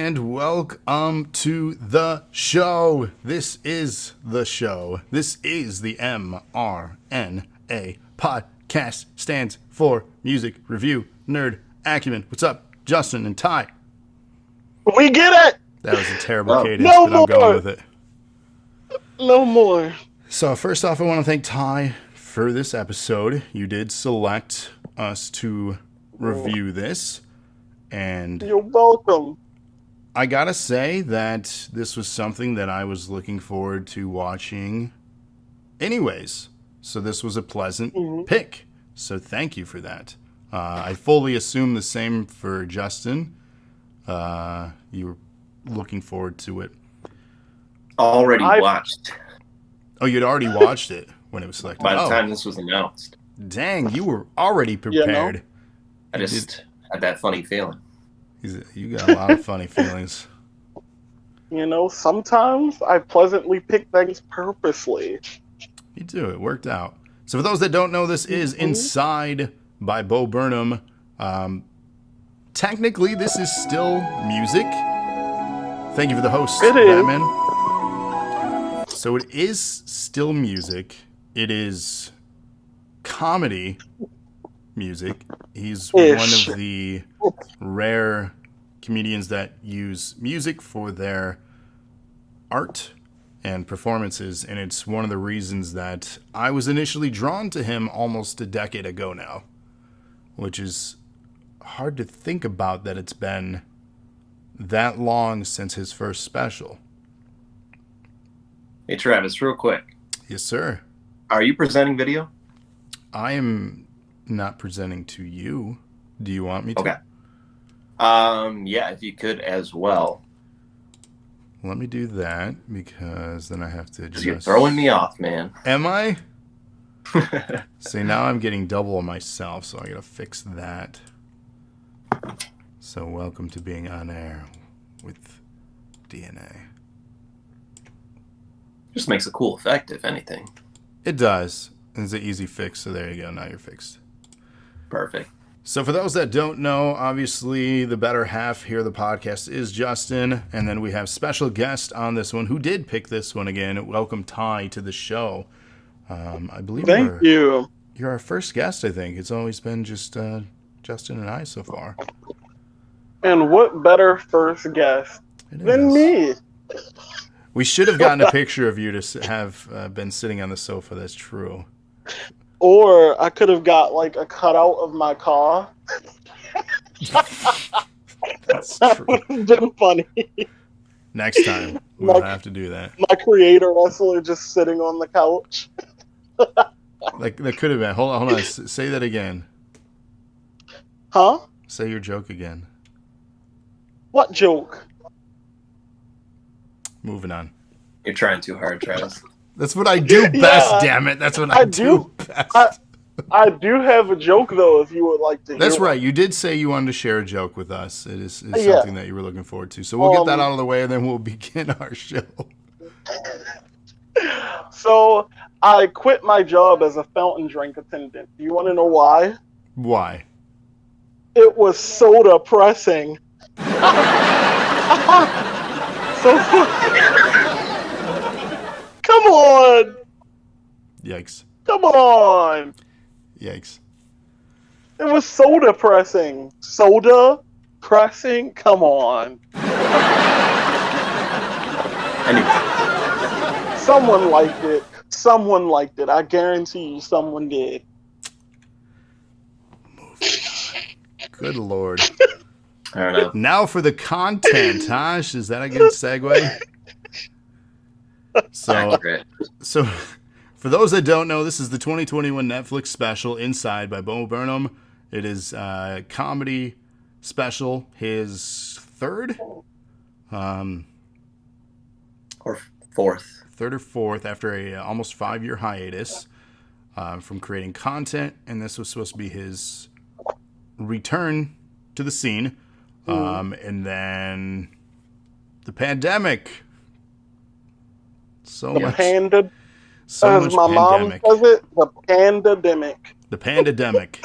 and welcome to the show. This is the show. This is the mRNA podcast. Stands for Music Review Nerd Acumen. What's up, Justin and Ty? We get it! That was a terrible cadence, no but more. I'm going with it. No more. So first off, I want to thank Ty for this episode. You did select us to review this. And you're welcome. I gotta say that this was something that I was looking forward to watching anyways. So this was a pleasant pick. So thank you for that. I fully assume the same for Justin. You were looking forward to it. Already watched. Oh, you'd already watched it when it was selected. By the time this was announced. Dang, you were already prepared. I just had that funny feeling. You got a lot of funny feelings. You know, sometimes I pleasantly pick things purposely. You do. It worked out. So for those that don't know, this is Inside by Bo Burnham. Technically, this is still music. Thank you for the host, Batman. So it is still music. It is comedy music. He's one of the rare comedians that use music for their art and performances, and it's one of the reasons that I was initially drawn to him almost a decade ago now, which is hard to think about that it's been that long since his first special. Hey, Travis, real quick. Yes, sir. Are you presenting video? I am not presenting to you. Do you want me to? Okay. Yeah, if you could as well. Let me do that because then I have to just... You're throwing me off, man. Am I? See, now I'm getting double on myself, so I gotta fix that. So welcome to being on air with DNA. Just makes a cool effect, if anything. It does. It's an easy fix, so there you go. Now you're fixed. Perfect. So for those that don't know, obviously the better half here of the podcast is Justin, and then we have special guest on this one who did pick this one again. Welcome, Ty, to the show. I believe you're our first guest, I think. It's always been just Justin and I so far. And what better first guest than me? We should have gotten a picture of you to have been sitting on the sofa. That's true. Or I could have got like a cutout of my car. That's that true. would have been funny. Next time, we'll have to do that. My creator wrestler just sitting on the couch. Like that could have been. Hold on. Say that again. Huh? Say your joke again. What joke? Moving on. You're trying too hard, Travis. That's what I do best, damn it. That's what I do best. I do have a joke, though, if you would like to hear. That's right. You did say you wanted to share a joke with us. It is something that you were looking forward to. So we'll get that out of the way, and then we'll begin our show. So I quit my job as a fountain drink attendant. Do you want to know why? Why? It was soda pressing. Come on! Yikes. Come on! Yikes. It was soda pressing. Soda pressing? Come on. Anyway. Someone liked it. Someone liked it. I guarantee you someone did. Good Lord. I don't know. Now for the content, Tosh. Is that a good segue? So for those that don't know, this is the 2021 Netflix special, Inside by Bo Burnham. It is a comedy special, his third? Or fourth. Third or fourth after a almost 5-year hiatus from creating content. And this was supposed to be his return to the scene. And then the pandemic. So much pandemic. Mom says it, the pandemic. The pandemic.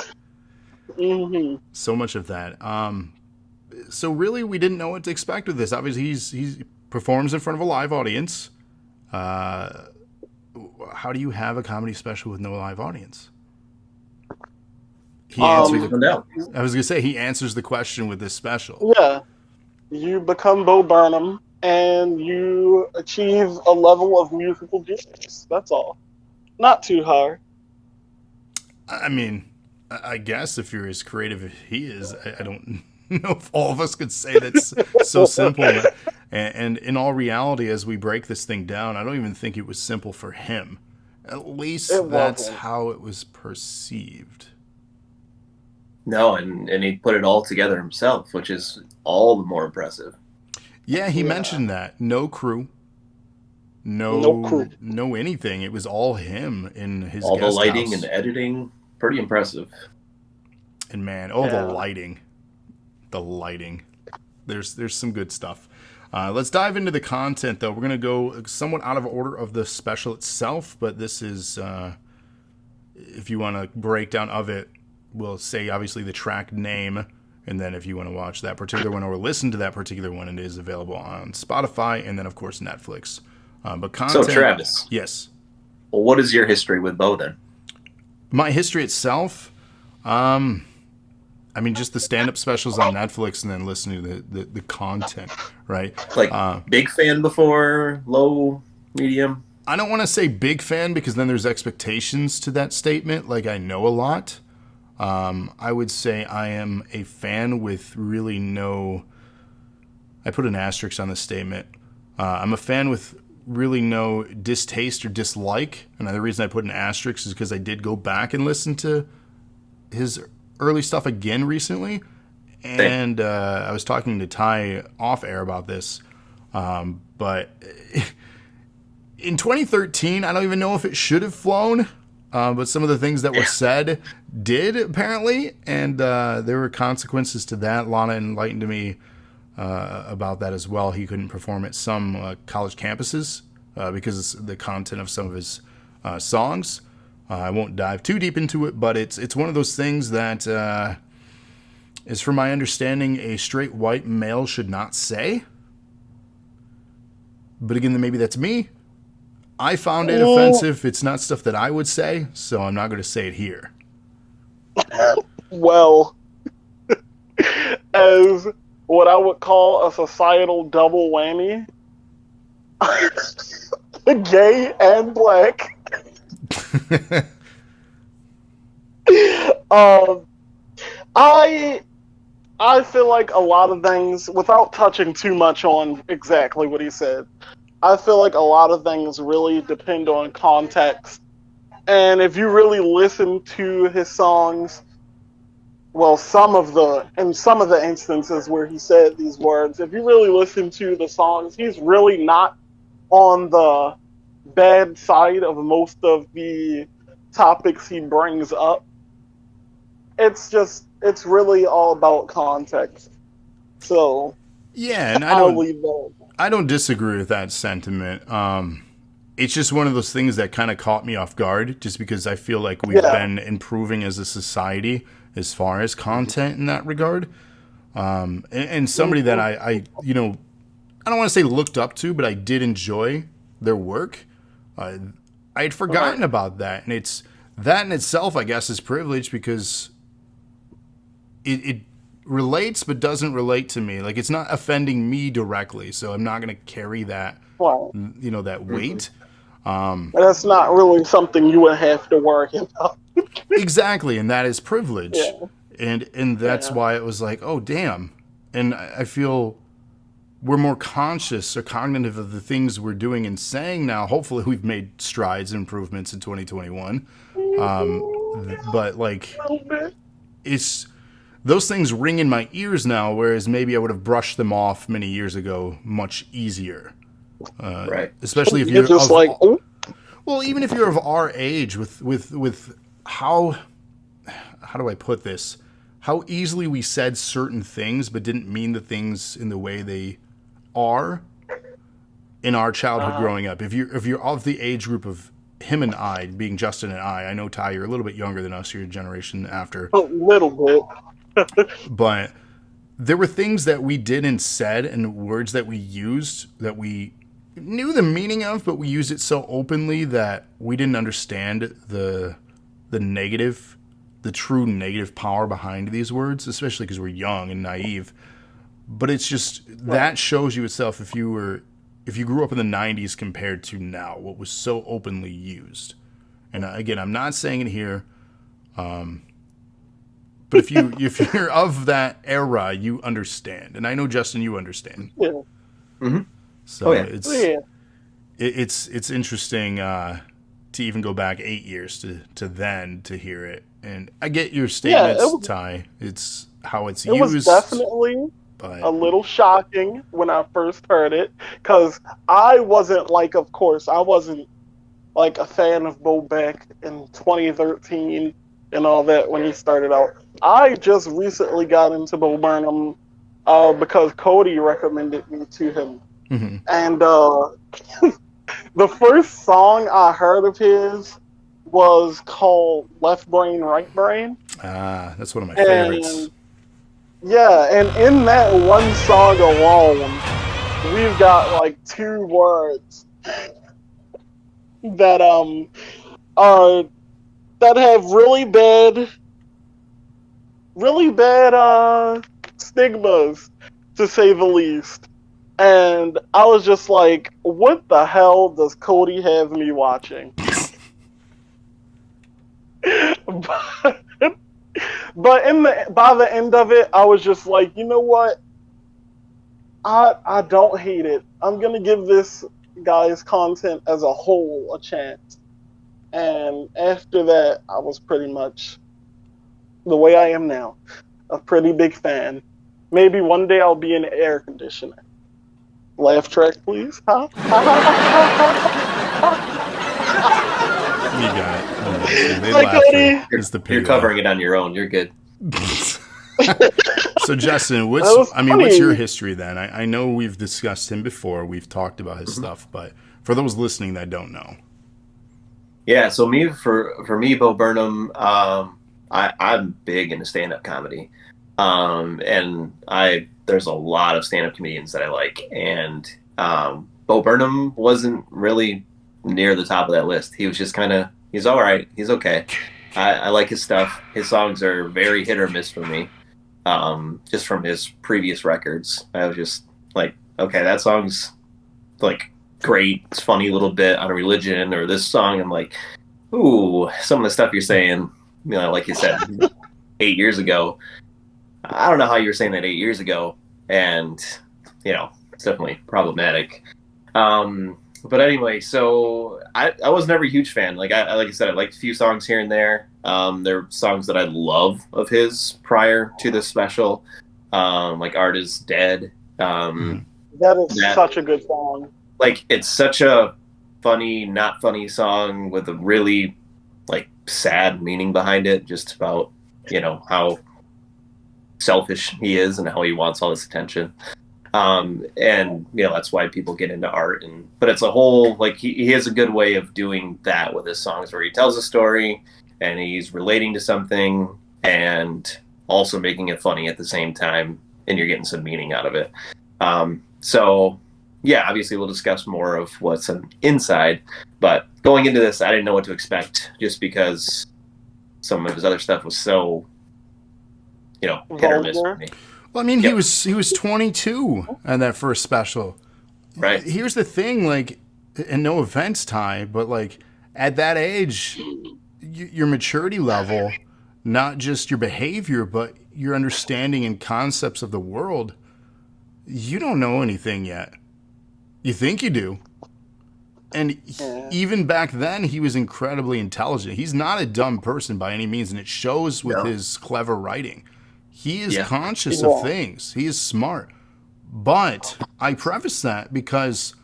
So much of that. So really, we didn't know what to expect with this. Obviously, he performs in front of a live audience. How do you have a comedy special with no live audience? He answers. I was gonna say he answers the question with this special. Yeah, you become Bo Burnham, and you achieve a level of musical genius. That's all. Not too hard. I mean, I guess if you're as creative as he is, I don't know if all of us could say that's so simple. And in all reality, as we break this thing down, I don't even think it was simple for him. At least that's how it was perceived. No, and he put it all together himself, which is all the more impressive. Yeah, he mentioned that. No crew. No anything. It was all him in his all guest the lighting house. And editing. Pretty impressive. And man, the lighting. The lighting. There's some good stuff. Let's dive into the content, though. We're going to go somewhat out of order of the special itself, but this is, if you want a breakdown of it, we'll say, obviously, the track name, and then if you want to watch that particular one or listen to that particular one, it is available on Spotify and then, of course, Netflix. But content, so, Travis. Yes. Well, what is your history with Bo, then? My history itself, I mean, just the stand-up specials on Netflix and then listening to the content, right? Like, big fan before, low, medium? I don't want to say big fan because then there's expectations to that statement. Like, I know a lot. I would say I am a fan with really no... I put an asterisk on the statement. I'm a fan with really no distaste or dislike. And the reason I put an asterisk is because I did go back and listen to his early stuff again recently, and I was talking to Ty off air about this, but in 2013, I don't even know if it should have flown, but some of the things that were said did, apparently, and there were consequences to that. Lana enlightened me about that as well. He couldn't perform at some college campuses because of the content of some of his songs. I won't dive too deep into it, but it's one of those things that is, from my understanding, a straight white male should not say. But again, maybe that's me. I found it offensive. It's not stuff that I would say, so I'm not going to say it here. Well, as what I would call a societal double whammy, gay and black. I feel like a lot of things, without touching too much on exactly what he said, I feel like a lot of things really depend on context. And if you really listen to his songs, well, in some of the instances where he said these words, if you really listen to the songs, he's really not on the bad side of most of the topics he brings up. It's really all about context. So yeah, and I don't disagree with that sentiment. It's just one of those things that kind of caught me off guard, just because I feel like we've been improving as a society as far as content in that regard. And somebody that I don't want to say looked up to, but I did enjoy their work. I had forgotten about that, and it's that in itself, I guess, is privilege because it relates but doesn't relate to me. Like, it's not offending me directly, so I'm not going to carry that, that weight. That's not really something you would have to worry about. Exactly, and that is privilege. Yeah. And that's why it was like, oh, damn. And I feel we're more conscious or cognitive of the things we're doing and saying now. Hopefully we've made strides and improvements in 2021. But, like, it's... those things ring in my ears now, whereas maybe I would have brushed them off many years ago much easier. Right. Especially if you're just well, even if you're of our age, with how do I put this? How easily we said certain things but didn't mean the things in the way they are in our childhood growing up. If you're of the age group of him and I, being Justin and I know, Ty, you're a little bit younger than us, you're a generation after. A little bit. But there were things that we did and said and words that we used that we knew the meaning of, but we used it so openly that we didn't understand the negative, the true negative power behind these words, especially because we're young and naive. But it's just that shows you itself if you grew up in the 90s compared to now, what was so openly used. And again, I'm not saying it here, but if you're of that era, you understand. And I know, Justin, you understand. Yeah. Mm-hmm. So it's interesting to even go back 8 years to then to hear it. And I get your statements, Ty. It's how it's used. It was definitely a little shocking when I first heard it, because I wasn't like a fan of Bo Beck in 2013 and all that when he started out. I just recently got into Bo Burnham because Cody recommended me to him. Mm-hmm. And the first song I heard of his was called Left Brain, Right Brain. That's one of my favorites. Yeah, and in that one song alone, we've got like 2 words that have really bad stigmas, to say the least. And I was just like, what the hell does Cody have me watching? But by the end of it, I was just like, you know what? I don't hate it. I'm going to give this guy's content as a whole a chance. And after that, I was pretty much the way I am now. A pretty big fan. Maybe one day I'll be in air conditioner. Laugh track, please. Huh? You got it. They Hi, laugh Cody. You're covering it on your own. You're good. So Justin, what's your history then? I know we've discussed him before. We've talked about his stuff, but for those listening that don't know. Yeah, so for me, Bo Burnham, I'm big into stand-up comedy. And there's a lot of stand-up comedians that I like, and Bo Burnham wasn't really near the top of that list. He was just he's all right. He's okay. I like his stuff. His songs are very hit or miss for me. Just from his previous records, I was just like, okay, that song's like great. It's funny a little bit on religion, or this song, I'm like, ooh, some of the stuff you're saying, like you said, 8 years ago. I don't know how you were saying that 8 years ago, and it's definitely problematic. But anyway, so I was never a huge fan. Like I said, I liked a few songs here and there. There are songs that I love of his prior to this special, like "Art Is Dead." That is such a good song. Like, it's such a funny, not funny song with a really sad meaning behind it, just about how selfish he is and how he wants all this attention. And that's why people get into art. But it's a whole, he has a good way of doing that with his songs, where he tells a story and he's relating to something and also making it funny at the same time, and you're getting some meaning out of it. So yeah, obviously we'll discuss more of what's inside, but going into this, I didn't know what to expect, just because some of his other stuff was so hit or miss for me. Well, I mean, he was 22 on that first special. Right. Here's the thing, and no offense, Ty, but at that age, your maturity level, not just your behavior, but your understanding and concepts of the world, you don't know anything yet. You think you do. And even back then, he was incredibly intelligent. He's not a dumb person by any means, and it shows with his clever writing. He is conscious of things. He is smart. But I preface that because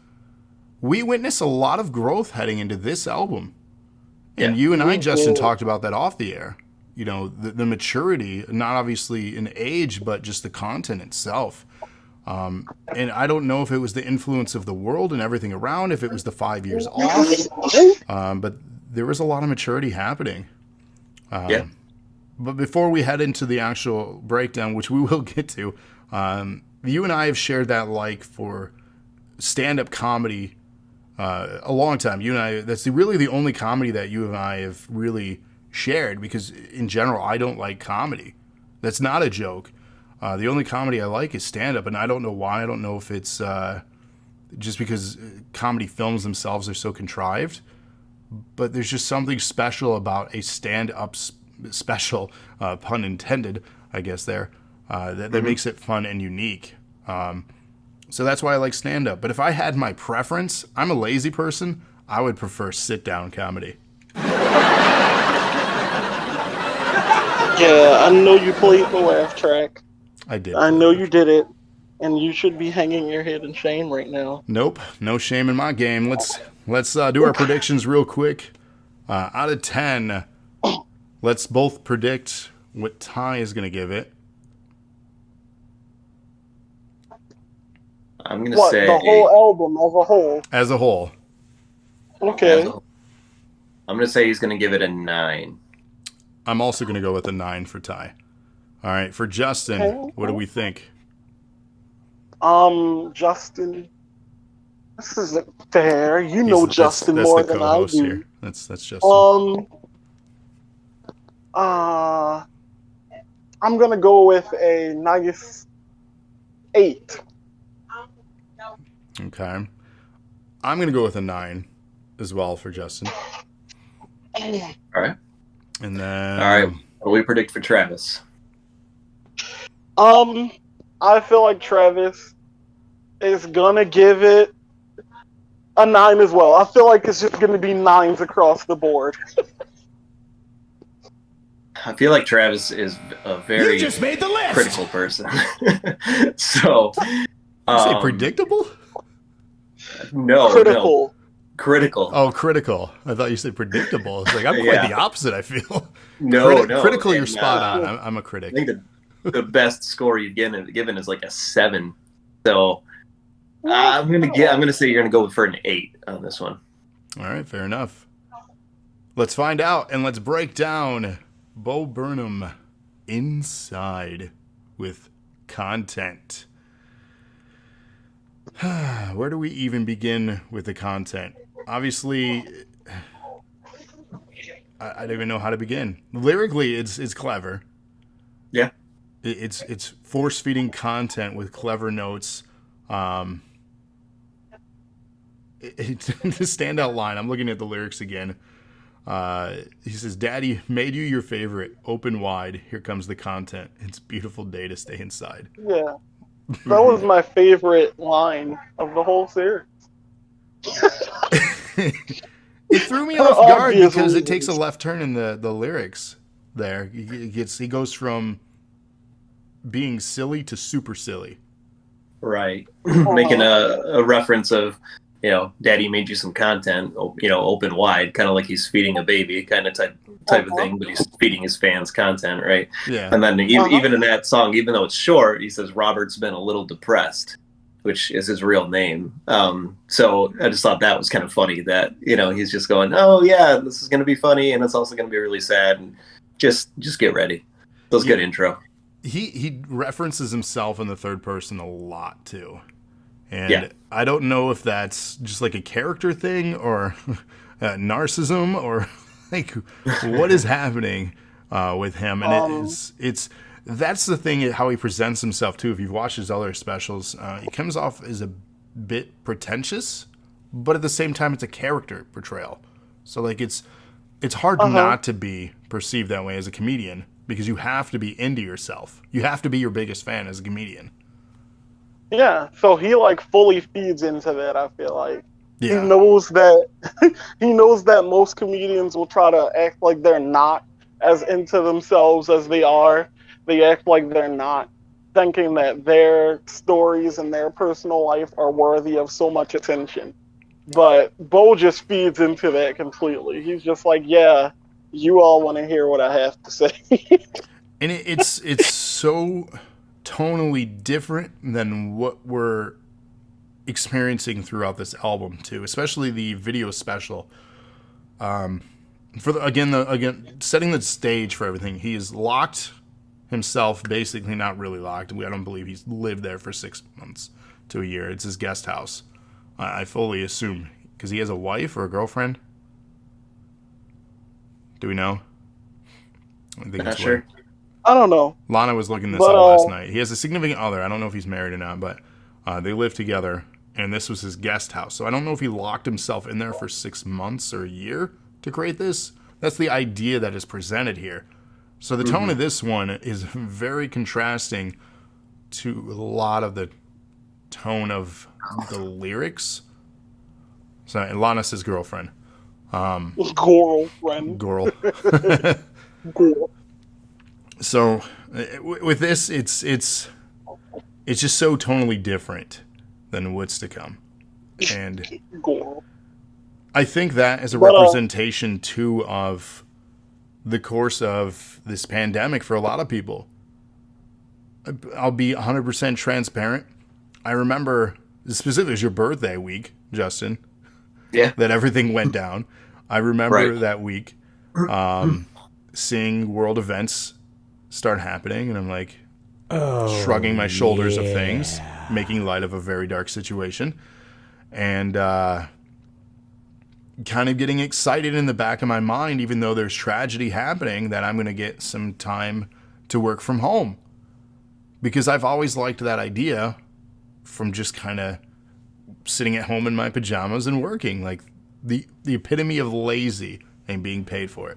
we witness a lot of growth heading into this album. And you and I, Justin, talked about that off the air. The maturity, not obviously in age, but just the content itself. And I don't know if it was the influence of the world and everything around, if it was the 5 years off. But there was a lot of maturity happening. But before we head into the actual breakdown, which we will get to, You and I have shared that like for stand-up comedy a long time. You and I, that's really the only comedy that you and I have really shared, because in general, I don't like comedy. That's not a joke. The only comedy I like is stand-up, and I don't know why. I don't know if it's just because comedy films themselves are so contrived, but there's just something special about a stand-up special, pun intended, I guess there, that makes it fun and unique. So that's why I like stand-up. But if I had my preference, I'm a lazy person, I would prefer sit-down comedy. Yeah, I know you played the laugh track. I did. I know you did it, and you should be hanging your head in shame right now. Nope, no shame in my game. Let's do our predictions real quick. Out of 10, let's both predict what Ty is going to give it. I'm going to say the whole album as a whole. As a whole. Okay. I'm going to say he's going to give it a 9. I'm also going to go with a 9 for Ty. All right, for Justin, what do we think? Justin, this isn't fair. You know Justin more than I do. Here. That's Justin. I'm gonna go with a nice 8. Okay, I'm gonna go with a 9 as well for Justin. All right. And then, all right, what do we predict for Travis? I feel like Travis is gonna give it a 9 as well. I feel like it's just gonna be 9s across the board. I feel like Travis is a very critical person. So, you say predictable? No, critical. No. Critical. Oh, critical. I thought you said predictable. It's like, I'm quite the opposite, I feel. No. Critical, you're spot on. I'm a critic. I think the best score you've given is like a 7. So I'm gonna say you're gonna go for an 8 on this one. All right, fair enough. Let's find out, and let's break down Bo Burnham Inside with content. Where do we even begin with the content? Obviously, I don't even know how to begin. Lyrically, it's clever. Yeah. It's force-feeding content with clever notes. The standout line, I'm looking at the lyrics again. He says, "Daddy made you your favorite. Open wide. Here comes the content. It's a beautiful day to stay inside." Yeah. That was my favorite line of the whole series. It threw me off guard because it takes a left turn in the lyrics there. He goes from being silly to super silly. Right. Making a reference of, Daddy made you some content, open wide, kind of like he's feeding a baby kind of type of thing, but he's feeding his fans content, right? Yeah. And then even in that song, even though it's short, he says Robert's been a little depressed, which is his real name. So I just thought that was kind of funny that, he's just going, oh yeah, this is going to be funny, and it's also going to be really sad, and just get ready. That was a good intro. He references himself in the third person a lot too. And I don't know if that's just like a character thing or narcissism or like what is happening with him. And it's that's the thing, how he presents himself too. If you've watched his other specials, he comes off as a bit pretentious, but at the same time, it's a character portrayal. So like it's hard not to be perceived that way as a comedian, because you have to be into yourself. You have to be your biggest fan as a comedian. Yeah, so he fully feeds into that, I feel like. Yeah. He knows that most comedians will try to act like they're not as into themselves as they are. They act like they're not, thinking that their stories and their personal life are worthy of so much attention. But Bo just feeds into that completely. He's just like, yeah, you all want to hear what I have to say. And it's so tonally different than what we're experiencing throughout this album too, especially the video special. Again, setting the stage for everything. He is locked himself basically not really locked. I don't believe he's lived there for 6 months to a year. It's his guest house. I fully assume, because he has a wife or a girlfriend. Do we know? I think Not it's sure. I don't know. Lana was looking this But, up last night. He has a significant other. I don't know if he's married or not, but they live together, and this was his guest house. So I don't know if he locked himself in there for 6 months or a year to create this. That's the idea that is presented here. So the tone of this one is very contrasting to a lot of the tone of the lyrics. So Lana's his girlfriend. Girlfriend. Girl. Girl. So with this, it's just so tonally different than what's to come, and Girl. I think that is a representation too of the course of this pandemic for a lot of people. I'll be 100% transparent. I remember specifically it was your birthday week, Justin. Yeah. That everything went down. I remember Right. that week, seeing world events start happening, and I'm like, shrugging my shoulders of things, making light of a very dark situation, and kind of getting excited in the back of my mind, even though there's tragedy happening, that I'm going to get some time to work from home. Because I've always liked that idea from just kind of sitting at home in my pajamas and working, like the epitome of lazy and being paid for it.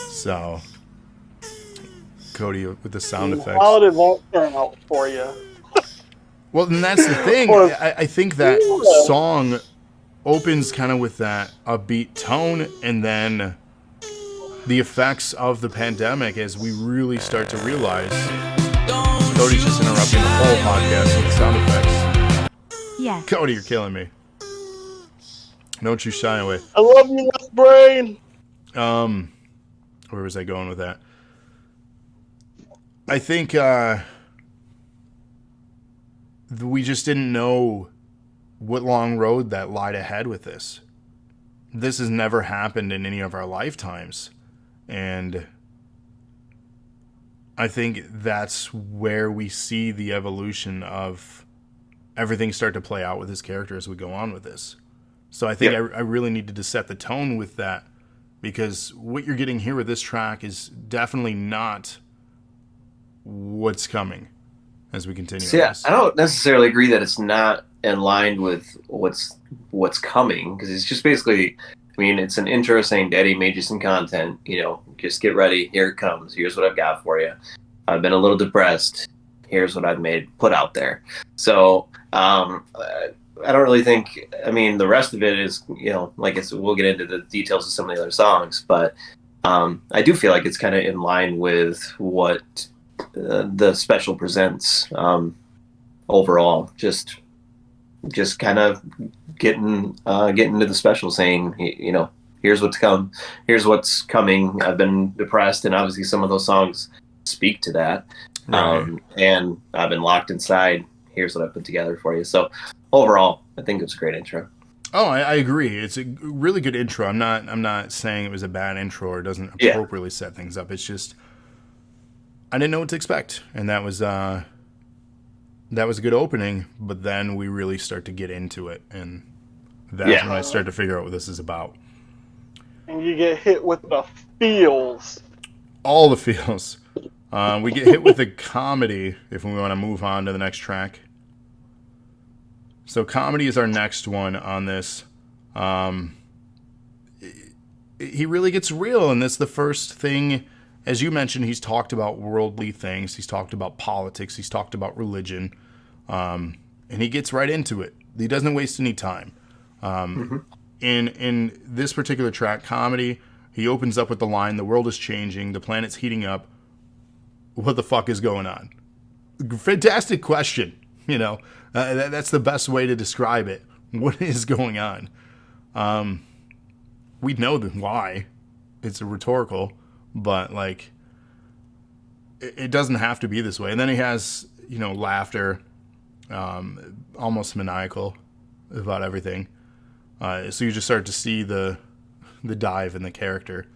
So, Cody with the sound effects. How did that turn out for you? Well, and that's the thing. I think that song opens kind of with that upbeat tone, and then the effects of the pandemic as we really start to realize. Cody's just interrupting the whole podcast with sound effects. Yes. Cody, you're killing me. Don't you shy away. I love you, left brain. Where was I going with that? I think we just didn't know what long road that lied ahead with this. This has never happened in any of our lifetimes. And I think that's where we see the evolution of everything start to play out with his character as we go on with this. So I think I really needed to set the tone with that, because what you're getting here with this track is definitely not what's coming as we continue. So, yeah, I don't necessarily agree that it's not in line with what's coming, because it's just basically, I mean, it's an intro saying, Daddy made you some content, just get ready, here it comes, here's what I've got for you. I've been a little depressed, here's what I've put out there. So I don't really think, I mean, the rest of it is, like I said, we'll get into the details of some of the other songs, but I do feel like it's kind of in line with what the special presents overall. Just kind of getting into the special, saying, here's what's come, here's what's coming. I've been depressed, and obviously some of those songs speak to that. Right. And I've been locked inside. Here's what I put together for you. So overall, I think it's a great intro. Oh, I agree. It's a really good intro. I'm not saying it was a bad intro or doesn't appropriately set things up. It's just I didn't know what to expect, and that was a good opening. But then we really start to get into it, and that's when I start to figure out what this is about. And you get hit with the feels. All the feels. We get hit with the comedy if we want to move on to the next track. So comedy is our next one on this. He really gets real, and that's the first thing. As you mentioned, he's talked about worldly things. He's talked about politics. He's talked about religion. And he gets right into it. He doesn't waste any time. In this particular track, comedy, he opens up with the line, "The world is changing. The planet's heating up. What the fuck is going on?" Fantastic question. That's the best way to describe it. What is going on? We know why. It's a rhetorical, but it doesn't have to be this way. And then he has, laughter, almost maniacal about everything. So you just start to see the dive in the character.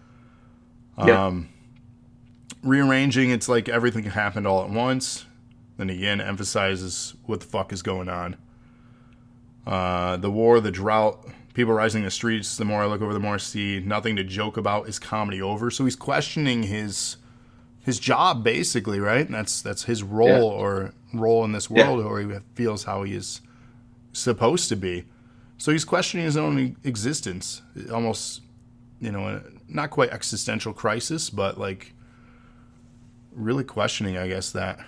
Rearranging, it's like everything happened all at once. Then again, emphasizes what the fuck is going on. The war, the drought, people rising in the streets. The more I look over, the more I see nothing to joke about. Is comedy over? So he's questioning his job, basically, right? And that's his role or role in this world, or he feels how he is supposed to be. So he's questioning his own existence, almost, not quite existential crisis, but like really questioning, I guess, that.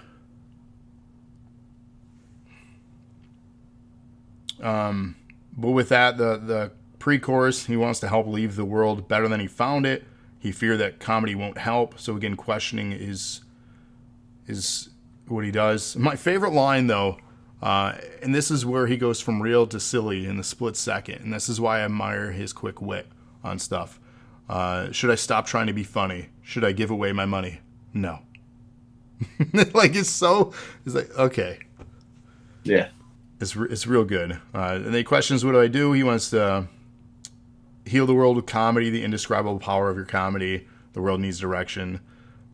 But with that, the pre-chorus, he wants to help leave the world better than he found it. He feared that comedy won't help. So again, questioning is what he does. My favorite line, though, and this is where he goes from real to silly in the split second. And this is why I admire his quick wit on stuff. Should I stop trying to be funny? Should I give away my money? No. Like, it's like, okay. Yeah. It's real good. And then he questions, what do I do? He wants to heal the world with comedy, the indescribable power of your comedy. The world needs direction.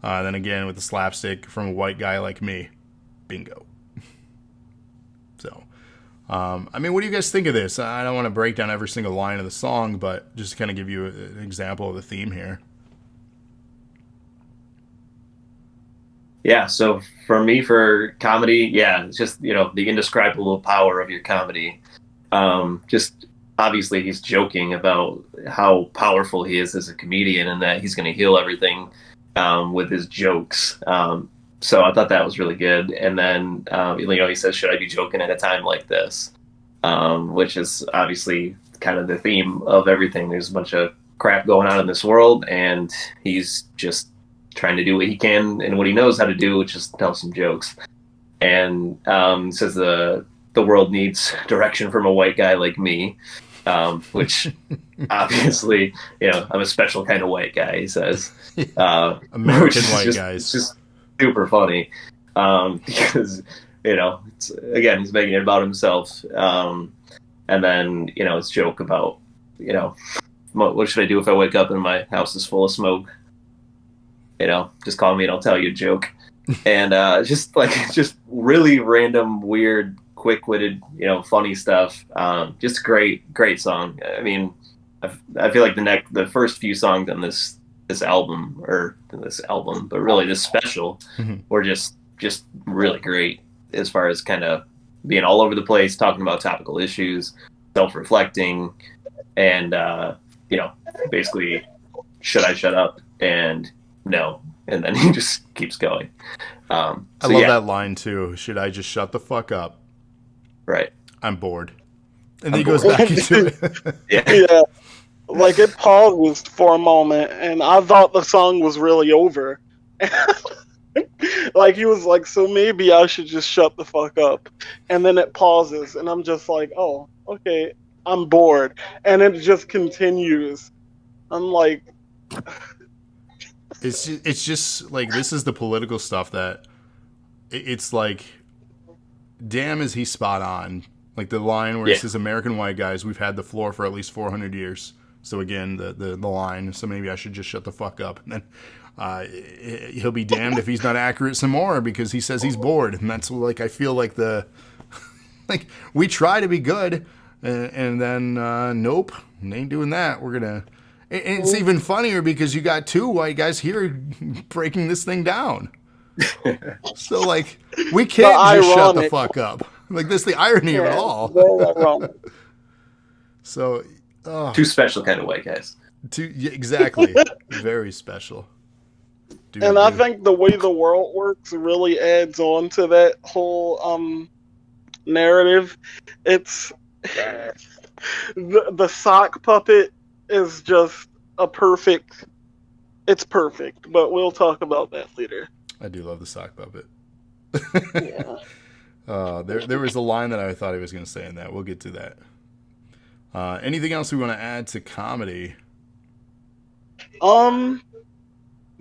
Then again, with the slapstick from a white guy like me. Bingo. So, what do you guys think of this? I don't want to break down every single line of the song, but just to kind of give you an example of the theme here. Yeah, so for me, for comedy, it's just, the indescribable power of your comedy. Just obviously he's joking about how powerful he is as a comedian and that he's going to heal everything with his jokes. So I thought that was really good. And then, he says, should I be joking at a time like this? Which is obviously kind of the theme of everything. There's a bunch of crap going on in this world, and he's just trying to do what he can and what he knows how to do, which is tell some jokes. And says the world needs direction from a white guy like me, which obviously, I'm a special kind of white guy, he says. American white guys. It's just super funny because, again, he's making it about himself. And then, his joke about, what should I do if I wake up and my house is full of smoke? Just call me and I'll tell you a joke. And just really random, weird, quick-witted, funny stuff. Just great song. I mean, I feel like the first few songs on this album, but really this special, were just really great as far as kind of being all over the place, talking about topical issues, self-reflecting, and basically, should I shut up? And no, and then he just keeps going. I love that line too. Should I just shut the fuck up? Right. I'm bored. And then he goes back into it. Yeah. Like, it paused for a moment, and I thought the song was really over. Like, he was like, so maybe I should just shut the fuck up. And then it pauses, and I'm just like, oh, okay, I'm bored. And it just continues. I'm like... It's just like, this is the political stuff that it's like, damn, is he spot on. Like the line where he says, American white guys, we've had the floor for at least 400 years. So again, the line, so maybe I should just shut the fuck up. And then he'll be damned if he's not accurate some more, because he says he's bored. And that's like, I feel like like we try to be good and then nope, ain't doing that. We're going to... And it's even funnier because you got two white guys here breaking this thing down. So, like, we can't just shut the fuck up. Like, this is the irony of it all. So, two special kind of white guys. Exactly. Very special. I think the way the world works really adds on to that whole narrative. It's the sock puppet is just it's perfect, but we'll talk about that later. I do love the sock puppet. Yeah. There was a line that I thought he was going to say in that. We'll get to that. Anything else we want to add to comedy?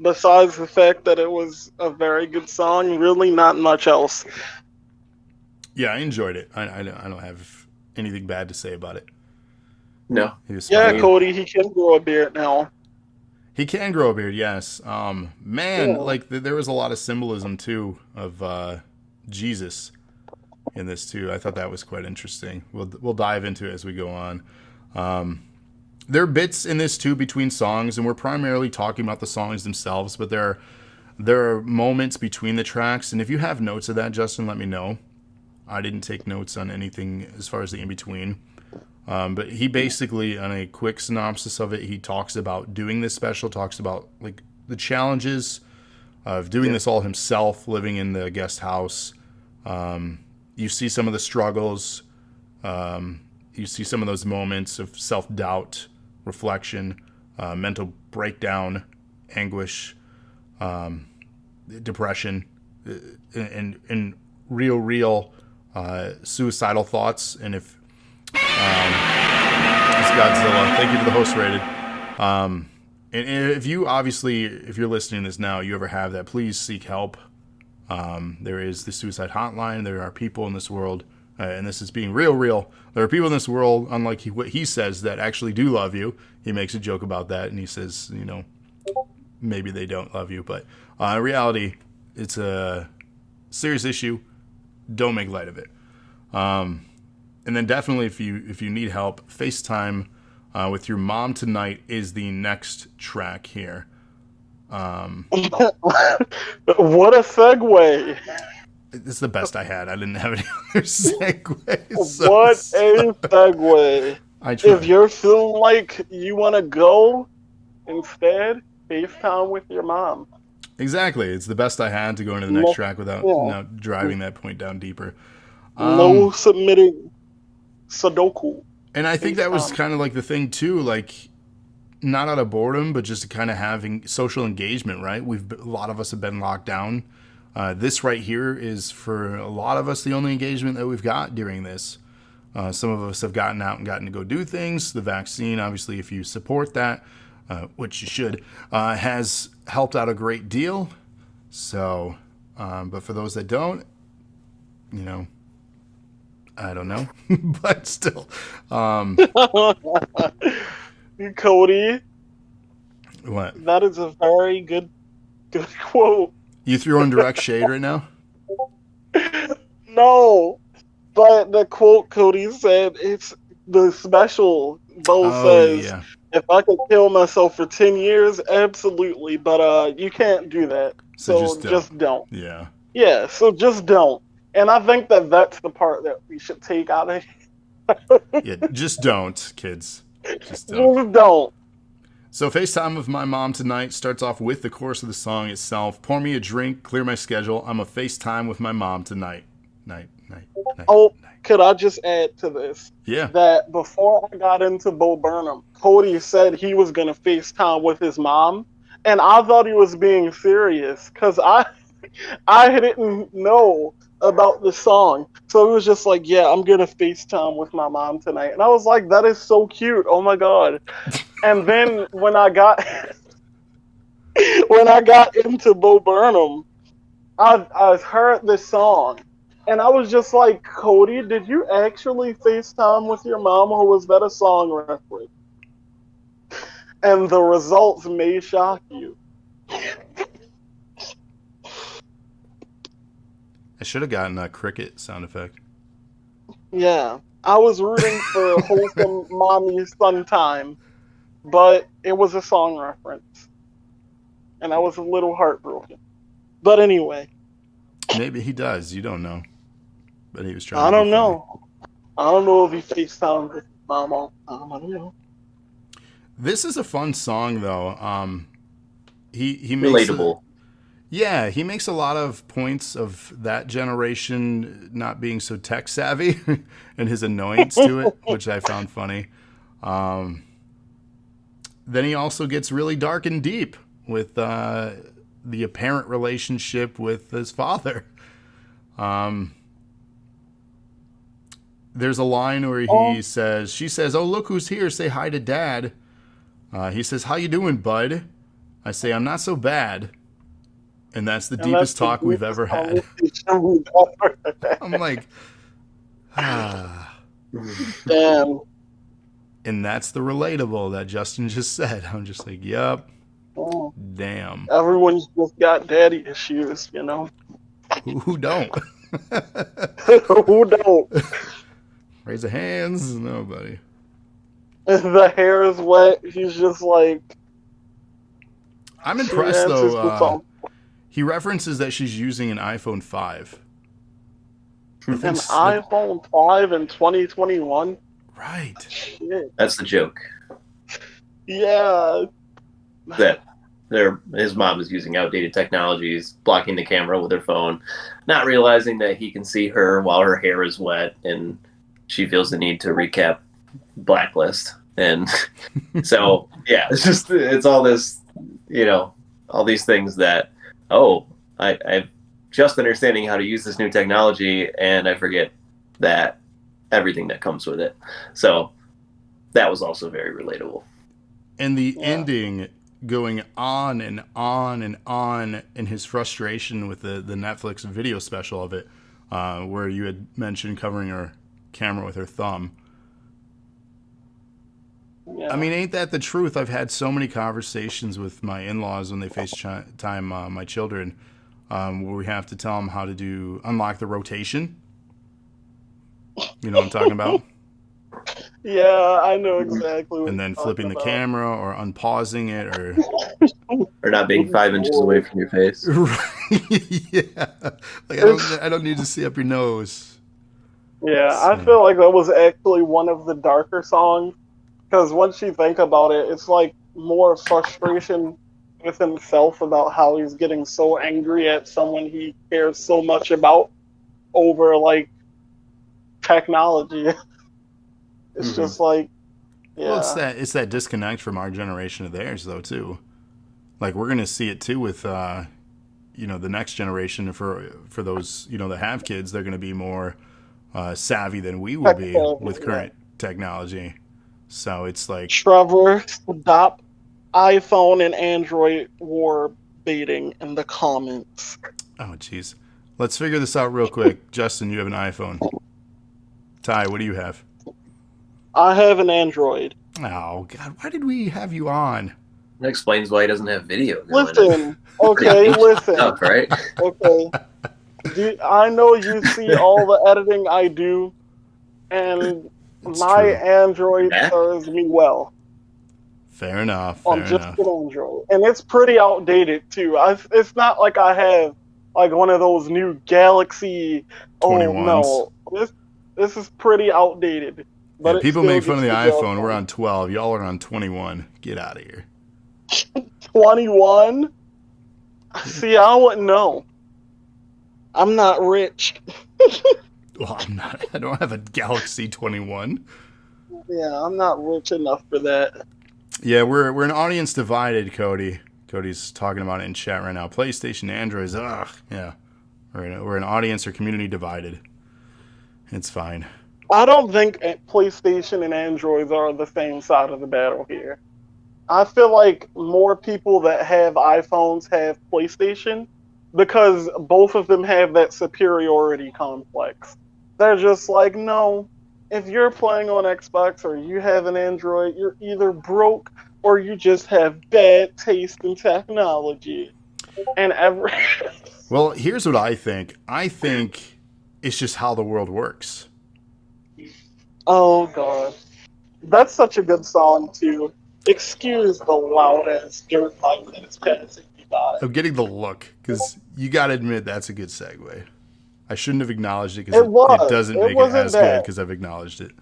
Besides the fact that it was a very good song, really not much else. Yeah, I enjoyed it. I don't have anything bad to say about it. No. Yeah, Cody, he can grow a beard now. He can grow a beard, yes. Man, Yeah. like there was a lot of symbolism too of Jesus in this too. I thought that was quite interesting. We'll dive into it as we go on. There are bits in this too between songs, and we're primarily talking about the songs themselves. But there are moments between the tracks, and if you have notes of that, Justin, let me know. I didn't take notes on anything as far as the in between. But he basically, on a quick synopsis of it, he talks about doing this special, talks about like the challenges of doing this all himself, living in the guest house. You see some of the struggles. You see some of those moments of self-doubt, reflection, mental breakdown, anguish, depression, and real suicidal thoughts. And if it's Godzilla. Thank you for the host rated. And if you're listening to this now, you ever have that, please seek help. There is the suicide hotline. There are people in this world, and this is being real. There are people in this world, unlike what he says, that actually do love you. He makes a joke about that, and he says, maybe they don't love you. But in reality, it's a serious issue. Don't make light of it. And then definitely, if you need help, FaceTime with your mom tonight is the next track here. What a segue! It's the best I had. I didn't have any other segues. What a segue! I tried. If you're feeling like you want to go, instead, FaceTime with your mom. Exactly. It's the best I had to go into the next track without driving that point down deeper. No submitting Sudoku. And I think that was kind of like the thing too, like not out of boredom, but just kind of having social engagement, right? A lot of us have been locked down. This right here is for a lot of us the only engagement that we've got during this. Some of us have gotten out and gotten to go do things. The vaccine, obviously, if you support that, which you should, has helped out a great deal. So, but for those that don't, I don't know, but still. Cody. What? That is a very good quote. You threw in direct shade right now? No, but the quote Cody said, it's the special. Bo says, if I could kill myself for 10 years, absolutely, but you can't do that. So just don't. Yeah. Yeah, so just don't. And I think that's the part that we should take out of Yeah, just don't, kids. Just don't. Just don't. So FaceTime with my mom tonight starts off with the chorus of the song itself. Pour me a drink, clear my schedule. I'm a FaceTime with my mom tonight. Night. Could I just add to this? Yeah. That before I got into Bo Burnham, Cody said he was going to FaceTime with his mom. And I thought he was being serious because I didn't know about the song. So it was just like, yeah, I'm going to FaceTime with my mom tonight. And I was like, that is so cute. Oh my God. And then when I got into Bo Burnham, I heard this song. And I was just like, Cody, did you actually FaceTime with your mom, or was that a song reference? And the results may shock you. I should have gotten a cricket sound effect. Yeah, I was rooting for wholesome mommy son time, but it was a song reference. And I was a little heartbroken. But anyway. Maybe he does. You don't know. But he was trying I to don't be know. I don't know if he FaceTimed with mom all the time. I don't know. This is a fun song, though. He makes relatable. He makes a lot of points of that generation not being so tech savvy and his annoyance to it, which I found funny. Then he also gets really dark and deep with the apparent relationship with his father. There's a line where she says, "Oh, look who's here. Say hi to Dad." He says, "How you doing, bud?" I say, "I'm not so bad." And that's the deepest talk we've ever had. I'm like, damn. And that's the relatable that Justin just said. I'm just like, yup, Oh, Damn. everyone's just got daddy issues, you know. Who don't? Who don't? Raise the hands. Nobody. If the hair is wet, he's just like, I'm she impressed answers the though. phone. He references that she's using an iPhone 5. I An think iPhone 5 in 2021? right. Shit. That's the joke. Yeah. That his mom is using outdated technologies, blocking the camera with her phone, not realizing that he can see her while her hair is wet, and she feels the need to recap Blacklist. And so, yeah, it's all this, all these things that, I'm just understanding how to use this new technology, and I forget that everything that comes with it. So that was also very relatable. And the ending going on and on and on in his frustration with the Netflix video special of it, where you had mentioned covering her camera with her thumb. Yeah. I mean, ain't that the truth? I've had so many conversations with my in-laws when they FaceTime my children, where we have to tell them how to unlock the rotation. You know what I'm talking about? Yeah, I know exactly what And then you're flipping talking the about. camera or unpausing it Or not being 5 inches away from your face. yeah. Like I don't need to see up your nose. Yeah, I So, feel like that was actually one of the darker songs because once you think about it, it's like more frustration with himself about how he's getting so angry at someone he cares so much about over like technology. It's just like, well, yeah, it's that disconnect from our generation to theirs though too. Like we're gonna see it too with the next generation for those that have kids. They're gonna be more savvy than we will tech be savvy, with yeah. current technology. So it's like, Trevor, stop iPhone and Android war baiting in the comments. oh jeez, let's figure this out real quick. Justin, you have an iPhone. Ty, what do you have? I have an Android. Oh God, why did we have you on? That explains why he doesn't have video going. Listen, Pretty okay, ancient listen, stuff, right? okay. I know you see all the editing I do, and It's my true. Android Mac? serves me well Fair enough. on Fair just enough. an Android, and it's pretty outdated too. It's not like I have like one of those new Galaxy. Oh 21s. no, this is pretty outdated, Yeah, but it people still make fun of gets the the job iPhone. We're done. on 12. Y'all are on 21. Get out of here. 21. Yeah. See, I wouldn't know. I'm not rich. Well, I'm not. I don't have a Galaxy 21. Yeah, I'm not rich enough for that. Yeah, we're an audience divided, Cody. Cody's talking about it in chat right now. PlayStation, Androids. Ugh. Yeah, we're an audience or community divided. It's fine. I don't think PlayStation and Androids are on the same side of the battle here. I feel like more people that have iPhones have PlayStation because both of them have that superiority complex. They're just like, no, if you're playing on Xbox or you have an Android, you're either broke or you just have bad taste in technology. And every Well, here's what I think. I think it's just how the world works. oh god, that's such a good song too. Excuse the loud ass dirt bike that is passing me by. I'm getting the look because you got to admit that's a good segue. I shouldn't have acknowledged it because It it was. doesn't It make it wasn't as good bad. because I've acknowledged it.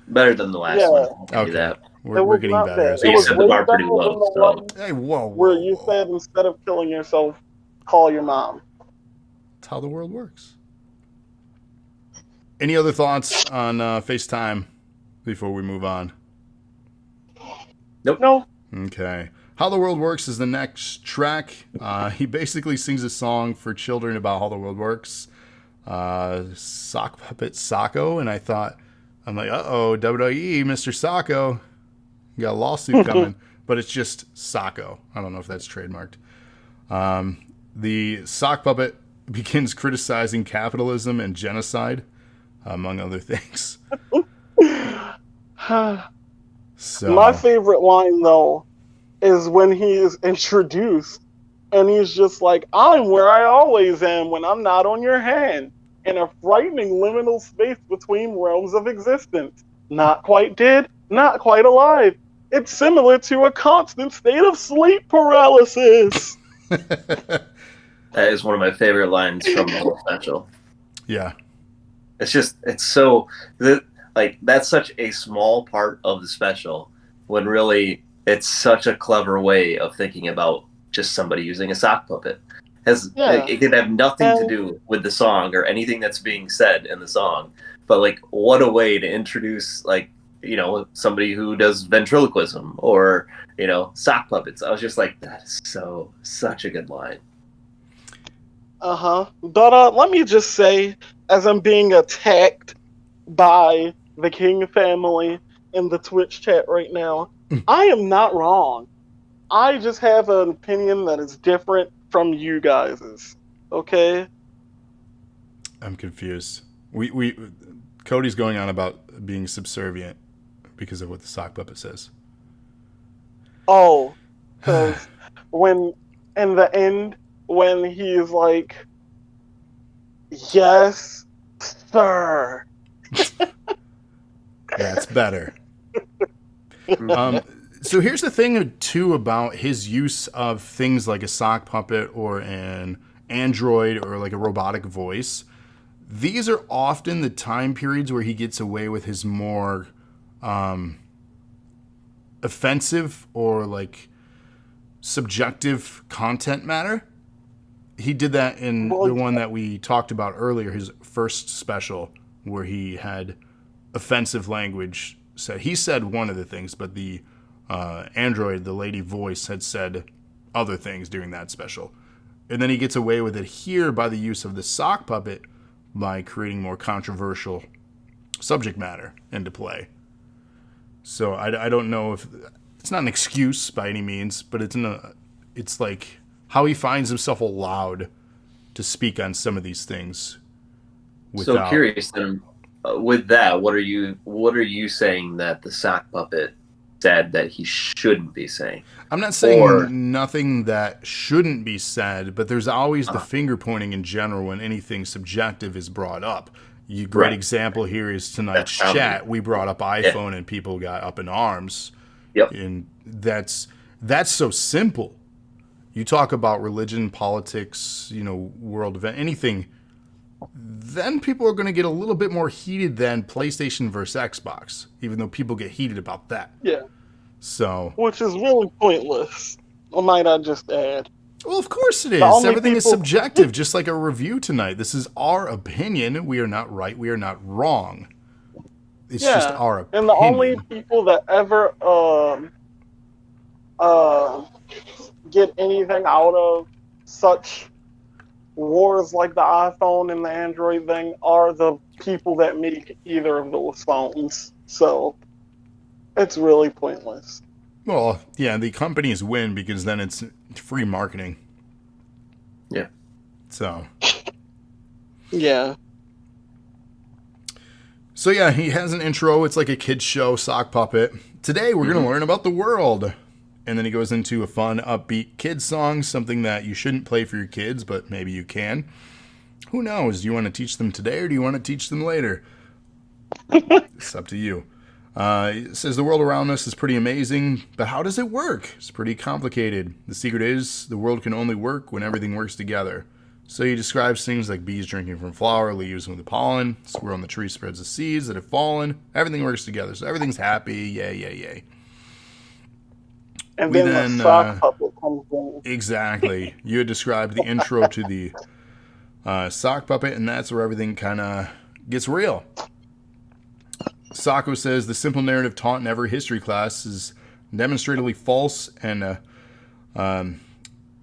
Better than the last Yeah, one. I'll give you Okay, that. we're it we're was getting not better bad. as It But we you was set go. the way bar better pretty than low, the so one Hey, whoa, where whoa, you whoa! said instead of killing yourself, call your mom. That's how the world works. Any other thoughts on FaceTime before we move on? nope. No, Okay. How the World Works is the next track. He basically sings a song for children about how the world works. Sock puppet Socko, and I'm like, uh-oh, WWE, Mr. Socko. You got a lawsuit coming. But it's just Socko. I don't know if that's trademarked. The sock puppet begins criticizing capitalism and genocide, among other things. my So, favorite line though is when he is introduced and he's just like, I'm where I always am when I'm not on your hand, in a frightening liminal space between realms of existence. Not quite dead, not quite alive. It's similar to a constant state of sleep paralysis. That is one of my favorite lines from the whole special. Yeah. It's so like that's such a small part of the special when really it's such a clever way of thinking about just somebody using a sock puppet. It could have nothing to do with the song or anything that's being said in the song, but like what a way to introduce like somebody who does ventriloquism or sock puppets. I was just like, that is such a good line. But let me just say, as I'm being attacked by the King family in the Twitch chat right now, I am not wrong. I just have an opinion that is different from you guys's. Okay? I'm confused. Cody's going on about being subservient because of what the sock puppet says. Oh, because when in the end, when he's like, yes, sir. That's better. So here's the thing, too, about his use of things like a sock puppet or an android or like a robotic voice. These are often the time periods where he gets away with his more offensive or like subjective content matter. He did that in the one that we talked about earlier, his first special, where he had offensive language said. He said one of the things, but the android, the lady voice, had said other things during that special. And then he gets away with it here by the use of the sock puppet by creating more controversial subject matter into play. So I don't know if it's not an excuse by any means, but it's like how he finds himself allowed to speak on some of these things. So curious then, with that, what are you saying that the sock puppet said that he shouldn't be saying? I'm not saying nothing that shouldn't be said, but there's always the finger pointing in general when anything subjective is brought up. Great example here is tonight's chat. We brought up iPhone and people got up in arms. Yep. And that's so simple. You talk about religion, politics, world event, anything, then people are going to get a little bit more heated than PlayStation versus Xbox, even though people get heated about that. Yeah. So, which is really pointless, might I just add. Well, of course it is. Everything is subjective, just like a review tonight. This is our opinion. We are not right. We are not wrong. It's just our opinion. And the only people that ever get anything out of such wars like the iPhone and the Android thing are the people that make either of those phones. So it's really pointless. Well, yeah, the companies win because then it's free marketing. Yeah. So. Yeah. So yeah, he has an intro. It's like a kid's show, sock puppet. Today we're going to learn about the world. And then he goes into a fun, upbeat kids song, something that you shouldn't play for your kids, but maybe you can. Who knows? Do you want to teach them today or do you want to teach them later? It's up to you. It says the world around us is pretty amazing, but how does it work? It's pretty complicated. The secret is the world can only work when everything works together. So he describes things like bees drinking from flower, leaves with the pollen, squirrel on the tree spreads the seeds that have fallen. Everything works together, so everything's happy. Yay, yay, yay. And then the sock puppet comes in. Exactly. You had described the intro to the sock puppet, and that's where everything kind of gets real. Sacco says the simple narrative taught in every history class is demonstrably false and how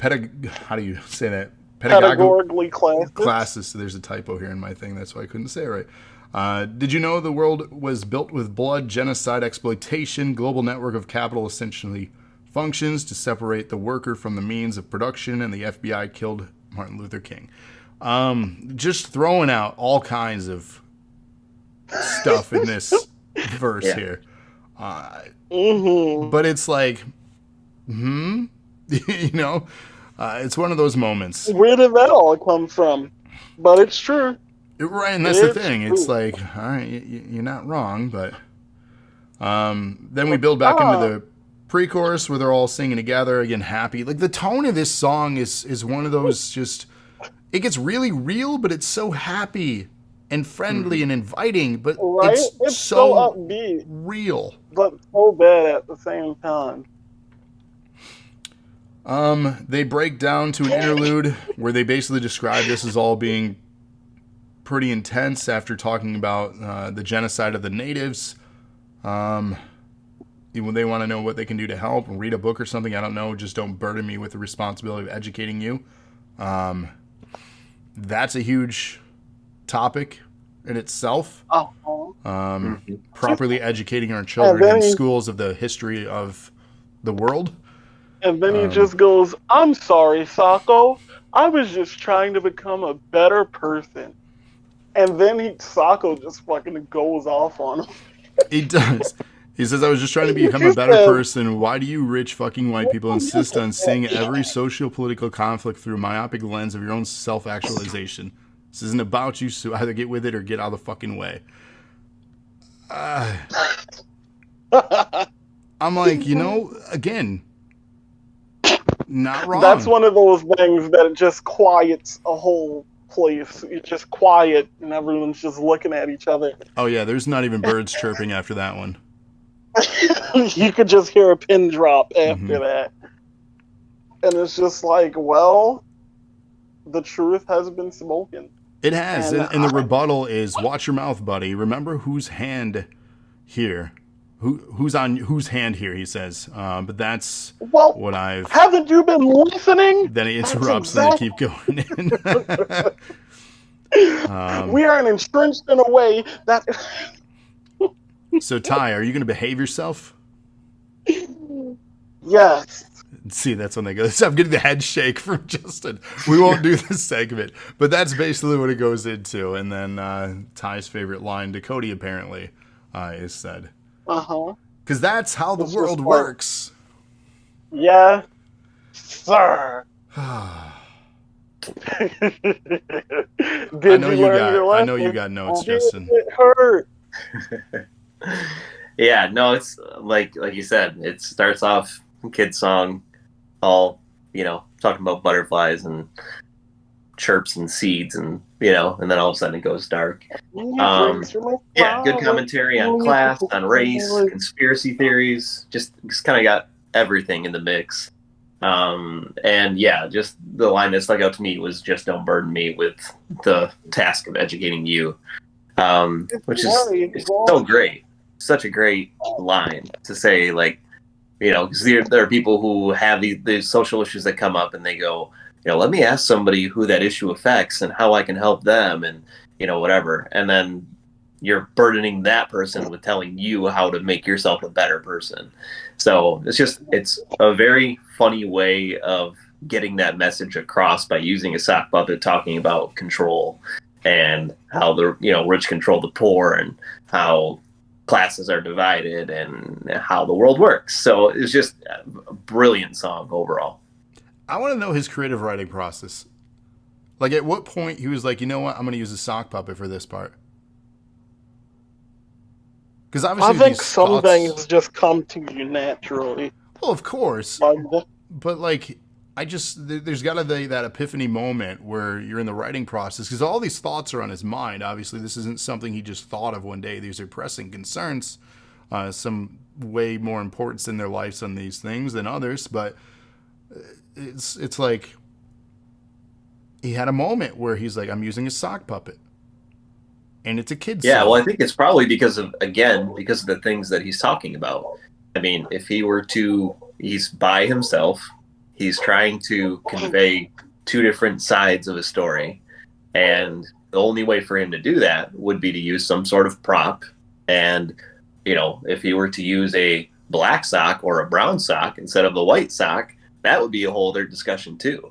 do you say that? Pedagogically classes. So there's a typo here in my thing. That's why I couldn't say it right. Did you know the world was built with blood, genocide, exploitation, global network of capital essentially functions to separate the worker from the means of production, and the FBI killed Martin Luther King. Just throwing out all kinds of stuff in this verse here. But it's like, You know, it's one of those moments. Where did that all come from? But it's true. Right, and that's the thing. It's like, all right, you're not wrong, but then we build back into the pre-chorus where they're all singing together again, happy. Like the tone of this song is one of those just. It gets really real, but it's so happy and friendly and inviting, but it's so upbeat, real, but so bad at the same time. They break down to an interlude where they basically describe this as all being pretty intense after talking about the genocide of the natives. They want to know what they can do to help and read a book or something. I don't know. Just don't burden me with the responsibility of educating you. That's a huge topic in itself. Properly educating our children in schools of the history of the world. And then he just goes, "I'm sorry, Sako. I was just trying to become a better person." And then Sako just fucking goes off on him. He does. He says, "I was just trying to become a better person. Why do you rich fucking white people insist on seeing every socio-political conflict through a myopic lens of your own self-actualization? This isn't about you, so either get with it or get out of the fucking way." I'm like, again, not wrong. That's one of those things that just quiets a whole place. It's just quiet and everyone's just looking at each other. Oh yeah, there's not even birds chirping after that one. You could just hear a pin drop after that. And it's just like, well, the truth has been spoken. It has. And the rebuttal is, watch your mouth, buddy. Remember whose hand here. Who's on whose hand here, he says. But that's what I've... Haven't you been listening? Then he interrupts and they keep going in. We are entrenched in a way that... So, Ty, are you going to behave yourself? Yes. See, that's when they go. I'm getting the head shake from Justin. We won't do this segment. But that's basically what it goes into. And then Ty's favorite line to Cody, apparently, is said. Because that's how the world works. Yeah, sir. I know you got notes, Justin. It hurt. Yeah, no, it's like you said, it starts off kid song, all, talking about butterflies and chirps and seeds and, and then all of a sudden it goes dark. Yeah, good commentary on class, on race, conspiracy theories, just kind of got everything in the mix. And yeah, just the line that stuck out to me was, just don't burden me with the task of educating you. Which is so great. Such a great line to say, like, because there are people who have these social issues that come up and they go, let me ask somebody who that issue affects and how I can help them and, whatever. And then you're burdening that person with telling you how to make yourself a better person. So it's a very funny way of getting that message across by using a sock puppet talking about control and how the rich control the poor and how classes are divided and how the world works. So it's just a brilliant song overall. I want to know his creative writing process. Like, at what point he was like, you know what, I'm going to use a sock puppet for this part. Because obviously, I think some things just come to you naturally. Well, of course, but like, there's got to be that epiphany moment where you're in the writing process, because all these thoughts are on his mind. Obviously, this isn't something he just thought of one day. These are pressing concerns, some way more importance in their lives on these things than others. But it's like he had a moment where he's like, I'm using a sock puppet. And it's a kid's song. Well, I think it's probably because of the things that he's talking about. I mean, if he's by himself, he's trying to convey two different sides of a story. And the only way for him to do that would be to use some sort of prop. And, if he were to use a black sock or a brown sock instead of the white sock, that would be a whole other discussion too.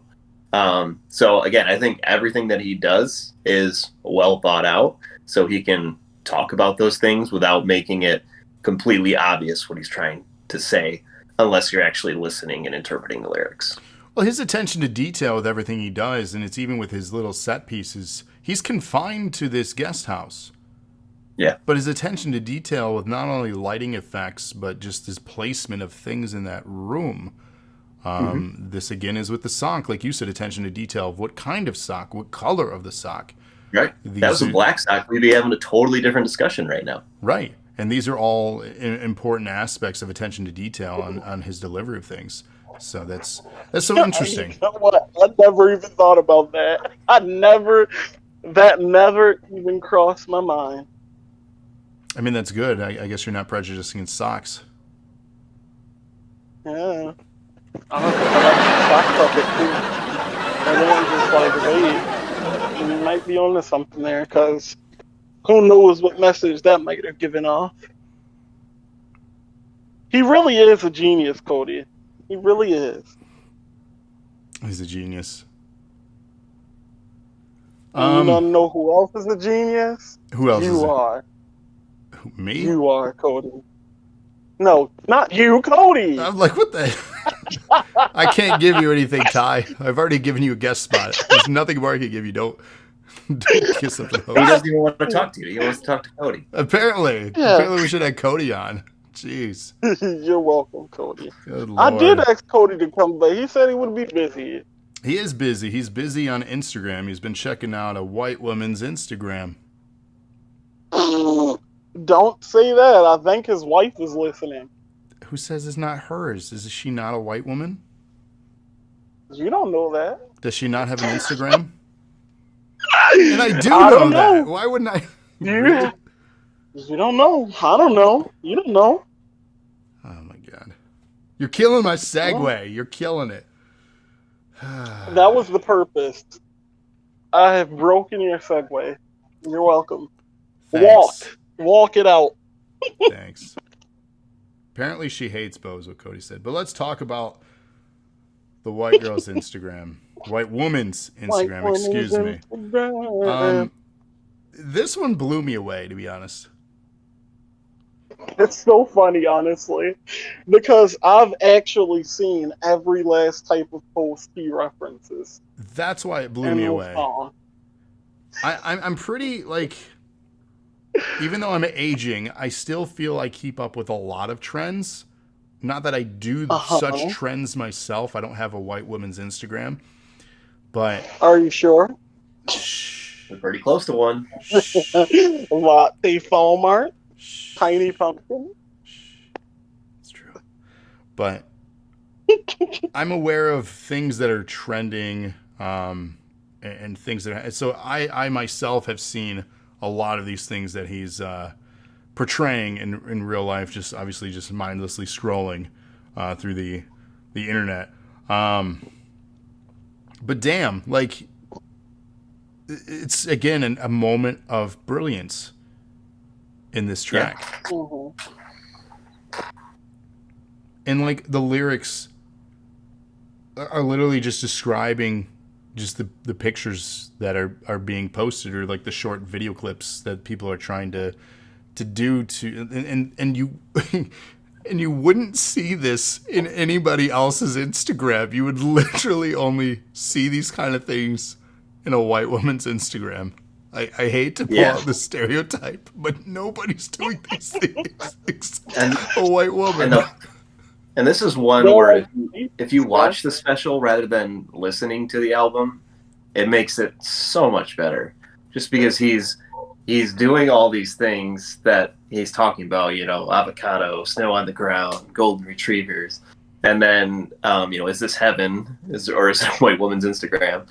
So again, I think everything that he does is well thought out, so he can talk about those things without making it completely obvious what he's trying to say. unless you're actually listening and interpreting the lyrics. Well, his attention to detail with everything he does, and it's even with his little set pieces, he's confined to this guest house. Yeah. But his attention to detail with not only lighting effects, but just his placement of things in that room. This again is with the sock, like you said, attention to detail of what kind of sock, what color of the sock. Right. That was a black sock. We'd be having a totally different discussion right now. Right. And these are all important aspects of attention to detail on his delivery of things. So that's so interesting. You know what? I never even thought about that. That never even crossed my mind. I mean, that's good. I guess you're not prejudicing in socks. Yeah. I don't think I like the sock puppet too. Everyone's just like, wait, you might be onto something there, because who knows what message that might have given off. He really is a genius, Cody. He really is. He's a genius. You don't know who else is a genius? Who else you is are. Me? You are, Cody. No, not you, Cody. I'm like, what the? I can't give you anything, Ty. I've already given you a guest spot. There's nothing more I can give you. Don't kiss up the host. He doesn't even want to talk to you. He wants to talk to Cody. Apparently we should have Cody on. Jeez. You're welcome, Cody. Good Lord. I did ask Cody to come, but he said he would be busy. He is busy. He's busy on Instagram. He's been checking out a white woman's Instagram. Don't say that. I think his wife is listening. Who says it's not hers? Is she not a white woman? You don't know that. Does she not have an Instagram? And I do know that. Why wouldn't I? You don't know. I don't know. You don't know. Oh my God. You're killing my segue. You're killing it. That was the purpose. I have broken your segue. You're welcome. Thanks. Walk it out. Thanks. Apparently she hates Bo, is what Cody said. But let's talk about the white girl's Instagram. White woman's Instagram, excuse me. This one blew me away, to be honest. It's so funny, honestly, because I've actually seen every last type of post he references. That's why it blew me away. I'm pretty, like, even though I'm aging, I still feel I keep up with a lot of trends. Not that I do such trends myself. I don't have a white woman's Instagram. But are you sure? We're pretty close to one. Latte foam art. Tiny pumpkin. It's true. But I'm aware of things that are trending and things that are, so I myself have seen a lot of these things that he's portraying in real life, just obviously just mindlessly scrolling through the internet. But damn, like, it's again a moment of brilliance in this track. Yeah. Mm-hmm. And like the lyrics are literally just describing just the pictures that are being posted, or like the short video clips that people are trying to do to, and you and you wouldn't see this in anybody else's Instagram. You would literally only see these kind of things in a white woman's Instagram. I hate to pull out the stereotype, but nobody's doing these things except a white woman. And this is one where if you watch the special rather than listening to the album, it makes it so much better. Just because he's doing all these things that he's talking about, you know, avocado, snow on the ground, golden retrievers. And then, you know, is this heaven? Or is it a white woman's Instagram?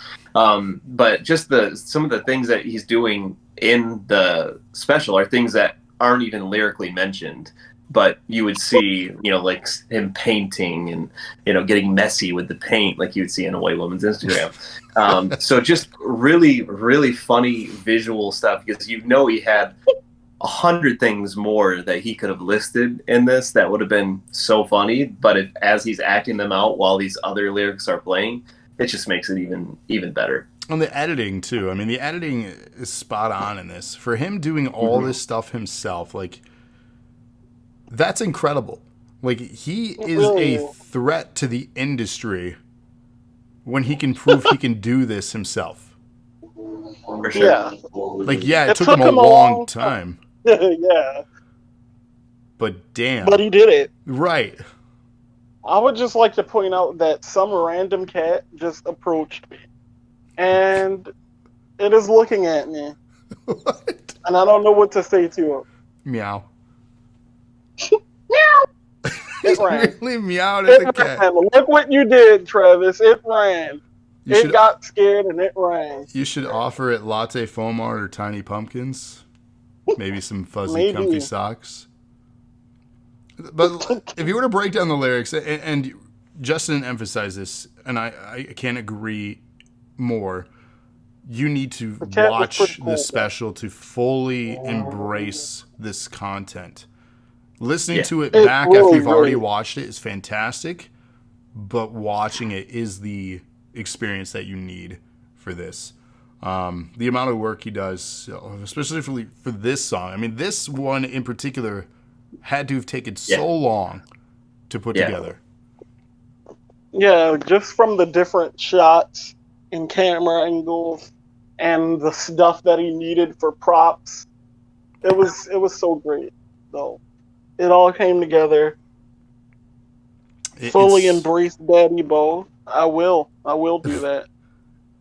But just some of the things that he's doing in the special are things that aren't even lyrically mentioned, but you would see, you know, like him painting and, you know, getting messy with the paint like you would see in a white woman's Instagram. So just really, really funny visual stuff, because you know he had 100 things more that he could have listed in this that would have been so funny, but as he's acting them out while these other lyrics are playing, it just makes it even better. And the editing too. I mean, the editing is spot on in this. For him doing all this stuff himself, like, that's incredible. Like, he It is really a is. threat to the industry when he can prove he can do this himself. For sure. Yeah. Like, yeah, it It took him took a him a long long time. time, Yeah. but But damn. he did it. Right. I would just like to point out that some random cat just approached me. And it is looking at me. What? And I don't know what to say to him. Meow. Meow! He It ran. really meowed at It the cat. ran. Look what you did, Travis. It ran. You It should got scared and it ran. you should offer it latte foam art or tiny pumpkins. Maybe some fuzzy, comfy Maybe. socks. But if you were to break down the lyrics, and Justin emphasized this, and I can't agree more, you need to The cat was pretty watch the cool, though. special to fully embrace this content. Listening Yeah. to it It back after really, you've already really. watched it is fantastic, but watching it is the experience that you need for this. The amount of work he does, especially for this song. I mean, this one in particular had to have taken Yeah. so long to put Yeah. together. Yeah, just from the different shots and camera angles and the stuff that he needed for props. It was so great, though. It all came together. Fully It's embrace Daddy Bo. I will. I will do that.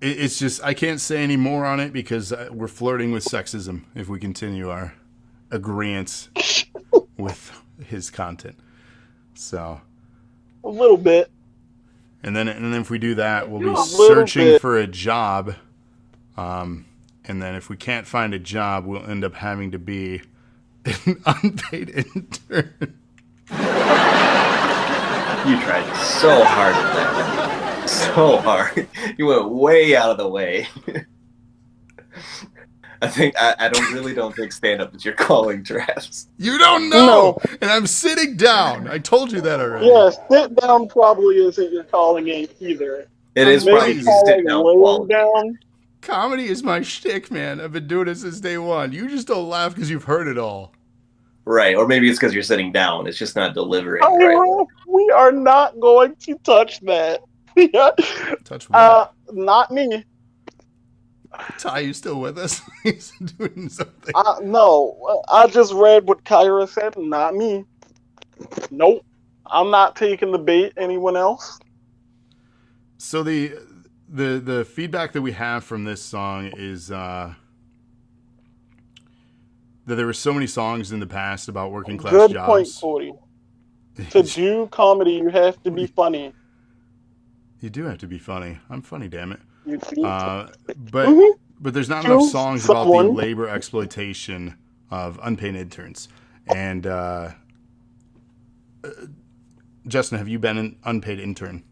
it's just I can't say any more on it because we're flirting with sexism if we continue our agreement with his content. So, A little bit. and then if we do that, we'll A be little searching bit. for a job. And then if we can't find a job, we'll end up having to be an unpaid intern. You tried so hard with that. So hard. You went way out of the way. I don't think stand up is your calling, Travis. You don't know, No. and I'm sitting down. I told you that already. Yeah, sit down probably isn't your calling it either. It is Amazing. probably Maybe sit calling down laying quality. down. Comedy is my shtick, man. I've been doing it since day one. You just don't laugh because you've heard it all. Right. Or maybe it's because you're sitting down. It's just not delivering right. Oh, we are not going to touch that. Touch what? Not me. Ty, you still with us? He's doing something. No, I just read what Kyra said. Not me. Nope. I'm not taking the bait. Anyone else? So the feedback that we have from this song is that there were so many songs in the past about working class Good jobs. point, Cody. To do comedy, you have to be funny. You do have to be funny. I'm funny, damn it. You need to. But there's not enough songs about the Someone. labor exploitation of unpaid interns. And Justin, have you been an unpaid intern?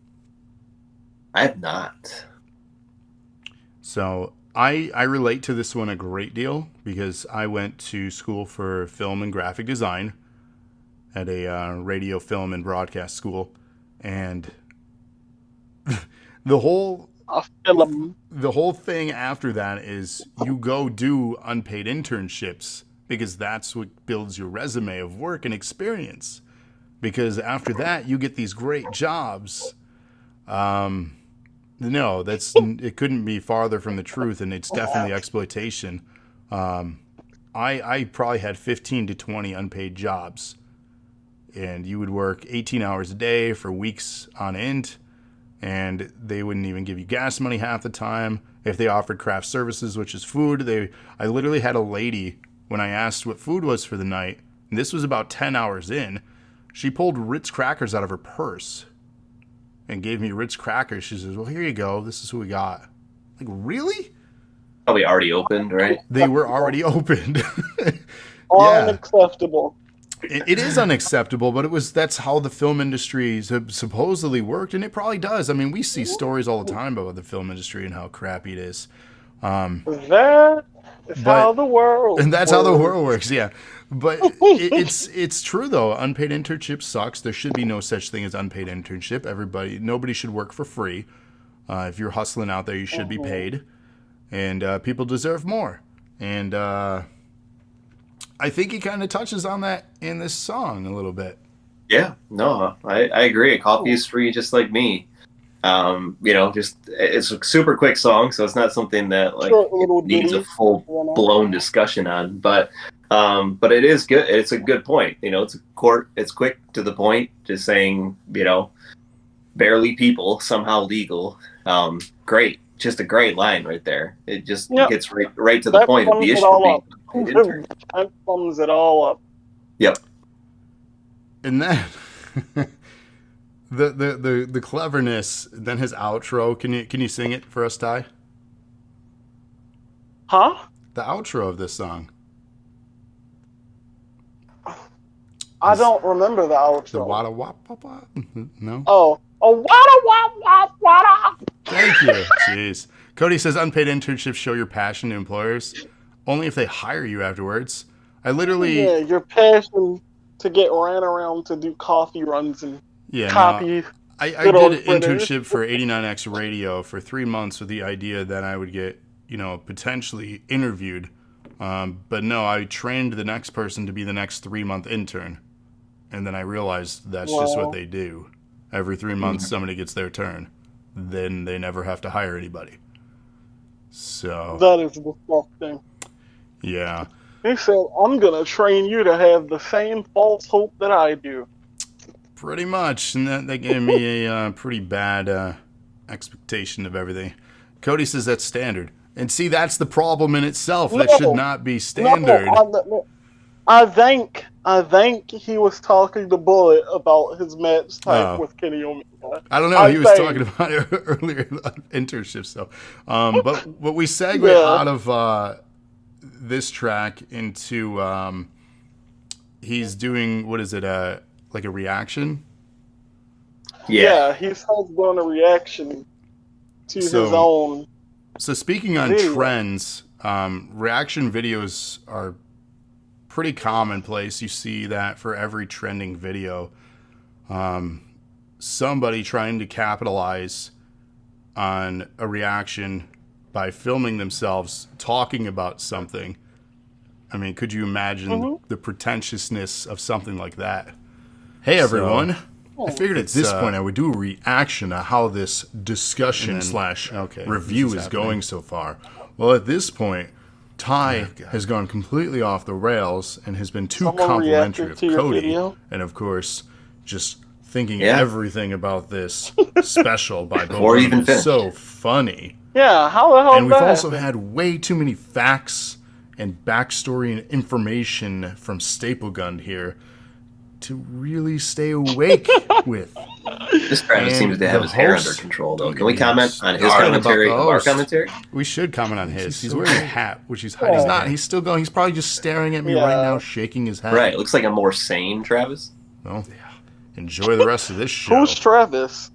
I have not. So I relate to this one a great deal because I went to school for film and graphic design at a radio, film, and broadcast school, and the whole thing after that is you go do unpaid internships because that's what builds your resume of work and experience. Because after that, you get these great jobs. No, it couldn't be farther from the truth, and it's definitely exploitation. I probably had 15 to 20 unpaid jobs, and you would work 18 hours a day for weeks on end, and they wouldn't even give you gas money half the time. If they offered craft services, which is food, I literally had a lady, when I asked what food was for the night, and this was about 10 hours in, she pulled Ritz crackers out of her purse and gave me Ritz crackers. She says, well, here you go. This is what we got. Like, really? Probably already opened, right? They were already opened. Unacceptable. It is unacceptable, but that's how the film industry supposedly worked, and it probably does. I mean, we see stories all the time about the film industry and how crappy it is. That is how the world And that's how the world works, yeah. But it's true, though. Unpaid internship sucks. There should be no such thing as unpaid internship. Nobody should work for free. If you're hustling out there, you should be paid. And people deserve more. And I think he kind of touches on that in this song a little bit. Yeah, no, I agree. Coffee is free, just like me. Just it's a super quick song, so it's not something that like Short little needs a ditty, full blown discussion on. But it is good. It's a good point. It's quick to the point, just saying, barely people, somehow legal. Great, just a great line right there. It just Yep. gets right to the That point of the sums it issue all being up. an intern. That sums it all up. Yep. And then the cleverness, then his outro. Can you sing it for us, Ty? Huh? The outro of this song. I don't remember the outro. The wada wop pop pop. No. Oh, wada wop wop wada. Thank you. Jeez. Cody says unpaid internships show your passion to employers only if they hire you afterwards. I literally. Yeah, your passion to get ran around to do coffee runs and copy. No, I good did old an printers. internship for 89X Radio for 3 months with the idea that I would get, potentially interviewed. But no, I trained the next person to be the next 3-month intern. And then I realized that's just what they do. Every 3 months, somebody gets their turn. Then they never have to hire anybody. So. That is disgusting. Yeah. He said, I'm going to train you to have the same false hope that I do. Pretty much. And that gave me a pretty bad expectation of everything. Cody says that's standard. And see, that's the problem in itself. That should not be standard. No, I think he was talking to Bullet about his match type with Kenny Omega. I don't know. He was talking about it earlier on internships, though. But we segue out of this track into he's doing, what is it, like a reaction? Yeah, he starts doing a reaction to his own. So speaking on trends, reaction videos are pretty commonplace. You see that for every trending video. Somebody trying to capitalize on a reaction by filming themselves talking about something. I mean, could you imagine the pretentiousness of something like that? Hey, everyone. I figured at this point I would do a reaction to how this discussion / review is going so far. Well, at this point, Ty has gone completely off the rails and has been too complimentary of Cody. And, of course, just thinking everything about this special by Burnham is so funny. Yeah, how the hell? And we've also had way too many facts and backstory and information from Staple Gun here to really stay awake with. This Travis seems to have his hair under control, though. Can we comment on his commentary of our commentary? We should comment on his. He's wearing a hat, which he's hiding. He's not. He's still going. He's probably just staring at me right now, shaking his head. Right. It looks like a more sane Travis. Well, enjoy the rest of this show. Who's Travis?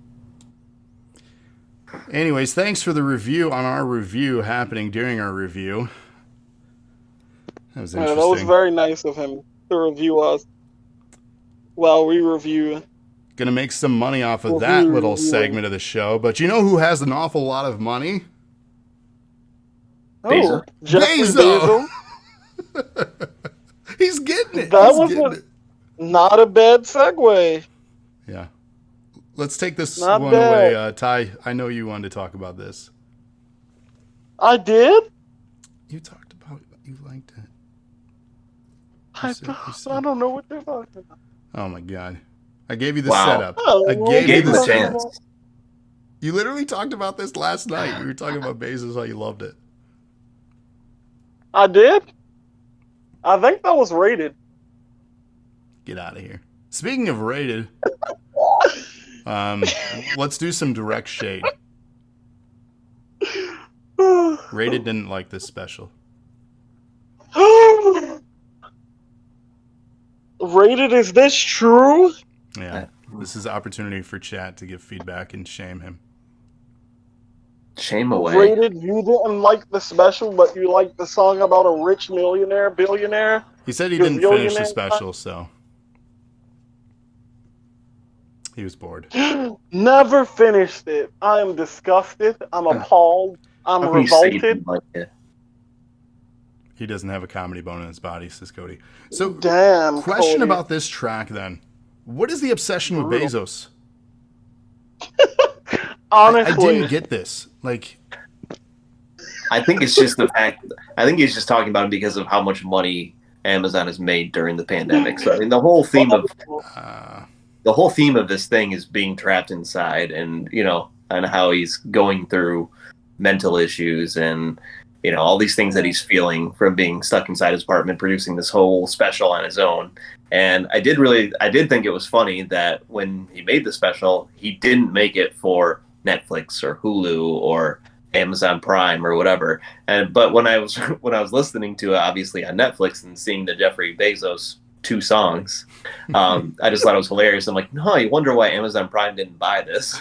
Anyways, thanks for the review on our review happening during our review. That was interesting. That was very nice of him to review us while we review. Gonna make some money off of that little segment of the show. But you know who has an awful lot of money? Oh, Bezos. He's getting it. That was not a bad segue. Yeah. Let's take this one away. Ty, I know you wanted to talk about this. I did? You talked about it. You liked it. I don't know what they're talking about. Oh, my God. I gave you the setup. Oh, I gave you the chance. You literally talked about this last night. You were talking about Bezos, how you loved it. I did? I think that was rated. Get out of here. Speaking of rated, let's do some direct shade. Rated didn't like this special. Rated, is this true? Yeah. This is an opportunity for chat to give feedback and shame him. Shame away. Rated, you didn't like the special, but you liked the song about a rich billionaire? He said he didn't finish the special, so he was bored. Never finished it. I am disgusted. I'm appalled. I'm revolted. He doesn't have a comedy bone in his body, says Cody. So, damn, question Cody. about this track then. What is the obsession with Brutal. Bezos? I Honestly, didn't get this. Like, I think it's just the fact. I think he's just talking about it because of how much money Amazon has made during the pandemic. So I mean, the whole theme of this thing is being trapped inside, and and how he's going through mental issues, and all these things that he's feeling from being stuck inside his apartment, producing this whole special on his own. And I did think it was funny that when he made the special, he didn't make it for Netflix or Hulu or Amazon Prime or whatever. But when I was listening to it, obviously on Netflix, and seeing the Jeffrey Bezos 2 songs, I just thought it was hilarious. I'm like, no, you wonder why Amazon Prime didn't buy this.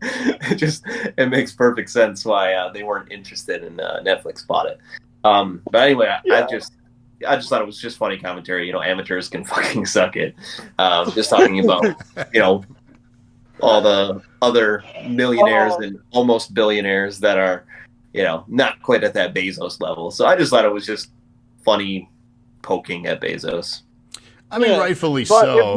It makes perfect sense why they weren't interested, and Netflix bought it. But anyway, I just thought it was just funny commentary. Amateurs can fucking suck it. Just talking about all the other millionaires and almost billionaires that are not quite at that Bezos level. So I just thought it was just funny poking at Bezos. I mean, rightfully but so.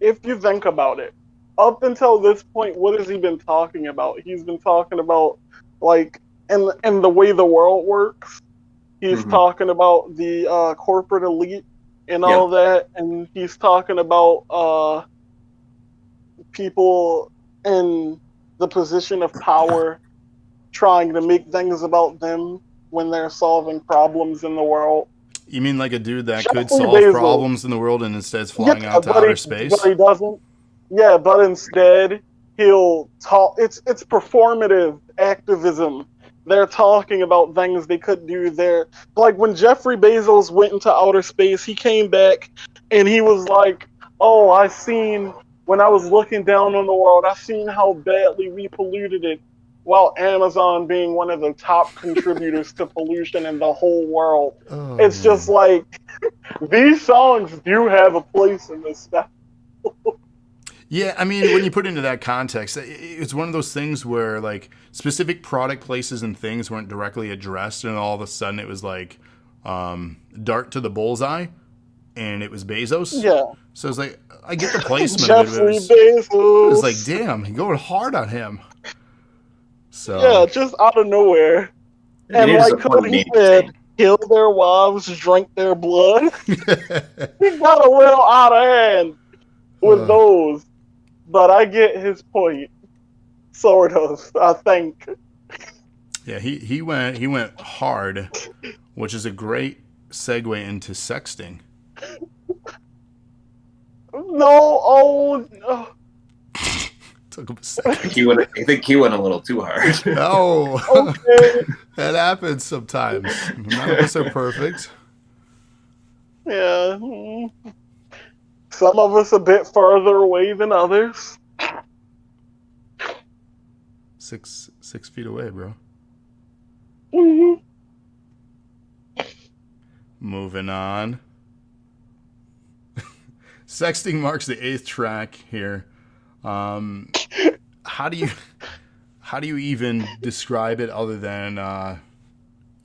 if you think about it, up until this point, what has he been talking about? He's been talking about, like, in the way the world works. He's talking about the corporate elite and all that, and he's talking about people in the position of power trying to make things about them when they're solving problems in the world. You mean like a dude that Jeffrey could solve Bezos. problems in the world and instead is flying out to outer space? But he doesn't. Yeah, but instead he'll talk. It's performative activism. They're talking about things they could do there. Like when Jeffrey Bezos went into outer space, he came back and he was like, "Oh, when I was looking down on the world, I seen how badly we polluted it." While Amazon being one of the top contributors to pollution in the whole world. It's just like, these songs do have a place in this stuff. Yeah, I mean, when you put it into that context, it's one of those things where, like, specific product places and things weren't directly addressed, and all of a sudden it was like dart to the bullseye, and it was Bezos. Yeah. So it's like, I get the placement Jeffrey of it. Bezos. It was like, damn, you're going hard on him. So yeah, just out of nowhere. And like Cody said, kill their wives, drink their blood. He got a little out of hand with those. But I get his point. Sort of, I think. Yeah, he went hard, which is a great segue into sexting. No, Took him a second. I think he went a little too hard. No. Okay. That happens sometimes. None of us are perfect. Yeah. Some of us a bit further away than others. 6 feet away, bro. Mm-hmm. Moving on. Sexting marks the 8th track here. How do you even describe it other than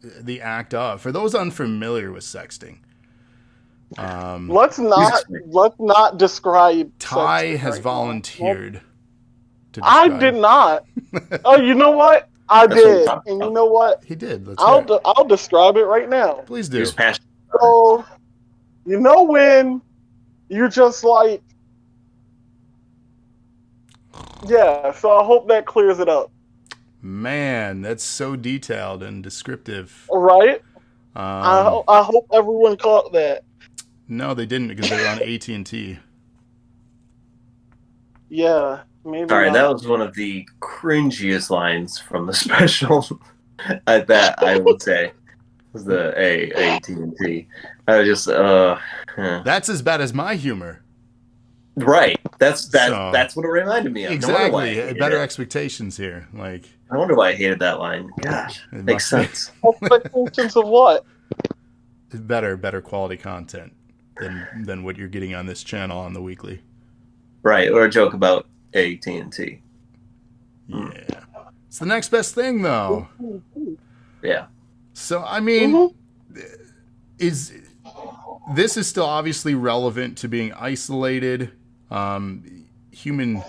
the act of? For those unfamiliar with sexting, let's not describe. Ty has volunteered to describe. I did not. Oh, you know what? I did, and you know what? He did. I'll describe it right now. Please do. So, you know when you're just like, yeah. So I hope that clears it up. Man, that's so detailed and descriptive. Right? I hope everyone caught that. No, they didn't because they were on AT&T. Yeah, maybe. Sorry, that was one of the cringiest lines from the special. That I would say was the AT&T. I was just That's as bad as my humor. Right. That's what it reminded me of. Exactly. Better expectations here. Like, I wonder why I hated that line. Gosh, it makes sense. Expectations of what? Better quality content than what you're getting on this channel on the weekly. Right, or a joke about AT&T. Yeah. It's the next best thing, though. Yeah. So, I mean, this is still obviously relevant to being isolated. Human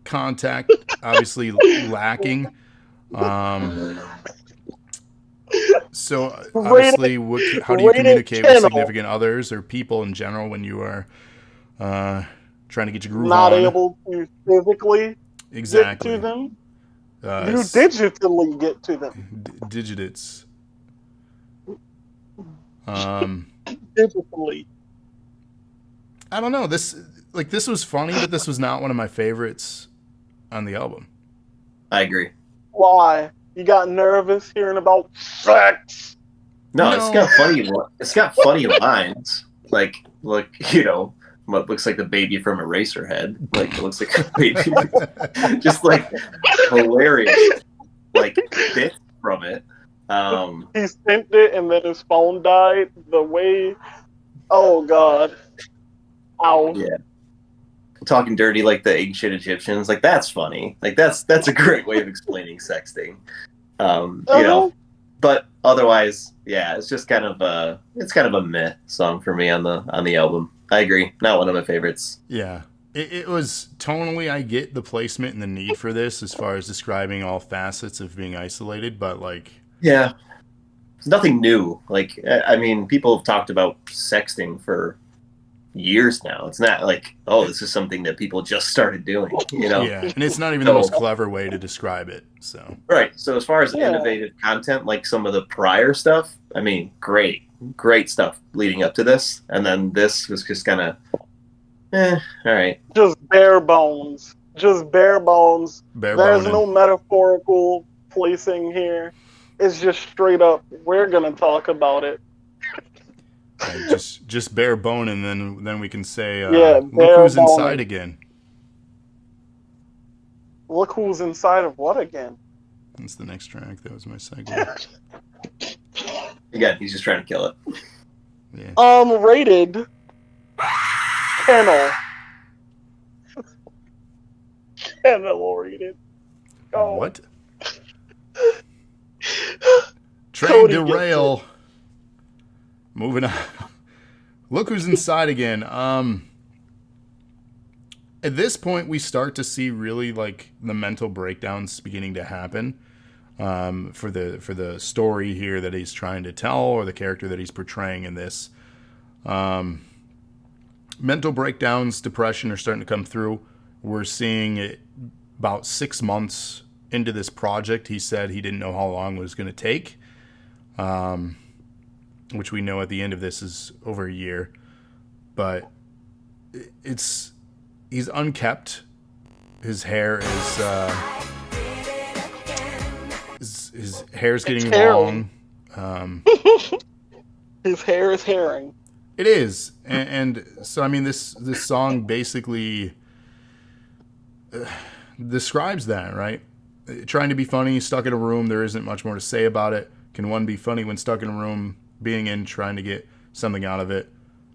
contact obviously lacking. So obviously, how do you rated communicate with channel. significant others or people in general when you are trying to get your groove Not on? able to physically get to Exactly. them. You digitally get to them. Digits. Digitally. I don't know. This was funny, but this was not one of my favorites on the album. I agree. Why? You got nervous hearing about sex? No, No. it's got funny. It's got funny lines. Like, look, what looks like the baby from Eraserhead. Like, it looks like a baby. Just like hilarious, like bits from it. He sent it and then his phone died. The way, oh god, ow. Yeah, talking dirty like the ancient Egyptians. Like, that's funny. Like, that's a great way of explaining sexting. But otherwise, yeah, it's just kind of a meh song for me on the album. I agree, not one of my favorites. Yeah. It was tonally, I get the placement and the need for this as far as describing all facets of being isolated, but like, Yeah, it's nothing new. Like, I mean, people have talked about sexting for years now. It's not like, oh, this is something that people just started doing, Yeah, and it's not even the most clever way to describe it. So right. So as far as innovative content, like some of the prior stuff, I mean, great stuff leading up to this, and then this was just kind of, all right. Just bare bones. Just bare bones. There's no metaphorical placing here. It's just straight up, we're gonna talk about it. Just bare bone, and then we can say, look who's inside again. Look who's inside of what again? That's the next track. That was my segue. Again, he's just trying to kill it. Yeah. Rated kennel. Kennel rated. Oh. What? Train derail. Moving on. Look who's inside again. At this point, we start to see really like the mental breakdowns beginning to happen for the story here that he's trying to tell, or the character that he's portraying in this. Mental breakdowns, depression are starting to come through. We're seeing it about 6 months into this project. He said he didn't know how long it was going to take. Which we know at the end of this is over a year, but he's unkept. His hair is his hair's getting long. His hair is herring. It is, and so I mean this song basically describes that, right? Trying to be funny, stuck in a room. There isn't much more to say about it. Can one be funny when stuck in a room? Being in, trying to get something out of it,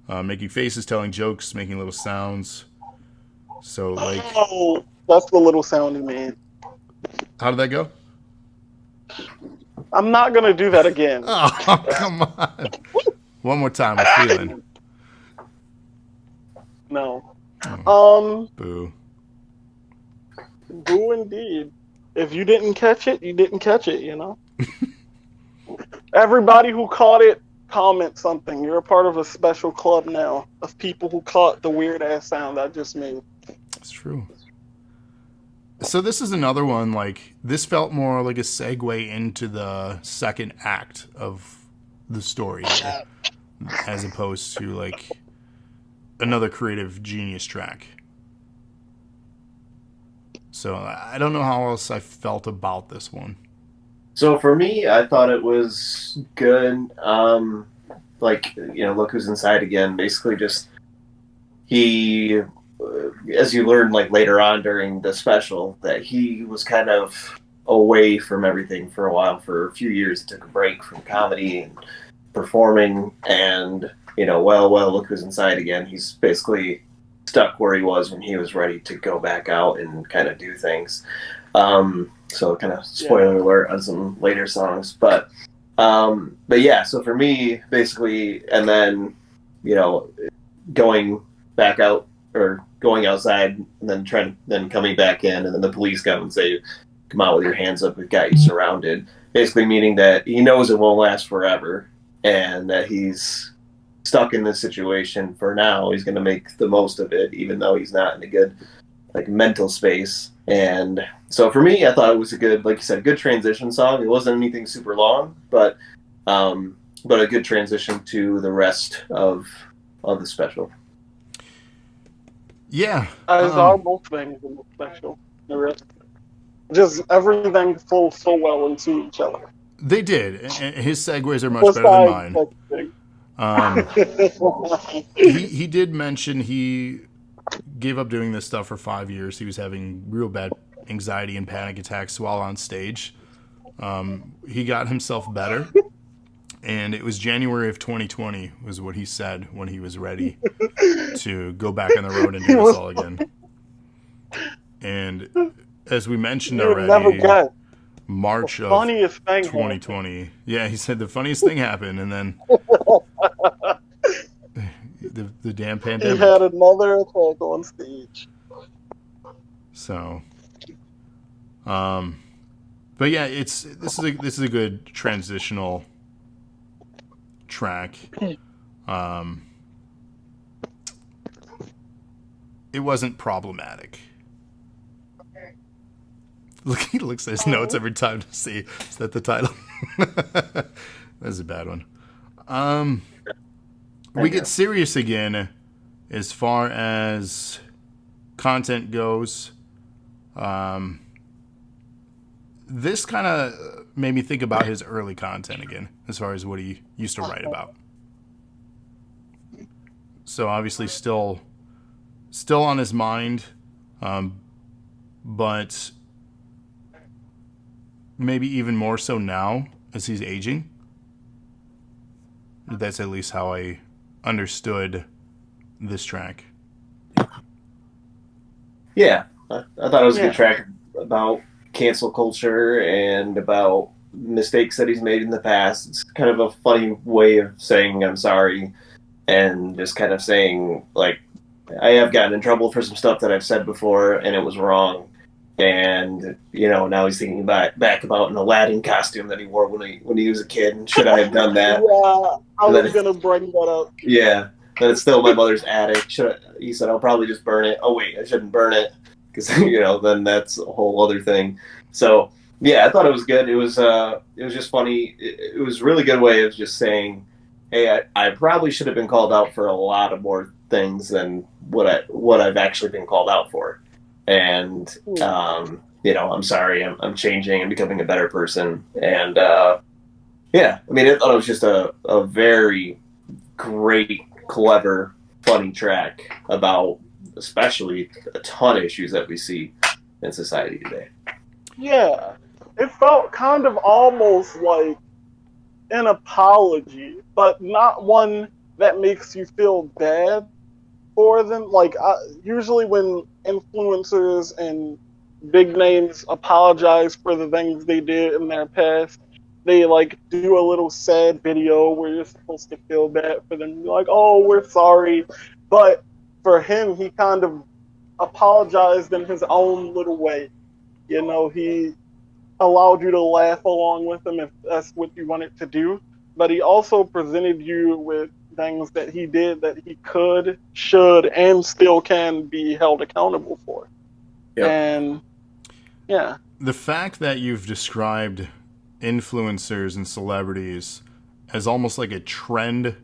making faces, telling jokes, making little sounds. So like, oh, that's the little sound he made. How did that go? I'm not gonna do that again. Oh, come on! One more time. I'm feeling. No. Boo. Boo indeed. If you didn't catch it, you didn't catch it. Everybody who caught it, comment something. You're a part of a special club now of people who caught the weird ass sound I just made. That's true. So this is another one, like, this felt more like a segue into the second act of the story here, as opposed to, like, another creative genius track. So I don't know how else I felt about this one. So for me, I thought it was good. Look who's inside again. Basically, just he, as you learn like later on during the special, that he was kind of away from everything for a while. For a few years, he took a break from comedy and performing, and look who's inside again. He's basically stuck where he was when he was ready to go back out and kind of do things. So kind of spoiler alert on some later songs, but yeah. So for me, basically, and then going back out or going outside and then coming back in, and then the police come and say, "Come out with your hands up. We've got you surrounded." Basically, meaning that he knows it won't last forever, and that he's stuck in this situation for now. He's going to make the most of it, even though he's not in a good mental space. And so for me, I thought it was a good, like you said, good transition song. It wasn't anything super long, but a good transition to the rest of the special. Yeah. As are most things in the special. Just everything flows so well into each other. They did. His segues are much better than mine. He did mention he gave up doing this stuff for 5 years. He was having real bad anxiety and panic attacks while on stage. He got himself better, and it was January of 2020 was what he said when he was ready to go back on the road and do this all again. And as we mentioned already, March of 2020. Yeah, he said the funniest thing happened, and then the damn pandemic. He had another attack on stage. So, but yeah, this is a good transitional track. It wasn't problematic. He looks at his notes every time to see is that the title. That's a bad one. We get serious again as far as content goes. This kind of made me think about his early content again, as far as what he used to write about. So obviously still on his mind, but maybe even more so now as he's aging. That's at least how I understood this track. Yeah, I thought it was a good track about cancel culture and about mistakes that he's made in the past. It's kind of a funny way of saying I'm sorry, and just kind of saying, like, I have gotten in trouble for some stuff that I've said before and it was wrong. And now he's thinking back about an Aladdin costume that he wore when he was a kid, and should I have done that? Yeah, I was gonna bring that up. Yeah, but it's still in my mother's attic. He said I'll probably just burn it. Oh wait, I shouldn't burn it because then that's a whole other thing. So yeah, I thought it was good. It was just funny. It was a really good way of just saying, hey, I probably should have been called out for a lot of more things than what I've actually been called out for. And I'm sorry, I'm changing, I'm becoming a better person. And I mean, I thought it was just a very great, clever, funny track about especially a ton of issues that we see in society today. Yeah, it felt kind of almost like an apology, but not one that makes you feel bad for them. Like, usually when influencers and big names apologize for the things they did in their past, they do a little sad video where you're supposed to feel bad for them. You're like, oh, we're sorry. But for him, he kind of apologized in his own little way. He allowed you to laugh along with him if that's what you wanted to do. But he also presented you with things that he did that he could, should, and still can be held accountable for. Yep. And yeah. The fact that you've described influencers and celebrities as almost like a trend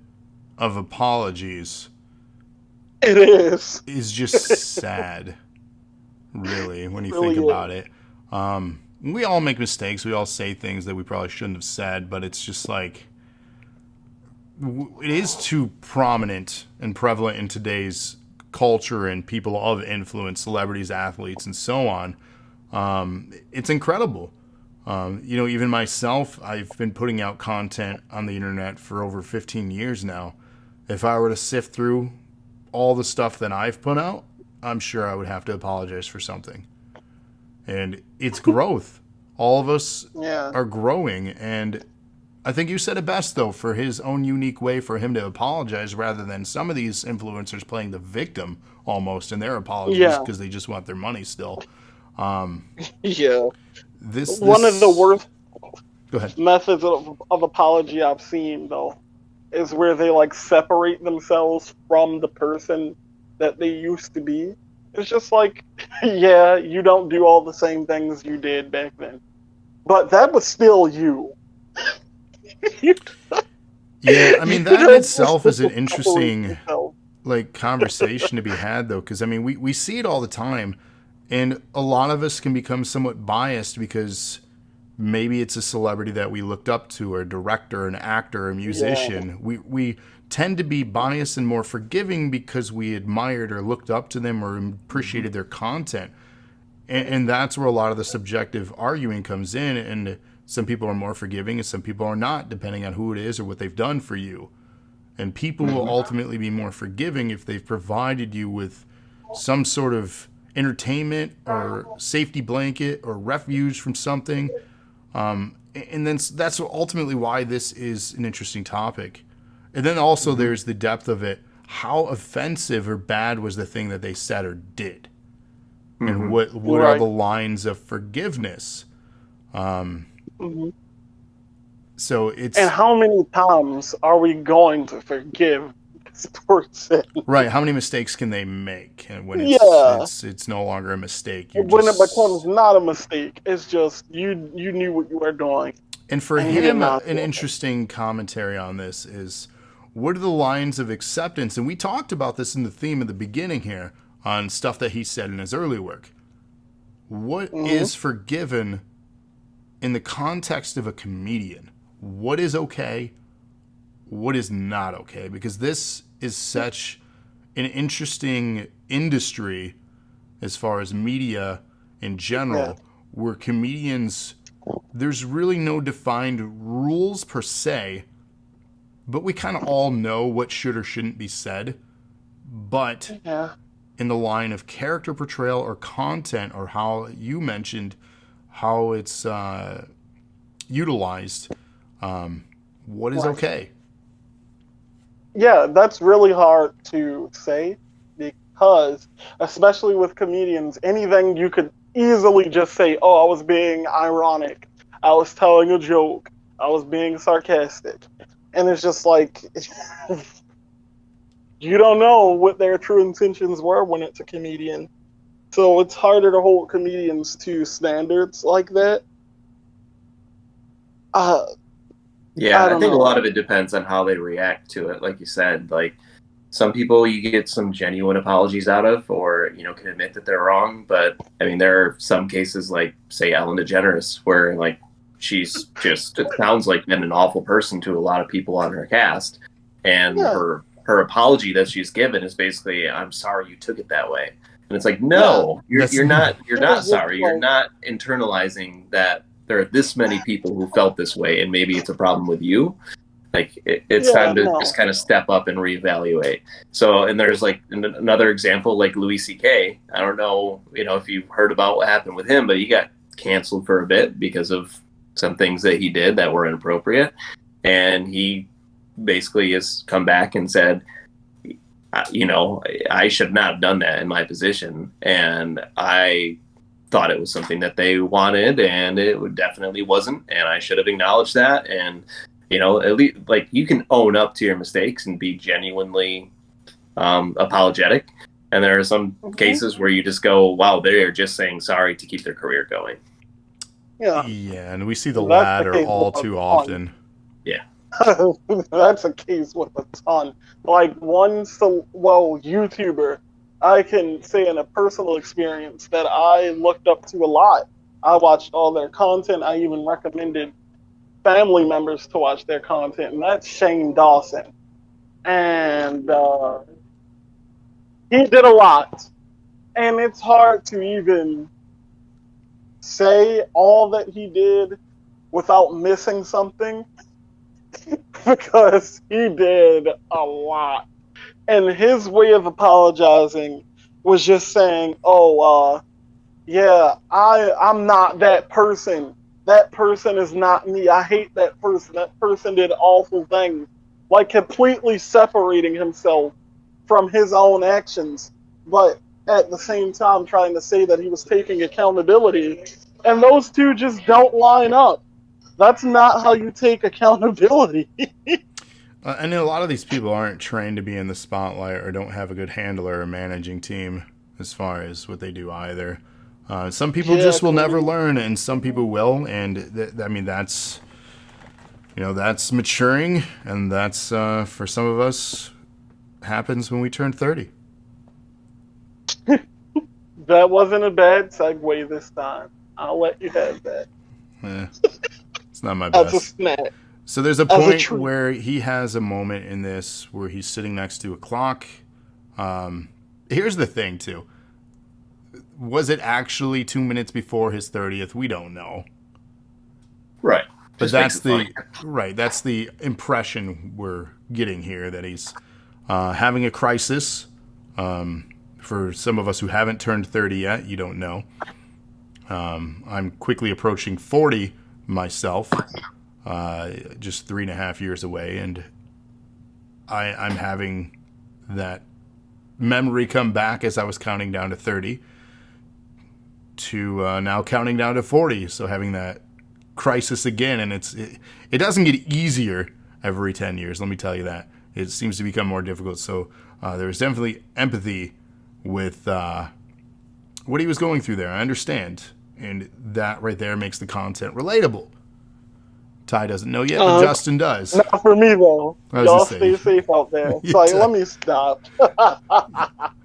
of apologies is just sad, really, when you think about it. We all make mistakes. We all say things that we probably shouldn't have said, but it's just like, it is too prominent and prevalent in today's culture and people of influence, celebrities, athletes, and so on. It's incredible. Even myself, I've been putting out content on the internet for over 15 years now. If I were to sift through all the stuff that I've put out, I'm sure I would have to apologize for something. And it's growth. All of us are growing, and I think you said it best, though, for his own unique way for him to apologize rather than some of these influencers playing the victim almost in their apologies Yeah, because they just want their money still. yeah. This, One of the this, worst go ahead. methods of apology I've seen, though, is where they like separate themselves from the person that they used to be. It's just like, yeah, you don't do all the same things you did back then, but that was still you. you, Yeah, I mean, you that in don't itself is an separate interesting yourself. like conversation to be had though, because I mean we see it all the time, and a lot of us can become somewhat biased because maybe it's a celebrity that we looked up to, or a director, an actor, a Yeah. musician. We tend to be biased and more forgiving because we admired or looked up to them or appreciated their content, and that's where a lot of the subjective arguing comes in. And some people are more forgiving and some people are not, depending on who it is or what they've done for you. And people will Mhm. ultimately be more forgiving if they've provided you with some sort of entertainment or safety blanket or refuge from something. And then that's ultimately why this is an interesting topic. And then also Mhm. there's the depth of it. How offensive or bad was the thing that they said or did? And Mhm. what are the Right. lines of forgiveness? Mhm. So And it's how many times are we going to forgive this person? right. How many mistakes can they make? And when Yeah. it's no longer a mistake. You're When it becomes just not a mistake, it's just you knew what you were doing and for and you did him, not an do it. interesting commentary on this is what are the lines of acceptance? And we talked about this in the theme at the beginning here on stuff that he said in his early work. What Hmm. is forgiven in the context of a comedian? What is okay? What is not okay? Because this is such an interesting industry as far as media in Yeah. general, where comedians, there's really no defined rules per se, but we kind of all know what should or shouldn't be said. But Yeah. in the line of character portrayal or content, or how you mentioned how it's utilized, what is Right. okay? Yeah, that's really hard to say because, especially with comedians, anything you could easily just say, oh, I was being ironic, I was telling a joke, I was being sarcastic. And it's just like, you don't know what their true intentions were when it's a comedian. So it's harder to hold comedians to standards like that. Uh, Yeah, I I don't think a lot know. of it depends on how they react to it. Like you said, like some people you get some genuine apologies out of, or can admit that they're wrong. But I mean, there are some cases like, say, Ellen DeGeneres, where like she's just, it sounds like been an awful person to a lot of people on her cast, and Yeah, her apology that she's given is basically, "I'm sorry you took it that way," and it's like, yeah. no, That's you're It was not just sorry, you're like, not internalizing that there are this many people who felt this way, and maybe it's a problem with you. Like it's yeah, time to just no. kind of step up and reevaluate. So, and there's like another example, like Louis C.K. I don't know, if you've heard about what happened with him, but he got canceled for a bit because of some things that he did that were inappropriate, and he basically has come back and said, I should not have done that in my position, and I thought it was something that they wanted, and it definitely wasn't, and I should have acknowledged that. And at least, like, you can own up to your mistakes and be genuinely apologetic. And there are some Mhm. cases where you just go, wow, they're just saying sorry to keep their career going. Yeah, yeah, and we see the that's the latter case with all a too ton. often. Yeah. That's a case with a ton. Like one, so well, YouTuber, I can say in a personal experience that I looked up to a lot. I watched all their content. I even recommended family members to watch their content, and that's Shane Dawson. And he did a lot, and it's hard to even say all that he did without missing something because he did a lot. And his way of apologizing was just saying, "Oh, yeah, I'm not that person that person is not me. I hate that person. That person did awful things. Like completely separating himself from his own actions, but at the same time trying to say that he was taking accountability. And those two just don't line up. That's not how you take accountability. And a lot of these people aren't trained to be in the spotlight or don't have a good handler or managing team as far as what they do either. Some people just will never learn, and some people will. And I mean, that's that's maturing, and that's for some of us happens when we turn 30. That wasn't a bad segue this time. I'll let you have that. It's not my best. As a snack. So there's a point where he has a moment in this where he's sitting next to a clock. Here's the thing, too. Was it actually 2 minutes before his 30th? We don't know. Right. But that's the impression we're getting here, that he's having a crisis. For some of us who haven't turned 30 yet, you don't know. I'm quickly approaching 40 myself, just 3.5 years away, and I'm having that memory come back as I was counting down to 30 to now counting down to 40. So having that crisis again, and it doesn't get easier every 10 years. Let me tell you that. It seems to become more difficult. So there's definitely empathy with what he was going through there. I understand. And that right there makes the content relatable. Ty doesn't know yet, but Justin does. Not for me, though. Y'all stay safe out there. Like, let me stop.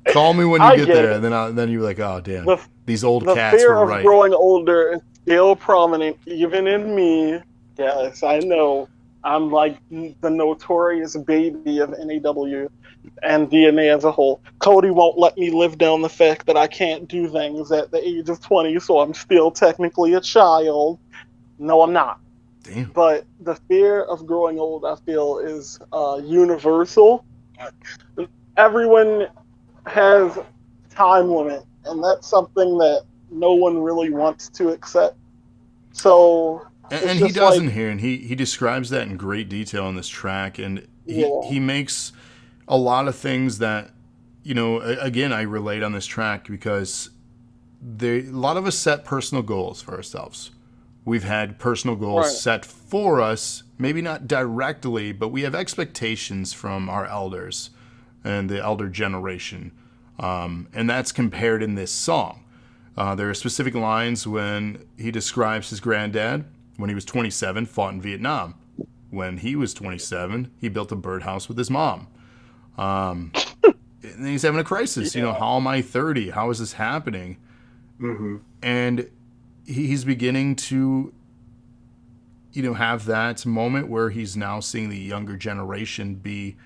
Call me when you get there, and then you're like, oh, damn. These old cats were right. The fear of growing older is still prominent, even in me. Yes, I know. I'm like the notorious baby of NAW and DNA as a whole. Cody won't let me live down the fact that I can't do things at the age of 20, so I'm still technically a child. No, I'm not. Damn. But the fear of growing old, I feel, is universal. Everyone has time limit, and that's something that no one really wants to accept. So, and he doesn't here, and he describes that in great detail in this track, and he makes a lot of things that, again, I relate on this track because a lot of us set personal goals for ourselves. We've had personal goals set for us, maybe not directly, but we have expectations from our elders and the elder generation. And that's compared in this song. There are specific lines when he describes his granddad, when he was 27, fought in Vietnam. When he was 27, he built a birdhouse with his mom. And then he's having a crisis. How am I 30? How is this happening? Mm-hmm. And he's beginning to, have that moment where he's now seeing the younger generation be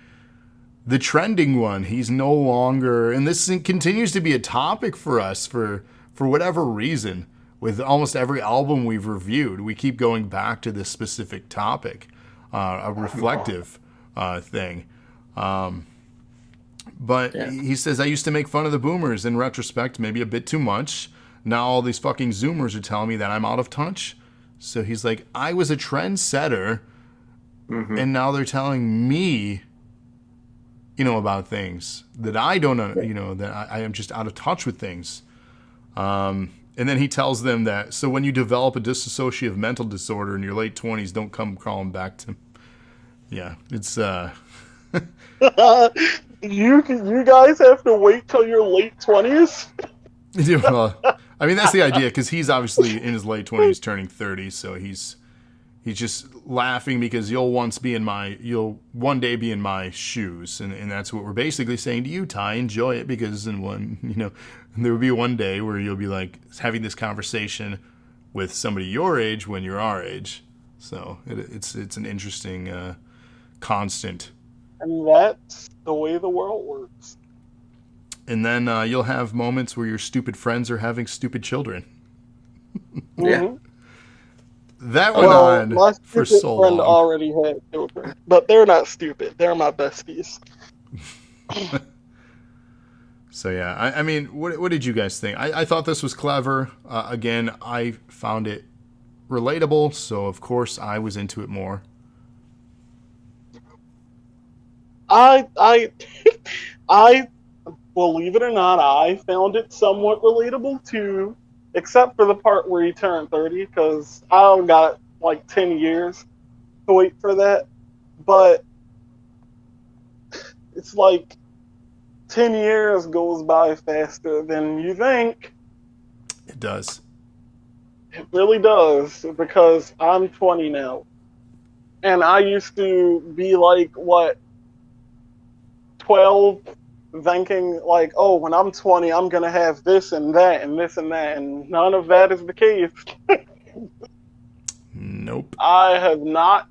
the trending one. He's no longer, and this continues to be a topic for us for whatever reason. With almost every album we've reviewed, we keep going back to this specific topic, a reflective thing. But he says, I used to make fun of the boomers in retrospect, maybe a bit too much. Now all these fucking Zoomers are telling me that I'm out of touch. So he's like, I was a trendsetter, and now they're telling me, about things that I don't know, that I am just out of touch with things. And then he tells them that, so when you develop a dissociative mental disorder in your late 20s, don't come crawling back to me. Yeah, it's... You guys have to wait till your late 20s? Well, I mean, that's the idea, because he's obviously in his late 20s turning 30, so he's just laughing because you'll one day be in my shoes, and that's what we're basically saying to you, Ty. Enjoy it, because there will be one day where you'll be like having this conversation with somebody your age when you're our age. So it's an interesting constant. And that's the way the world works. And then you'll have moments where your stupid friends are having stupid children. Yeah. That went on for so long. My friend already had children, but they're not stupid. They're my besties. So yeah, I mean, what did you guys think? I thought this was clever. Again, I found it relatable, so of course I was into it more. I I believe it or not, I found it somewhat relatable too, except for the part where he turned 30, because I got like 10 years to wait for that. But it's like 10 years goes by faster than you think. It does. It really does, because I'm 20 now. And I used to be like, what, 12, thinking like, oh, when I'm 20, I'm going to have this and that and this and that. And none of that is the case. Nope. I have not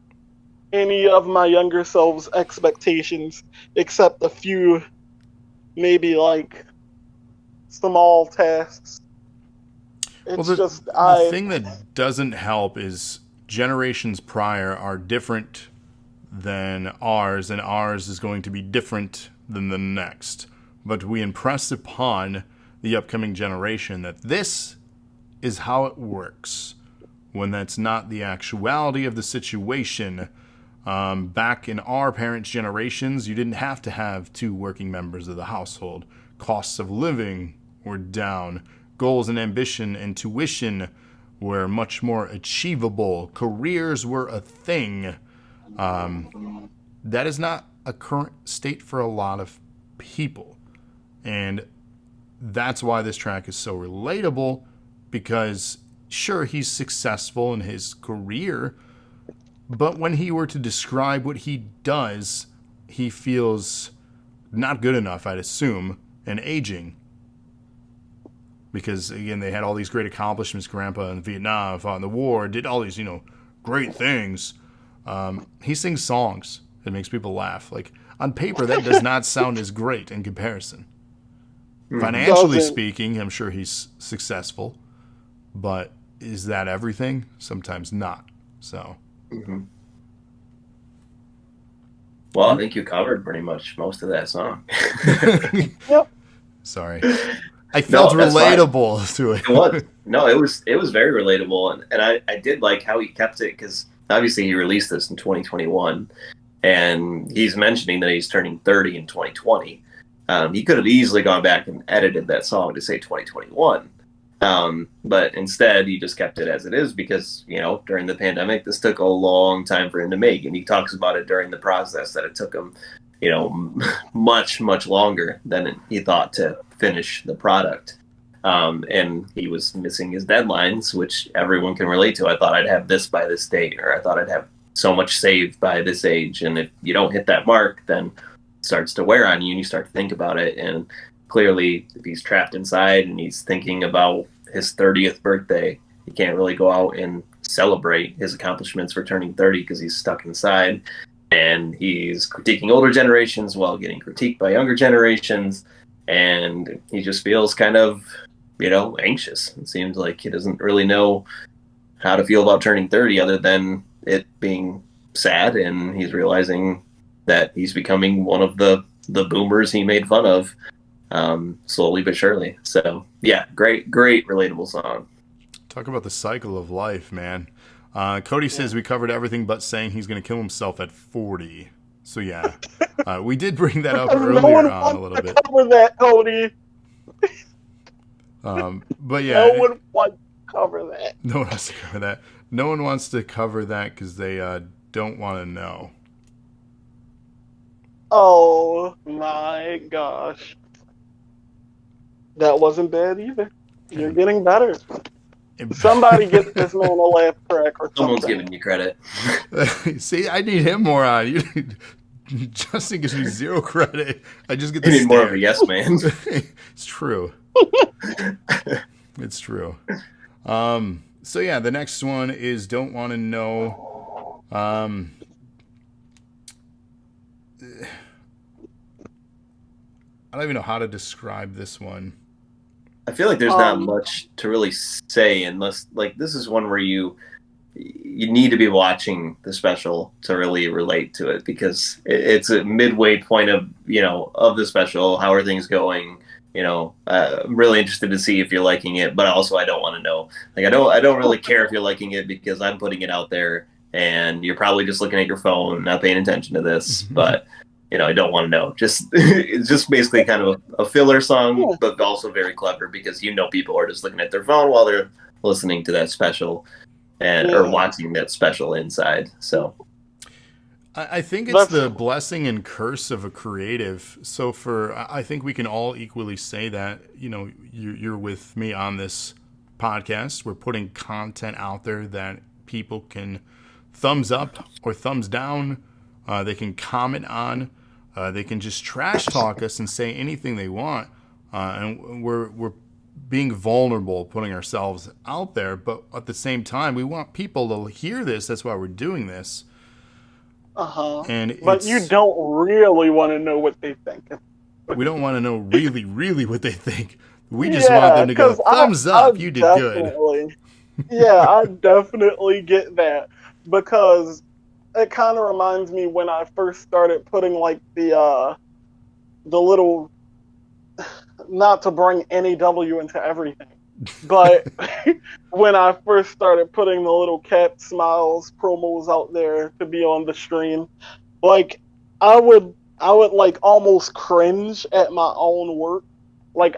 any of my younger self's expectations, except a few, maybe like small tasks. It's Well, just, the thing that doesn't help is generations prior are different than ours, and ours is going to be different than the next. But we impress upon the upcoming generation that this is how it works, when that's not the actuality of the situation. Back in our parents' generations, you didn't have to have two working members of the household. Costs of living were down. Goals and ambition and tuition were much more achievable. Careers were a thing. That is not a current state for a lot of people. And that's why this track is so relatable, because sure, he's successful in his career, but when he were to describe what he does, he feels not good enough, I'd assume, and aging. Because, again, they had all these great accomplishments. Grandpa in Vietnam, fought in the war, did all these, great things. He sings songs that makes people laugh. Like, on paper, that does not sound as great in comparison. Financially speaking, I'm sure he's successful. But is that everything? Sometimes not. So. Mm-hmm. Well, I think you covered pretty much most of that song. Yep. Sorry. I felt relatable to it. It was. No, it was very relatable. And I did like how he kept it, because obviously he released this in 2021. And he's mentioning that he's turning 30 in 2020. He could have easily gone back and edited that song to say 2021. But instead, he just kept it as it is because, during the pandemic, this took a long time for him to make. And he talks about it during the process that it took him, much, much longer than he thought to finish the product. And he was missing his deadlines, which everyone can relate to. I thought I'd have this by this date, or I thought I'd have so much saved by this age. And if you don't hit that mark, then it starts to wear on you and you start to think about it. And clearly, if he's trapped inside and he's thinking about his 30th birthday, he can't really go out and celebrate his accomplishments for turning 30 because he's stuck inside. And he's critiquing older generations while getting critiqued by younger generations. And he just feels kind of, anxious. It seems like he doesn't really know how to feel about turning 30 other than it being sad. And he's realizing that he's becoming one of the boomers he made fun of. Slowly but surely. So yeah, great relatable song. Talk about the cycle of life, man. Cody says we covered everything but saying he's going to kill himself at 40. So yeah, we did bring that up earlier on a little bit. Cover that, Cody. But yeah, no one wants to cover that. No one wants to cover that. No one wants to cover that because they don't want to know. Oh my gosh. That wasn't bad either. You're getting better. Somebody get this man a laugh track or something. Someone's giving you credit. See, I need him more on. Justin gives me zero credit. I just get the You need more of a yes man. It's true. It's true. So yeah, the next one is Don't Want to Know. I don't even know how to describe this one. I feel like there's not much to really say unless, like, this is one where you need to be watching the special to really relate to it, because it's a midway point of, of the special. How are things going? I'm really interested to see if you're liking it, but also I don't want to know. Like I don't really care if you're liking it because I'm putting it out there, and you're probably just looking at your phone, not paying attention to this. But I don't want to know. Just it's just basically kind of a filler song, Yeah. but also very clever because people are just looking at their phone while they're listening to that special or watching that special inside. So I think it's the blessing and curse of a creative. So I think we can all equally say that, you're with me on this podcast. We're putting content out there that people can thumbs up or thumbs down. They can comment on. They can just trash talk us and say anything they want. And we're being vulnerable, putting ourselves out there. But at the same time, we want people to hear this. That's why we're doing this. And but you don't really want to know what they think. We don't want to know really, really what they think. We just want them to go, thumbs up, you did good. Yeah, I definitely get that. Because it kind of reminds me when I first started putting like the little, not to bring NEW into everything, but when I first started putting the little cat smiles promos out there to be on the stream, like I would like almost cringe at my own work. Like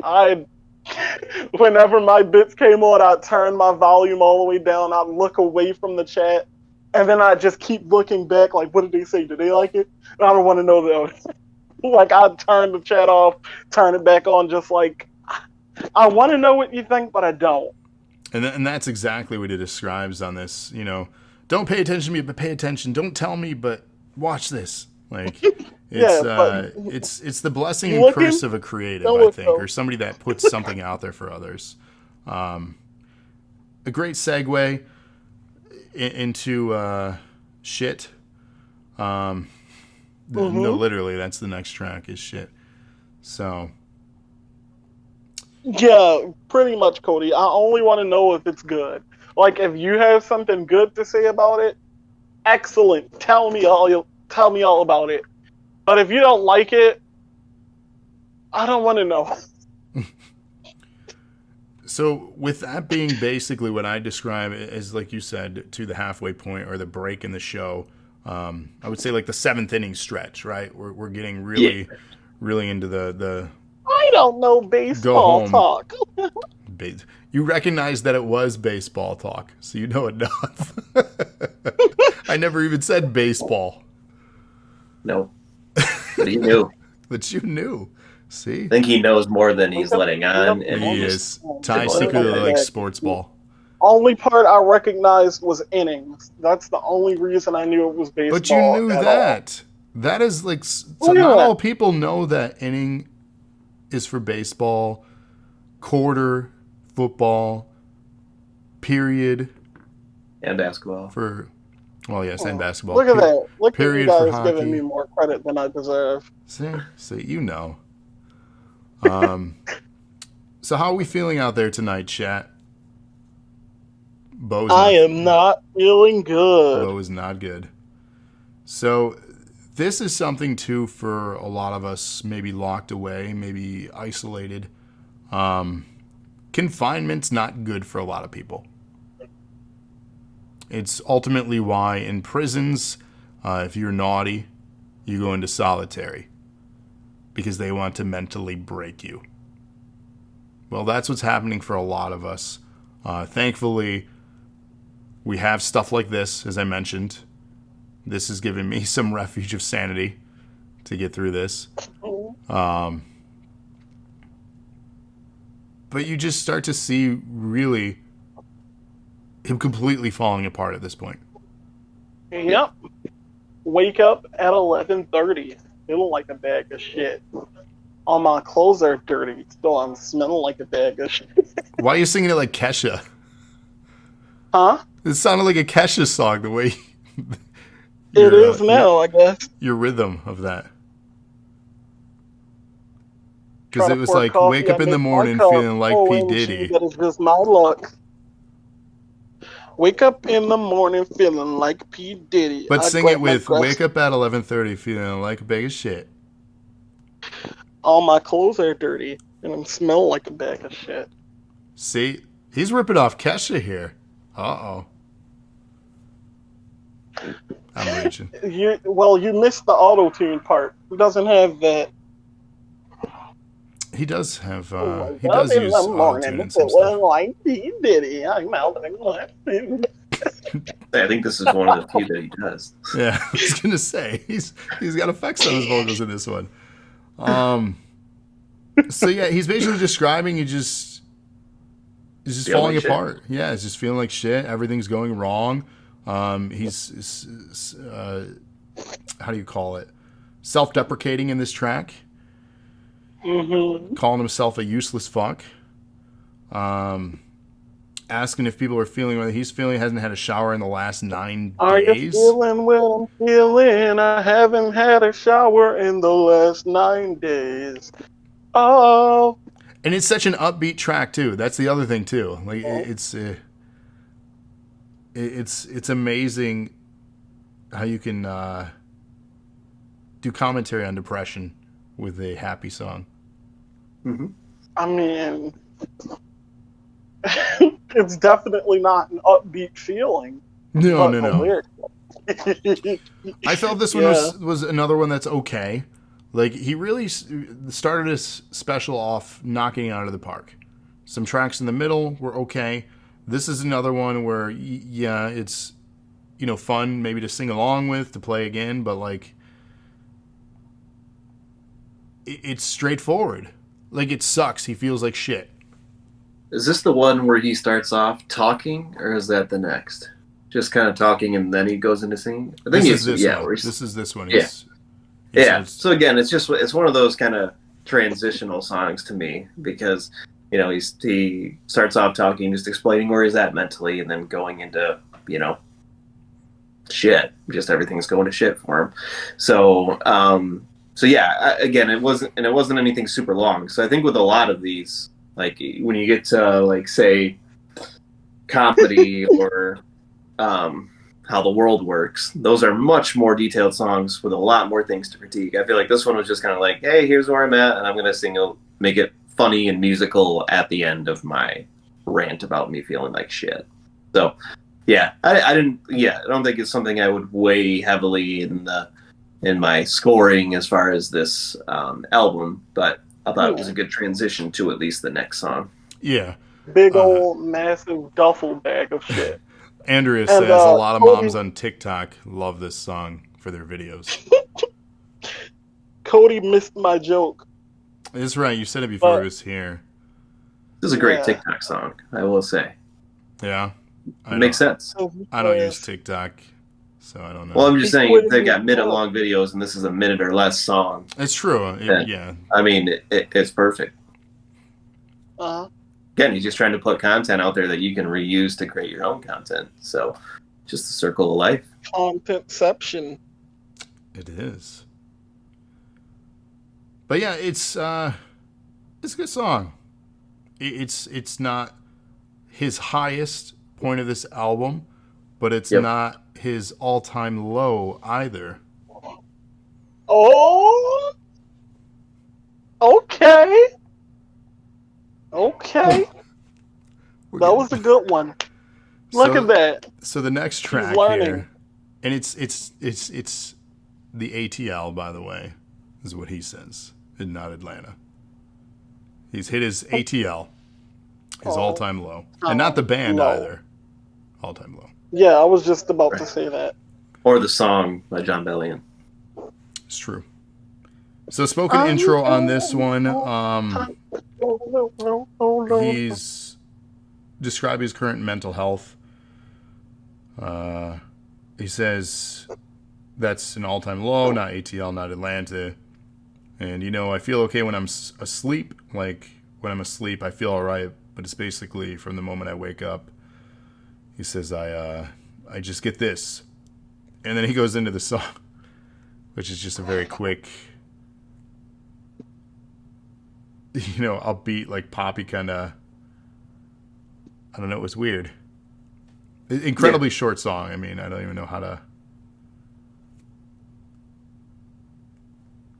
whenever my bits came on, I'd turn my volume all the way down. I'd look away from the chat, and then I'd just keep looking back. Like, what did they say? Did they like it? I don't want to know that. Like, I'd turn the chat off, turn it back on, just like, I want to know what you think, but I don't. And that's exactly what it describes on this. Don't pay attention to me, but pay attention. Don't tell me, but watch this. Like, it's the blessing and curse of a creative, I think, or somebody that puts something out there for others. A great segue into shit. No, literally, that's the next track is shit. So. Yeah, pretty much, Cody. I only want to know if it's good. Like, if you have something good to say about it, excellent. Tell me all about it. But if you don't like it, I don't want to know. So, with that being basically what I describe as, like you said, to the halfway point or the break in the show, I would say like the 7th inning stretch, right? We're getting really into the I don't know baseball talk. You recognize that it was baseball talk, so you know enough. I never even said baseball. No. But he knew. But you knew. See? I think he knows more than he's letting on. And he is. Ty secretly likes sports ball. Only part I recognized was innings. That's the only reason I knew it was baseball. But you knew that. That is like... So not all people know that inning is for baseball, quarter, football, period. And basketball. And basketball. Look at that. Look at you guys hockey. giving me more credit than I deserve. See, you know. So how are we feeling out there tonight, chat? I am not feeling good. Bo is not good. So this is something, too, for a lot of us, maybe locked away, maybe isolated. Confinement's not good for a lot of people. It's ultimately why in prisons, if you're naughty, you go into solitary. Because they want to mentally break you. Well, that's what's happening for a lot of us. Thankfully, we have stuff like this, as I mentioned. This has given me some refuge of sanity to get through this. But you just start to see, really, him completely falling apart at this point. Yep. Wake up at 11:30. Feeling like a bag of shit. All my clothes are dirty. Still, I'm smelling like a bag of shit. Why are you singing it like Kesha? Huh? It sounded like a Kesha song, the way... It is now, I guess. Your rhythm of that. Because it was like, wake up in the morning feeling like P. Diddy. That is just my luck. Wake up in the morning feeling like P. Diddy. But sing it with, wake up at 11:30 feeling like a bag of shit. All my clothes are dirty. And I'm smelling like a bag of shit. See, he's ripping off Kesha here. Uh-oh. I'm reaching. You missed the auto-tune part. It doesn't have that. He does have, Wake he up does in the use morning, auto-tune and some stuff. like P. Diddy. I'm out and laughing. I think this is one of the few that he does. Yeah, I was gonna say he's got effects on his vocals in this one. So yeah, he's basically describing he's just Feeling falling like shit. apart. Yeah, he's just feeling like shit. Everything's going wrong. He's how do you call it? Self-deprecating in this track. Mm-hmm. Calling himself a useless fuck. Asking if people are feeling what he's feeling. Hasn't had a shower in the last 9 Are you days. feeling what I'm feeling? I haven't had a shower in the last 9 days. Oh. And it's such an upbeat track too. That's the other thing too. Like it's amazing how you can do commentary on depression with a happy song. Mm-hmm. I mean, it's definitely not an upbeat feeling. No. Lyrics. I felt this one was another one that's okay. Like he really started his special off knocking it out of the park. Some tracks in the middle were okay. This is another one where it's fun maybe to sing along with, to play again, but like it's straightforward. Like it sucks. He feels like shit. Is this the one where he starts off talking, or is that the next? Just kind of talking and then he goes into singing? I think This is this one. This is this one. Yeah. He Yeah. starts, So again, it's one of those kind of transitional songs to me because he starts off talking, just explaining where he's at mentally, and then going into shit. Just everything's going to shit for him. So again, it wasn't anything super long. So I think with a lot of these, like when you get to like say comedy or how the world works, those are much more detailed songs with a lot more things to critique. I feel like this one was just kind of like, hey, here's where I'm at, and I'm gonna make it funny and musical at the end of my rant about me feeling like shit. So yeah, I don't think it's something I would weigh heavily in my scoring as far as this album, but I thought it was a good transition to at least the next song. Yeah. Big old massive duffel bag of shit. Andrea says a lot of moms on TikTok love this song for their videos. Cody missed my joke. It's right. You said it before he was here. This is a great TikTok song, I will say. Yeah. It makes sense. I don't use TikTok, so I don't know. Well, I'm just saying, if they've got minute-long videos and this is a minute or less song. It's true. Yeah. I mean, it's perfect. Uh-huh. Again, he's just trying to put content out there that you can reuse to create your own content. So, just the circle of life. Contentception. It is. But yeah, it's a good song. It's not his highest point of this album, but it's not his all-time low either. Oh, okay. Okay. That was a good one. Look at that. So the next track here, and it's the ATL, by the way, is what he says, and not Atlanta. He's hit his ATL, his all-time low, and not the band either. All-time low. Yeah, I was just about to say that. Or the song by John Bellion. It's true. So spoken intro on this one. He's describing his current mental health. He says that's an all-time low, not ATL, not Atlanta. And, I feel okay when I'm asleep. Like, when I'm asleep, I feel all right. But it's basically from the moment I wake up. He says, I just get this. And then he goes into the song, which is just a very quick, upbeat, like poppy kind of, I don't know, it was weird. Incredibly short song. I mean, I don't even know how to.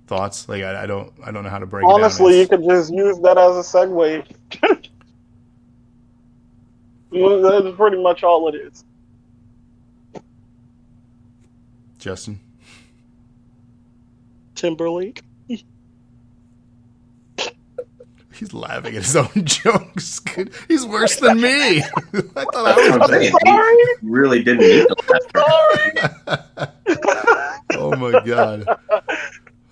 Thoughts? Like I don't know how to break Honestly, it you down. could just use that as a segue. That's pretty much all it is. Justin. Timberlake. He's laughing at his own jokes. He's worse than me. I thought I That's what was I'm saying. sorry. He really didn't need the laughter. Oh my god.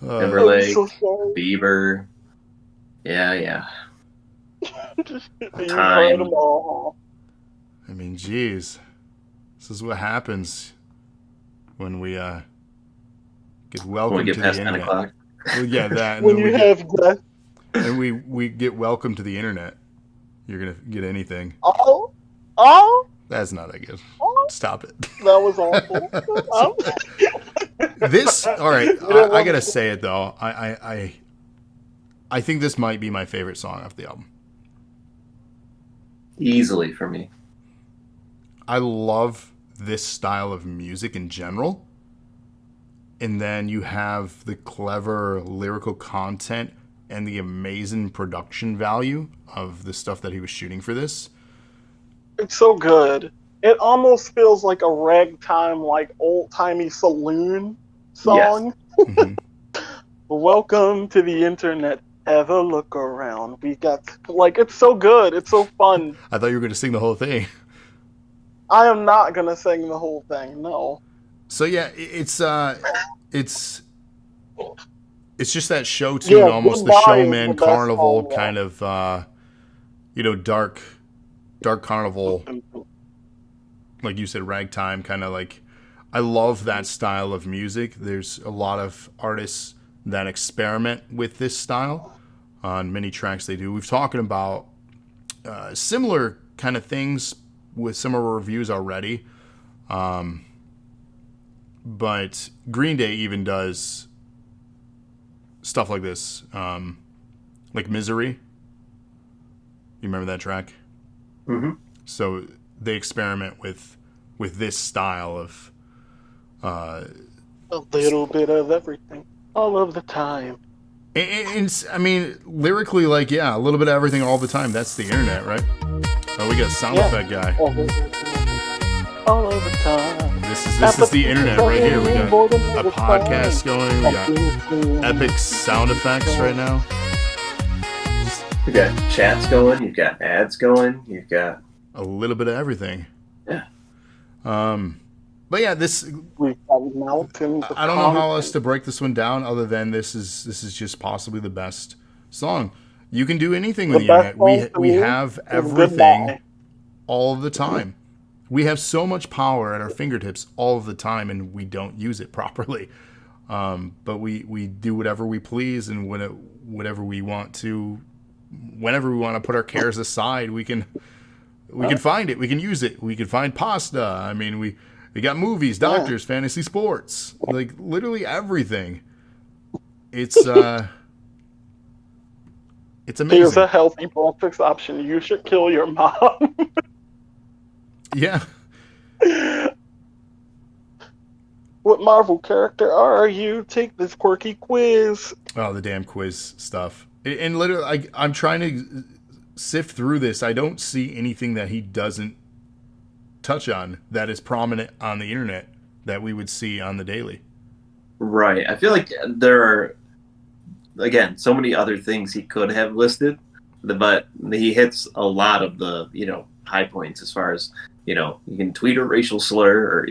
I'm Timberlake, so sorry. Bieber. Yeah. You've heard Time. them all. I mean, geez. This is what happens when we get When we welcomed get to past the 10 internet. o'clock. Well, yeah, that. And When then you we get, have that. and we get welcome to the internet. You're gonna get anything. Oh, That's not that good. oh, Stop it. that was awful. This, all right. You didn't I want gotta to- say it though. I think this might be my favorite song off the album. Easily for me. I love this style of music in general. And then you have the clever lyrical content and the amazing production value of the stuff that he was shooting for this. It's so good. It almost feels like a ragtime, like old-timey saloon song. Mhm. Welcome to the internet. Have a look around. We got like it's so good. It's so fun. I thought you were going to sing the whole thing. I am not gonna sing the whole thing. No. So yeah, it's just that show tune, Yeah, almost the Goodbye is showman the best carnival song, kind of dark carnival, like you said, ragtime kind of like. I love that style of music. There's a lot of artists that experiment with this style on many tracks they do. We've talked about similar kind of things with some of our reviews already. But Green Day even does stuff like this, like Misery. You remember that track? Mm-hmm. So they experiment with this style of A little bit of everything, all of the time. I mean, lyrically, like, yeah, a little bit of everything all the time. That's the internet, right? Oh, we got a sound effect guy. All of the time. This is the internet right here. We got a podcast going. We got epic sound effects right now. You've got chats going. You've got ads going. You've got A little bit of everything. Yeah. But yeah, this. We have mountains. I don't know how else to break this one down other than this is just possibly the best song. You can do anything with the internet. We have everything all of the time. We have so much power at our fingertips all of the time, and we don't use it properly. But we do whatever we please, and whatever we want to, whenever we want to put our cares aside, we can find it. We can use it. We can find pasta. I mean, we got movies, doctors, fantasy sports, like literally everything. It's amazing. Here's a healthy breakfast option. You should kill your mom. Yeah. What Marvel character are you? Take this quirky quiz. Oh, the damn quiz stuff. And literally, I'm trying to sift through this. I don't see anything that he doesn't touch on that is prominent on the internet that we would see on the daily. Right. I feel like there are, again, so many other things he could have listed, but he hits a lot of the, high points as far as, you can tweet a racial slur or,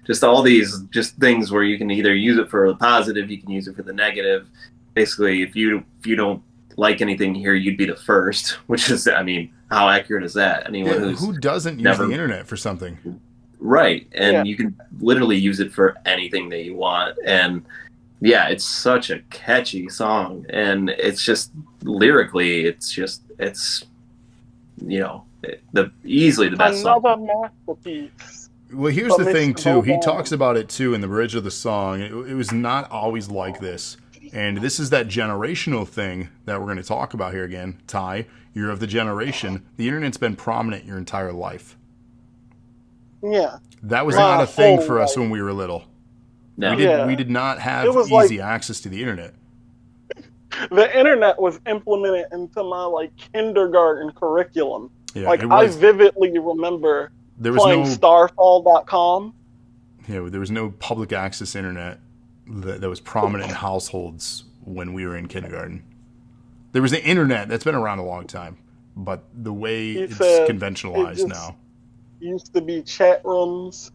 just all these just things where you can either use it for the positive, you can use it for the negative. Basically, if you don't like anything here, you'd be the first, which is, I mean, how accurate is that? Anyone who doesn't use the internet for something? Right. And you can literally use it for anything that you want. And yeah, it's such a catchy song. And it's just lyrically, it's easily the best song. Another masterpiece. Well, here's the thing, too. He talks about it, too, in the bridge of the song. It was not always like this. And this is that generational thing that we're going to talk about here again. Ty, you're of the generation. The internet's been prominent your entire life. Yeah. That was not a thing for us when we were little. No. We did not have easy access to the internet. The internet was implemented into my like kindergarten curriculum. Yeah, Like it I was. vividly remember There was playing no. Starfall.com. There was no public access internet that was prominent in households when we were in kindergarten. There was the internet that's been around a long time, but the way He it's said it conventionalized just now. used to be chat rooms,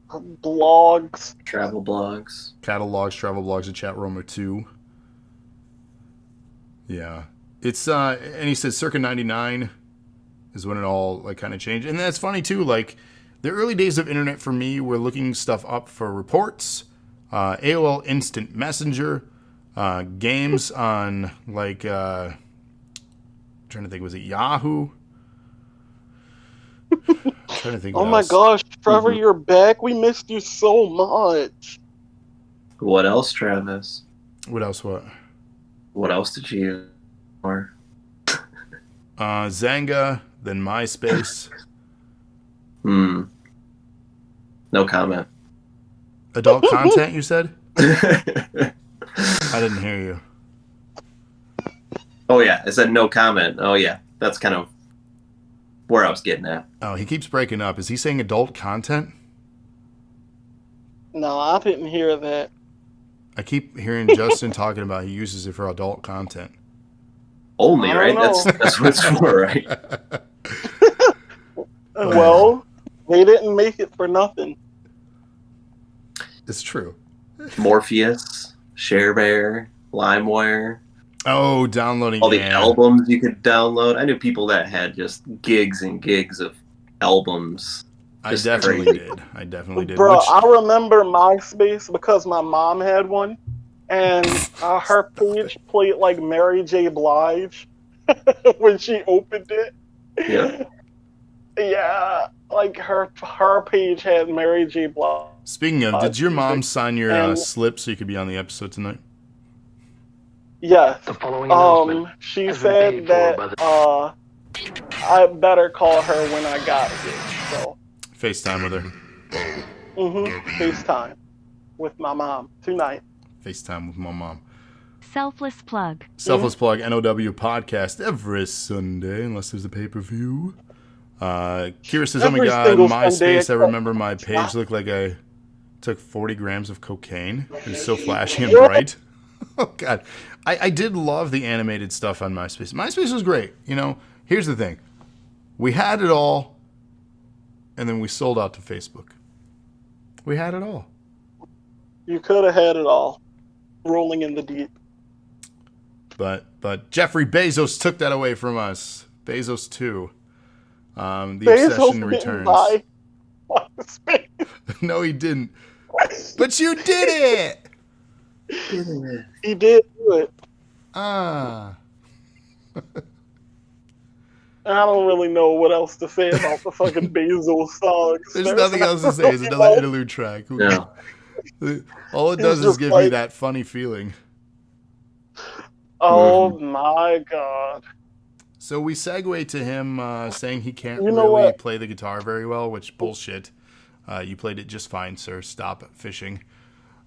blogs. Travel blogs. Catalogs, travel blogs, a chat room or two. Yeah. It's and he said circa 99 is when it all like kind of changed. And that's funny too, like the early days of internet for me were looking stuff up for reports, AOL Instant Messenger, games on like trying to think, was it Yahoo? Trying to think Oh what my else. gosh, Trevor, you're back. We missed you so much. What else, Travis? What else? What? What else did you or Zanga, then MySpace. No comment. Adult content, you said? I didn't hear you. Oh yeah, I said no comment. Oh yeah, that's kind of where I was getting at. Oh, he keeps breaking up. Is he saying adult content? No, I didn't hear that. I keep hearing Justin talking about he uses it for adult content. Only, I right? don't know. That's what it's for, right? Well, they didn't make it for nothing. It's true. Morpheus, ShareBear, LimeWire, Oh, downloading all the albums you could download. I knew people that had just gigs and gigs of albums. I Just definitely crazy. did. I definitely did. Bro, Which, I remember MySpace because my mom had one, and her page played like Mary J. Blige when she opened it. Yeah. Yeah, like her page had Mary J. Blige. speaking of, did your mom music. sign your And slip so you could be on the episode tonight? yes, The following announcement she has been said paid for by that the I better call her when I got here. So, FaceTime with her. FaceTime with my mom tonight. FaceTime with my mom. Selfless plug. Selfless plug, NOW podcast every Sunday, unless there's a pay-per-view. Kira says, oh my Every god, single Sunday MySpace, I except- remember my page looked like I took 40 grams of cocaine. It was so flashy and bright. Oh god. I did love the animated stuff on MySpace. MySpace was great. You know, here's the thing. We had it all, and then we sold out to Facebook. We had it all. You could have had it all, rolling in the deep. But Jeffrey Bezos took that away from us. Bezos 2. The Bezos obsession didn't returns. buy MySpace. No, he didn't. But you did it! He did do it. Ah. And I don't really know what else to say about the fucking Bezos songs. There's nothing else to say. It's another interlude track. No. All it does is just give like- me that funny feeling. Oh my god. So we segue to him saying he can't You know really what? play the guitar very well, which bullshit. You played it just fine, sir. Stop fishing.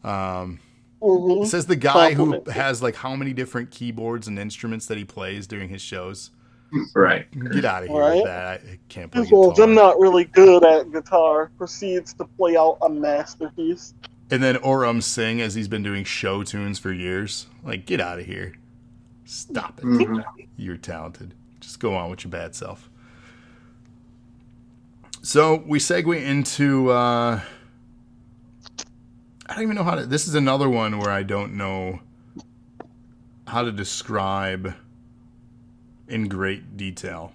It says the guy who Compliment. has like how many different keyboards and instruments that he plays during his shows. Right. Get out of here Right. with that. I can't play Well, guitar. I'm not really good at guitar. Proceeds to play out a masterpiece. And then sing as he's been doing show tunes for years. Like, get out of here. Stop it. Mhm. You're talented. Just go on with your bad self. So we segue into I don't even know how to. This is another one where I don't know how to describe in great detail.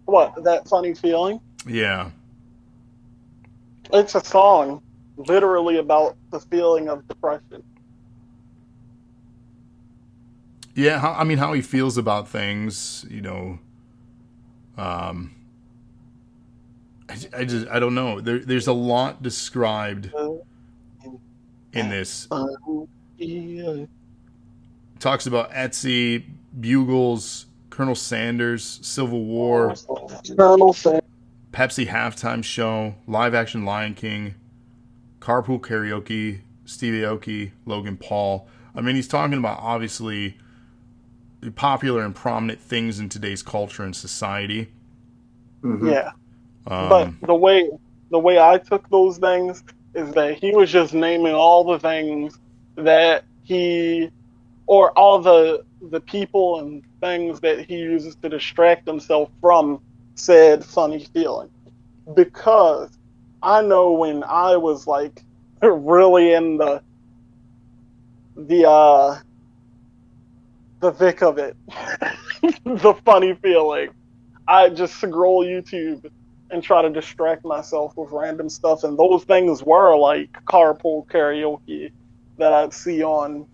What, that funny feeling? Yeah. It's a song literally about the feeling of depression. Yeah, how he feels about things, you know. I don't know. There's a lot described in this. Yeah. Talks about Etsy, Bugles, Colonel Sanders, Civil War, Colonel Sanders. Pepsi halftime show, live action Lion King, Carpool Karaoke, Stevie Aoki, Logan Paul. I mean, he's talking about obviously popular and prominent things in today's culture and society. Mm-hmm. Yeah. But the way I took those things is that he was just naming all the things that he, or all the people and things that he uses to distract himself from said funny feeling. Because I know when I was like really in the the thick of it, the funny feeling, I just scroll YouTube and try to distract myself with random stuff, and those things were like carpool karaoke that I'd see on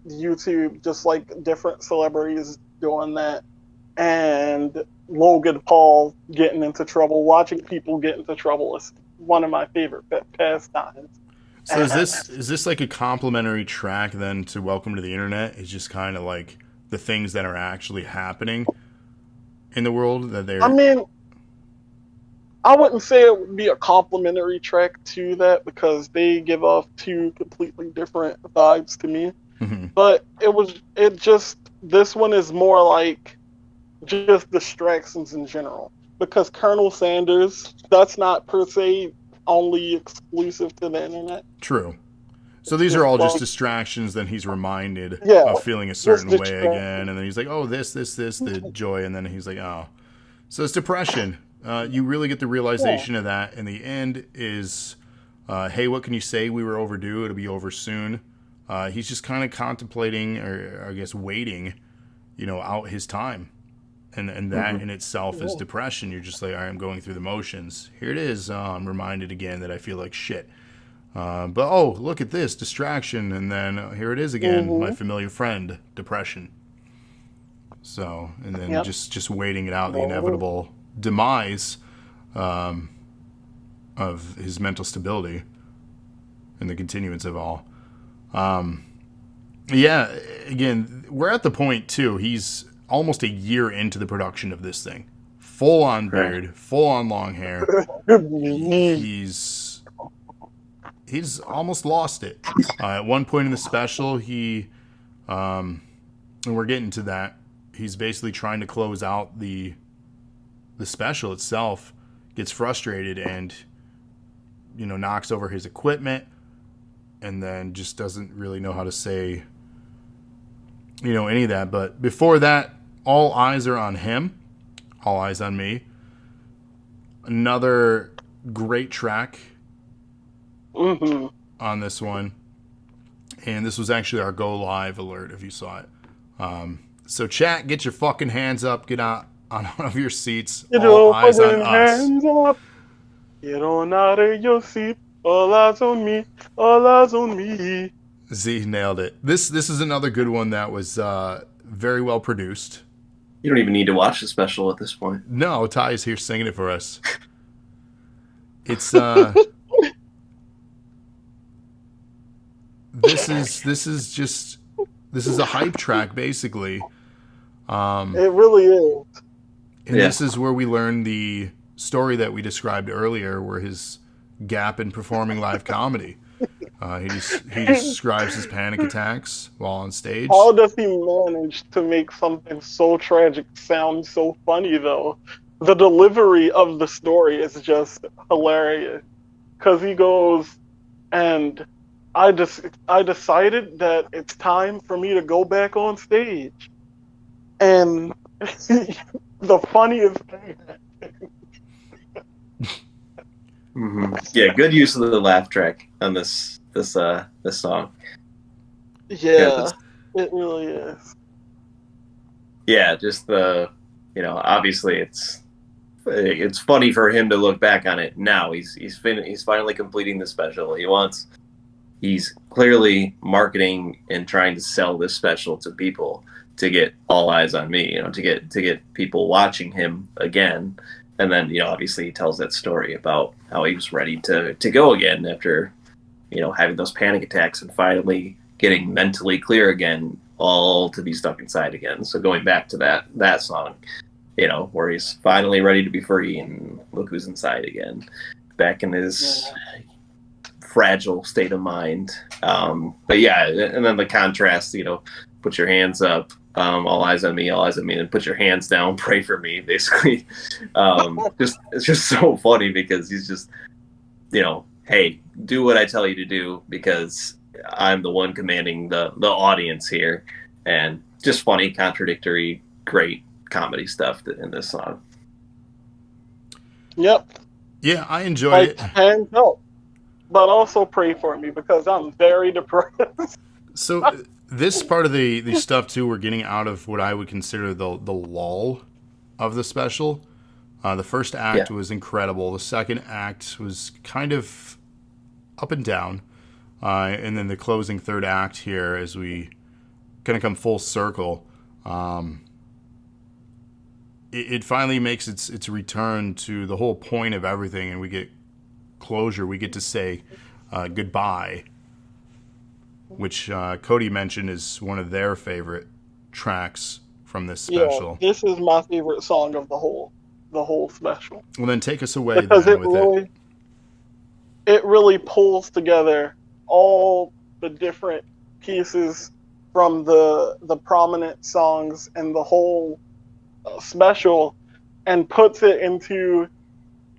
YouTube, just like different celebrities doing that, and Logan Paul getting into trouble. Watching people get into trouble is one of my favorite pastimes. So is this like a complimentary track then to Welcome to the Internet? It's just kind of like the things that are actually happening in the world that I they're. mean, I wouldn't say it would be a complimentary track to that because they give off two completely different vibes to me. Mhm. But this one is more like just distractions in general. Because Colonel Sanders, that's not per se only exclusive to the internet. True. So It's these are just all just like, distractions. Then he's reminded yeah, of feeling a just certain way distractions. again, and then he's like, "Oh, this, the joy," and then he's like, "Oh." So it's depression. You really get the realization of that in the end. Is hey, what can you say? We were overdue. It'll be over soon. He's just kind of contemplating, or I guess waiting, out his time. And that in itself is depression. You're just like, all right, I'm going through the motions. Here it is. I'm reminded again that I feel like shit. But oh, look at this distraction, and then here it is again, my familiar friend, depression. So, and then Yep. just waiting it out, the inevitable demise of his mental stability and the continuance of all. Yeah, again, we're at the point too. He's almost a year into the production of this thing. Full on beard, full on long hair. He's almost lost it. At one point in the special, and we're getting to that. He's basically trying to close out the special itself. Gets frustrated and knocks over his equipment, and then just doesn't really know how to say any of that. But before that, all eyes are on him. All eyes on me. Another great track on this one. And this was actually our go live alert if you saw it. So chat, get your fucking hands up. Get out on one of your seats. Get All your eyes on fucking us. hands up. Get on out of your seat. All eyes on me. All eyes on me. Z nailed it. This is another good one that was very well produced. You don't even need to watch the special at this point. No, Ty is here singing it for us. It's this is a hype track basically. It really is. And this is where we learn the story that we described earlier, where his gap in performing live comedy. He describes his panic attacks while on stage. How does he manage to make something so tragic sound so funny, though? The delivery of the story is just hilarious. Because he goes, and I decided that it's time for me to go back on stage. And the funniest thing. Yeah, good use of the laugh track on this song. Yeah, it really is. Yeah, just obviously it's funny for him to look back on it now. He's finally completing the special. He's clearly marketing and trying to sell this special to people to get all eyes on me, to get people watching him again. And then, obviously he tells that story about how he was ready to go again after, having those panic attacks and finally getting mentally clear again, all to be stuck inside again. So going back to that song, where he's finally ready to be free and look who's inside again, back in his fragile state of mind. But yeah, and then the contrast, put your hands up, all eyes on me, and put your hands down, pray for me, basically. It's just so funny because he's just, hey, do what I tell you to do because I'm the one commanding the audience here. And just funny, contradictory, great comedy stuff in this song. Yep. Yeah, I enjoyed it. Hands up, but also pray for me because I'm very depressed. So this part of the stuff too, we're getting out of what I would consider the lull of the special. The first act was incredible. The second act was kind of up and down, and then the closing third act here, as we kind of come full circle, it finally makes its return to the whole point of everything, and we get closure. We get to say goodbye, which Cody mentioned is one of their favorite tracks from this special. Yeah, this is my favorite song of the whole special. Well, then take us away because then with it really pulls together all the different pieces from the prominent songs and the whole special and puts it into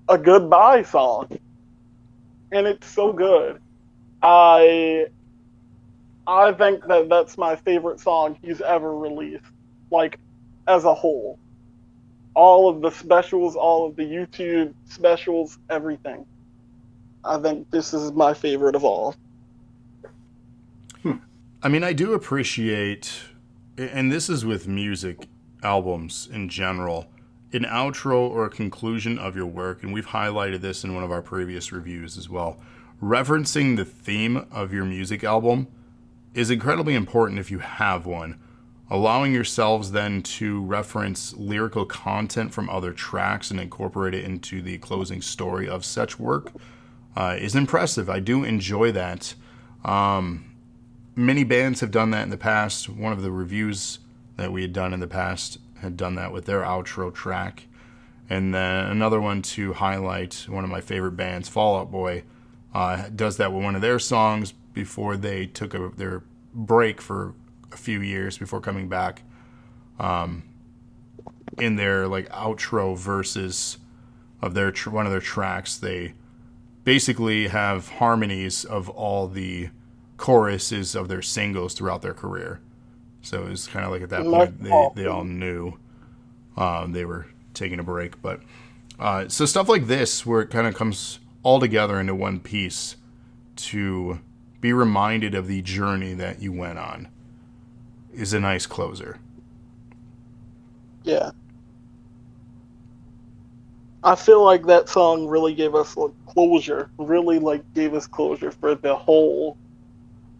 a goodbye song. And it's so good. I think that's my favorite song he's ever released, like, as a whole. All of the specials, all of the YouTube specials, everything. I think this is my favorite of all. I mean, I do appreciate, and this is with music albums in general, an outro or a conclusion of your work, and we've highlighted this in one of our previous reviews as well. Referencing the theme of your music album is incredibly important if you have one. Allowing yourselves then to reference lyrical content from other tracks and incorporate it into the closing story of such work is impressive. I do enjoy that. Many bands have done that in the past. One of the reviews that we had done in the past had done that with their outro track. And then another one to highlight, one of my favorite bands, Fall Out Boy, does that with one of their songs before they took their break for a few years before coming back. In their like outro verses of their one of their tracks, they basically have harmonies of all the choruses of their singles throughout their career. So it was kind of like at that point they all knew they were taking a break. But so stuff like this where it kind of comes all together into one piece to be reminded of the journey that you went on is a nice closer. Yeah. I feel like that song really gave us closure, really gave us closure for the whole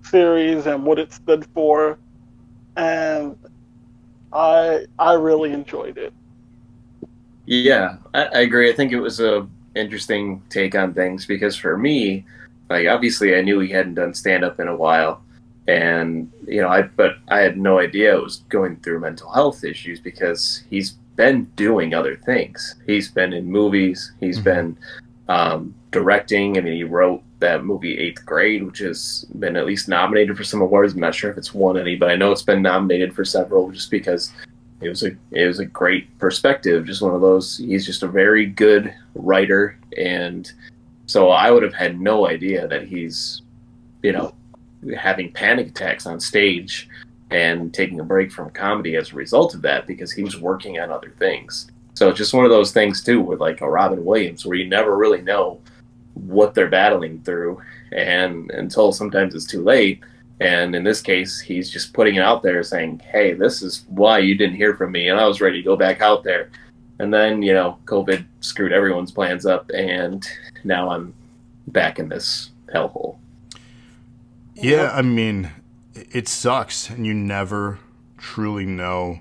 series and what it stood for, and I really enjoyed it. Yeah, I agree. I think it was a interesting take on things because for me, obviously I knew he hadn't done stand-up in a while, and but I had no idea it was going through mental health issues because he's been doing other things. He's been in movies. He's been directing. I mean, he wrote that movie 8th Grade, which has been at least nominated for some awards. I'm not sure if it's won any, but I know it's been nominated for several just because it was a great perspective. Just one of those. He's just a very good writer, and so I would have had no idea that he's, having panic attacks on stage and taking a break from comedy as a result of that because he was working on other things. So it's just one of those things too with like a Robin Williams where you never really know what they're battling through and until sometimes it's too late. And in this case, he's just putting it out there saying, hey, this is why you didn't hear from me. And I was ready to go back out there. And then, COVID screwed everyone's plans up. And now I'm back in this hellhole. Yeah, I mean, it sucks. And you never truly know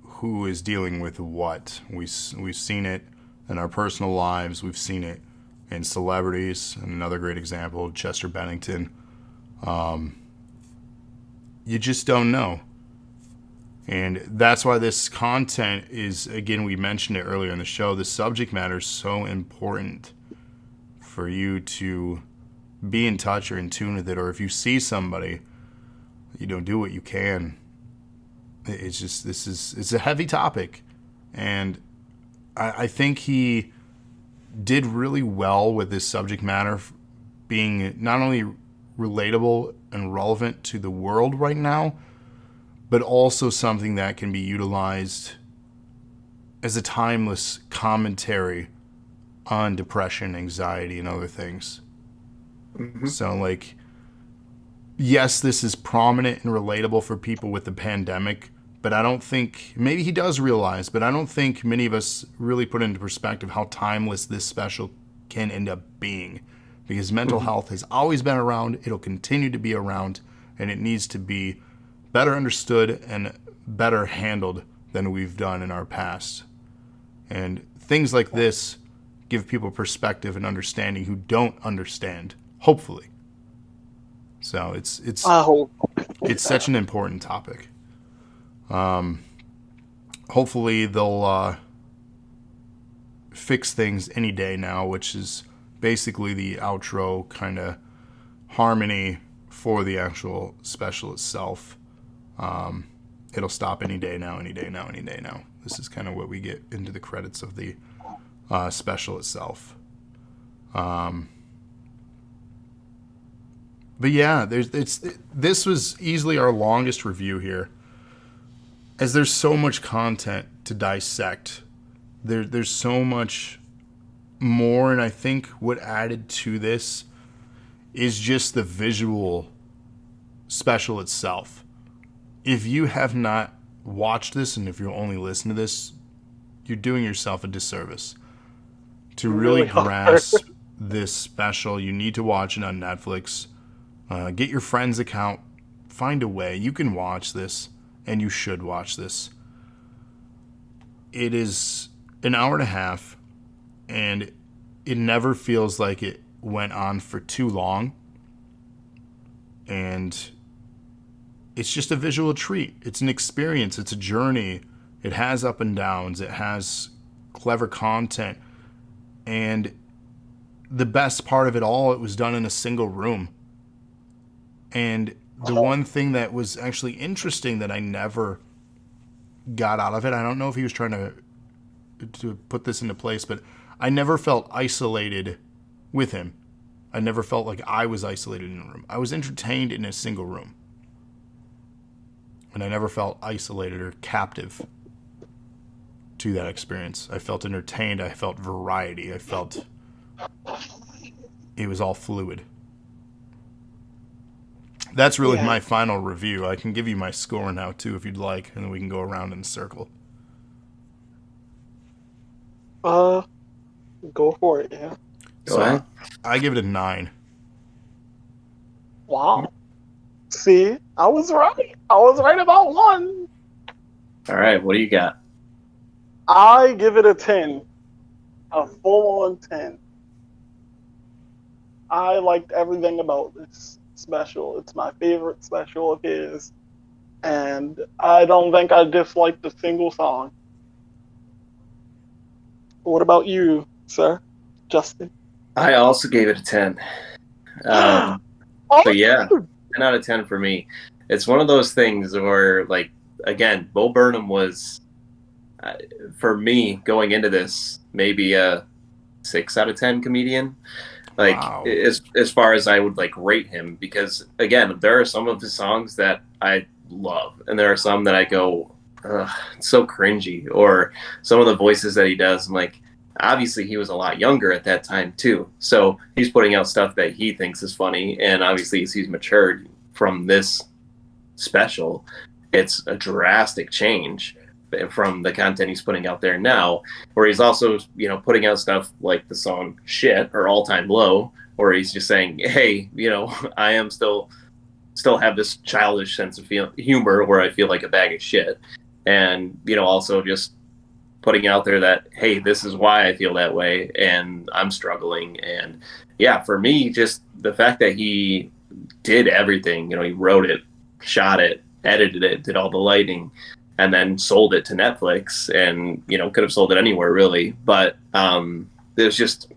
who is dealing with what. We've seen it in our personal lives. We've seen it in celebrities. And another great example, Chester Bennington. You just don't know. And that's why this content is, again, we mentioned it earlier in the show, the subject matter is so important for you to be in touch or in tune with it, or if you see somebody, do what you can. It's just, it's a heavy topic, and I think he did really well with this subject matter being not only relatable and relevant to the world right now, but also something that can be utilized as a timeless commentary on depression, anxiety, and other things. Mm-hmm. So, like, yes, this is prominent and relatable for people with the pandemic, but I don't think, maybe he does realize, but I don't think many of us really put into perspective how timeless this special can end up being. Because mental health has always been around, it'll continue to be around, and it needs to be better understood and better handled than we've done in our past. And things like this give people perspective and understanding who don't understand, hopefully. So it's such an important topic. Hopefully they'll fix things any day now, which is basically the outro kind of harmony for the actual special itself. It'll stop any day now, any day now, any day now. This is kind of what we get into the credits of the special itself. But yeah, this was easily our longest review here, as there's so much content to dissect. There's so much more, and I think what added to this is just the visual special itself. If you have not watched this, and if you only listen to this, you're doing yourself a disservice. To really grasp this special, you need to watch it on Netflix. Get your friend's account. Find a way. You can watch this, and you should watch this. It is an hour and a half, and it never feels like it went on for too long. And it's just a visual treat. It's an experience. It's a journey. It has up and downs. It has clever content. And the best part of it all, it was done in a single room. And the one thing that was actually interesting that I never got out of it, I don't know if he was trying to put this into place, but I never felt isolated with him. I never felt like I was isolated in a room. I was entertained in a single room. And I never felt isolated or captive to that experience. I felt entertained. I felt variety. I felt it was all fluid. That's really my final review. I can give you my score now, too, if you'd like, and then we can go around in a circle. Go for it, yeah. So I give it a 9. Wow. See, I was right. I was right about one. All right, what do you got? I give it a 10. A full-on 10. I liked everything about this special. It's my favorite special of his. And I don't think I disliked a single song. What about you, sir? Justin? I also gave it a 10. But yeah, 10 out of 10 for me. It's one of those things where, like, again, Bo Burnham was, for me, going into this, maybe a 6 out of 10 comedian. Like, wow. as far as I would, like, rate him. Because, again, there are some of his songs that I love. And there are some that I go, ugh, it's so cringy. Or some of the voices that he does, I'm like, obviously he was a lot younger at that time too, so he's putting out stuff that he thinks is funny, and obviously as he's matured from this special, it's a drastic change from the content he's putting out there now, where he's also, putting out stuff like the song Shit or All Time Low, where he's just saying, hey, I am still have this childish sense of humor where I feel like a bag of shit, and also just putting out there that, hey, this is why I feel that way, and I'm struggling. And yeah, for me, just the fact that he did everything, he wrote it, shot it, edited it, did all the lighting, and then sold it to Netflix, and, could have sold it anywhere really. But it was just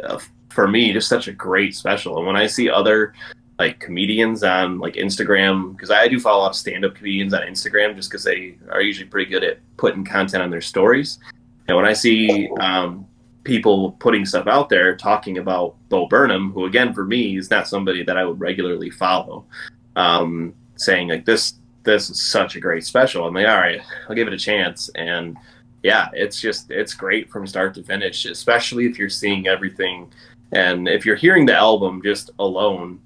a for me, just such a great special. And when I see other like comedians on like Instagram, because I do follow a lot of stand-up comedians on Instagram, just because they are usually pretty good at putting content on their stories. And when I see people putting stuff out there talking about Bo Burnham, who again for me is not somebody that I would regularly follow, saying like this is such a great special, I'm like, all right, I'll give it a chance. And yeah, it's great from start to finish, especially if you're seeing everything. And if you're hearing the album just alone,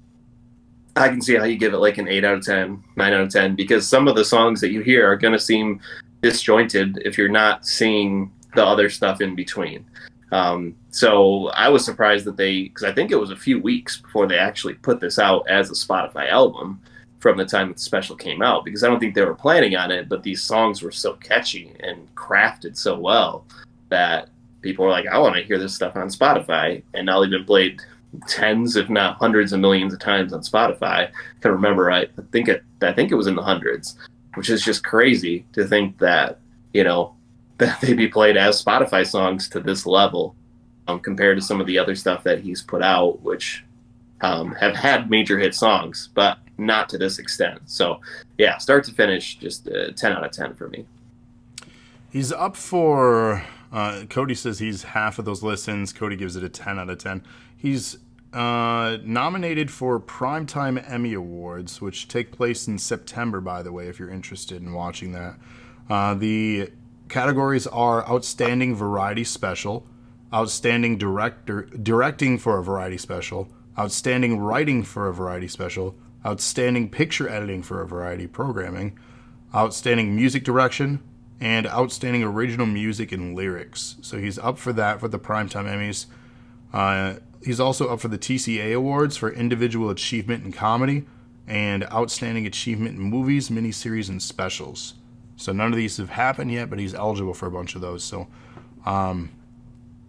I can see how you give it like an 8 out of 10, 9 out of 10, because some of the songs that you hear are going to seem disjointed if you're not seeing the other stuff in between. So I was surprised that because I think it was a few weeks before they actually put this out as a Spotify album from the time that the special came out, because I don't think they were planning on it, but these songs were so catchy and crafted so well that people were like, I want to hear this stuff on Spotify. And now they've been played tens, if not hundreds of millions of times on Spotify. I can remember, I think it was in the hundreds, which is just crazy to think that, that they be played as Spotify songs to this level, compared to some of the other stuff that he's put out, which have had major hit songs, but not to this extent. So yeah, start to finish, just 10 out of 10 for me. He's up for, Cody says he's half of those listens. Cody gives it a 10 out of 10. He's nominated for Primetime Emmy Awards, which take place in September, by the way, if you're interested in watching that. The categories are Outstanding Variety Special, Outstanding Directing for a Variety Special, Outstanding Writing for a Variety Special, Outstanding Picture Editing for a Variety Programming, Outstanding Music Direction, and Outstanding Original Music and Lyrics. So he's up for that for the Primetime Emmys. He's also up for the TCA Awards for Individual Achievement in Comedy and Outstanding Achievement in Movies, Miniseries, and Specials. So none of these have happened yet, but he's eligible for a bunch of those. So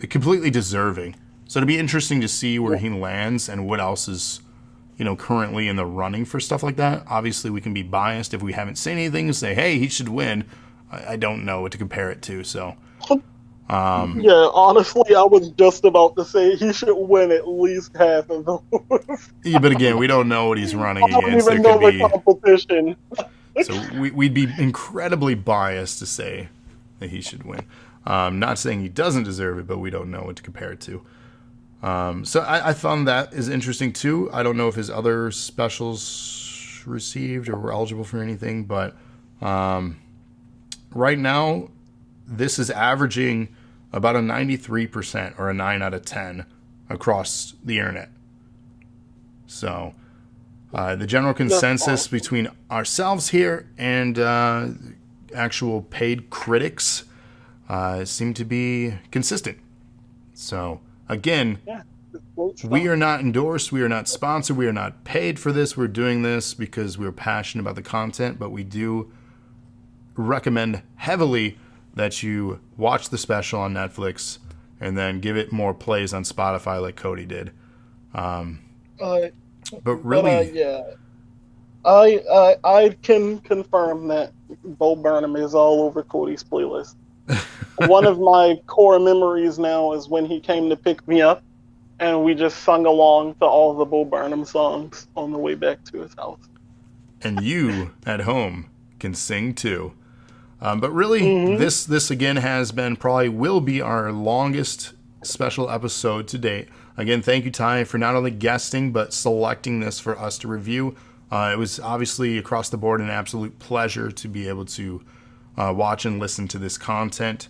completely deserving. So it'll be interesting to see where he lands and what else is, currently in the running for stuff like that. Obviously, we can be biased if we haven't seen anything and say, hey, he should win. I don't know what to compare it to, so... yeah, honestly, I was just about to say he should win at least half of those. Yeah, but again, we don't know what he's running I don't against. even know the competition. So we'd be incredibly biased to say that he should win. Not saying he doesn't deserve it, but we don't know what to compare it to. So I found that is interesting too. I don't know if his other specials received or were eligible for anything, but right now this is averaging about a 93% or a 9 out of 10 across the internet. So the general consensus between ourselves here and actual paid critics seem to be consistent. So again, we are not endorsed, we are not sponsored, we are not paid for this. We're doing this because we're passionate about the content, but we do recommend heavily that you watch the special on Netflix and then give it more plays on Spotify like Cody did. But really... I can confirm that Bo Burnham is all over Cody's playlist. One of my core memories now is when he came to pick me up and we just sung along to all the Bo Burnham songs on the way back to his house. And you at home can sing too. But really, this again has been, probably will be, our longest special episode to date. Again, thank you, Ty, for not only guesting, but selecting this for us to review. It was obviously across the board an absolute pleasure to be able to watch and listen to this content.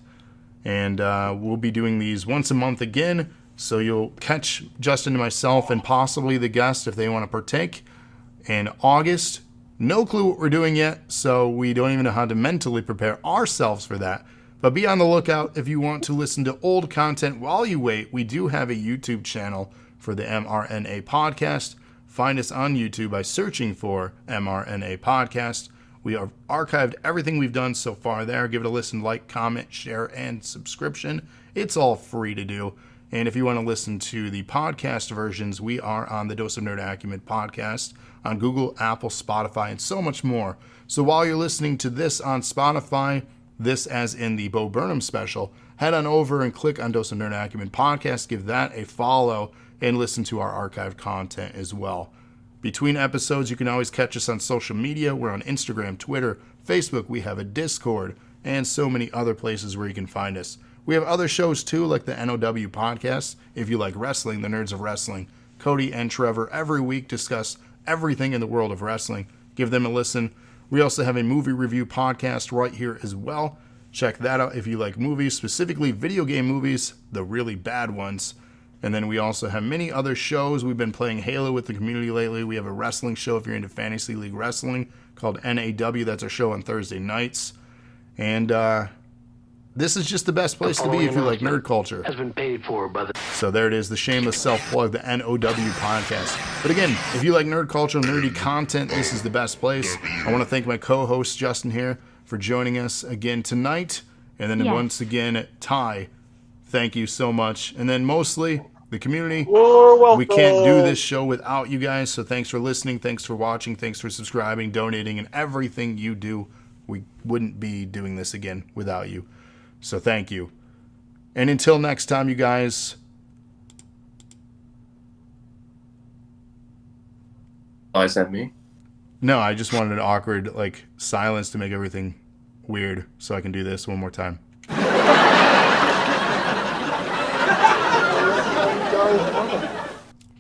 And we'll be doing these once a month again, so you'll catch Justin and myself and possibly the guest if they want to partake in August. No clue what we're doing yet, so we don't even know how to mentally prepare ourselves for that. But be on the lookout if you want to listen to old content while you wait. We do have a YouTube channel for the mRNA podcast. Find us on YouTube by searching for mRNA podcast. We have archived everything we've done so far there. Give it a listen, like, comment, share, and subscription. It's all free to do. And if you want to listen to the podcast versions, we are on the Dose of Nerd Acumen podcast on Google, Apple, Spotify, and so much more. So while you're listening to this on Spotify, this as in the Bo Burnham special, head on over and click on Dose of Nerd Acumen podcast. Give that a follow. and listen to our archived content as well. Between episodes, you can always catch us on social media. We're on Instagram, Twitter, Facebook. We have a Discord, and so many other places where you can find us. We have other shows too, like the NOW podcast. If you like wrestling, the Nerds of Wrestling, Cody and Trevor every week discuss everything in the world of wrestling. Give them a listen. We also have a movie review podcast right here as well. Check that out if you like movies, specifically video game movies, the really bad ones. And then we also have many other shows. We've been playing Halo with the community lately. We have a wrestling show if you're into Fantasy League Wrestling called NAW. That's our show on Thursday nights. And this is just the best place to be if you like nerd culture. Has been paid for by the... So there it is, the shameless self-plug, the NOW podcast. But again, if you like nerd culture, nerdy content, this is the best place. I want to thank my co-host, Justin, here for joining us again tonight. And then once again, Ty, thank you so much. And then mostly, the community. We can't do this show without you guys, so thanks for listening, thanks for watching, thanks for subscribing, donating, and everything you do. We wouldn't be doing this again without you. So thank you. And until next time, you guys. Oh, is that me? No, I just wanted an awkward silence to make everything weird, so I can do this one more time.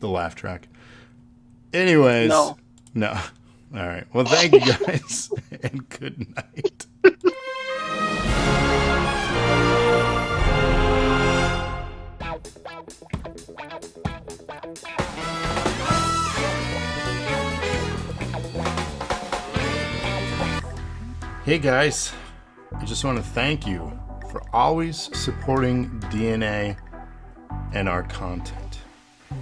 The laugh track. Anyways. No. All right. Well, thank you guys, and good night. Hey guys, I just want to thank you for always supporting DNA and our content.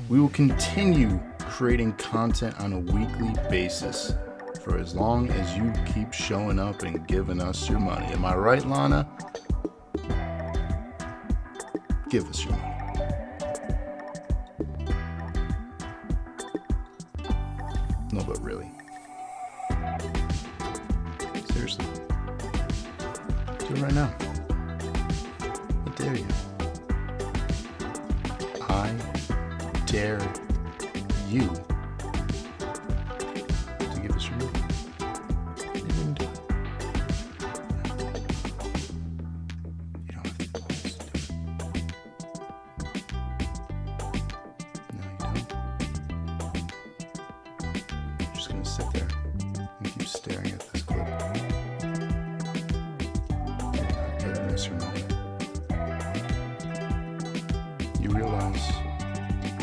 We will continue creating content on a weekly basis for as long as you keep showing up and giving us your money. Am I right, Lana? Give us your money. No, but really. Seriously. Do it right now. I dare you. I dare you to give us your money. You wouldn't do it. You don't have the balls to do it. No, you don't. You're just gonna sit there and keep staring at this clip. You're not giving us your money. You realize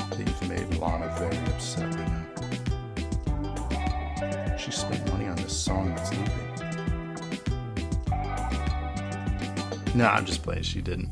that you've made Lana very upset right now. She spent money on this song that's looping. No, I'm just playing. She didn't.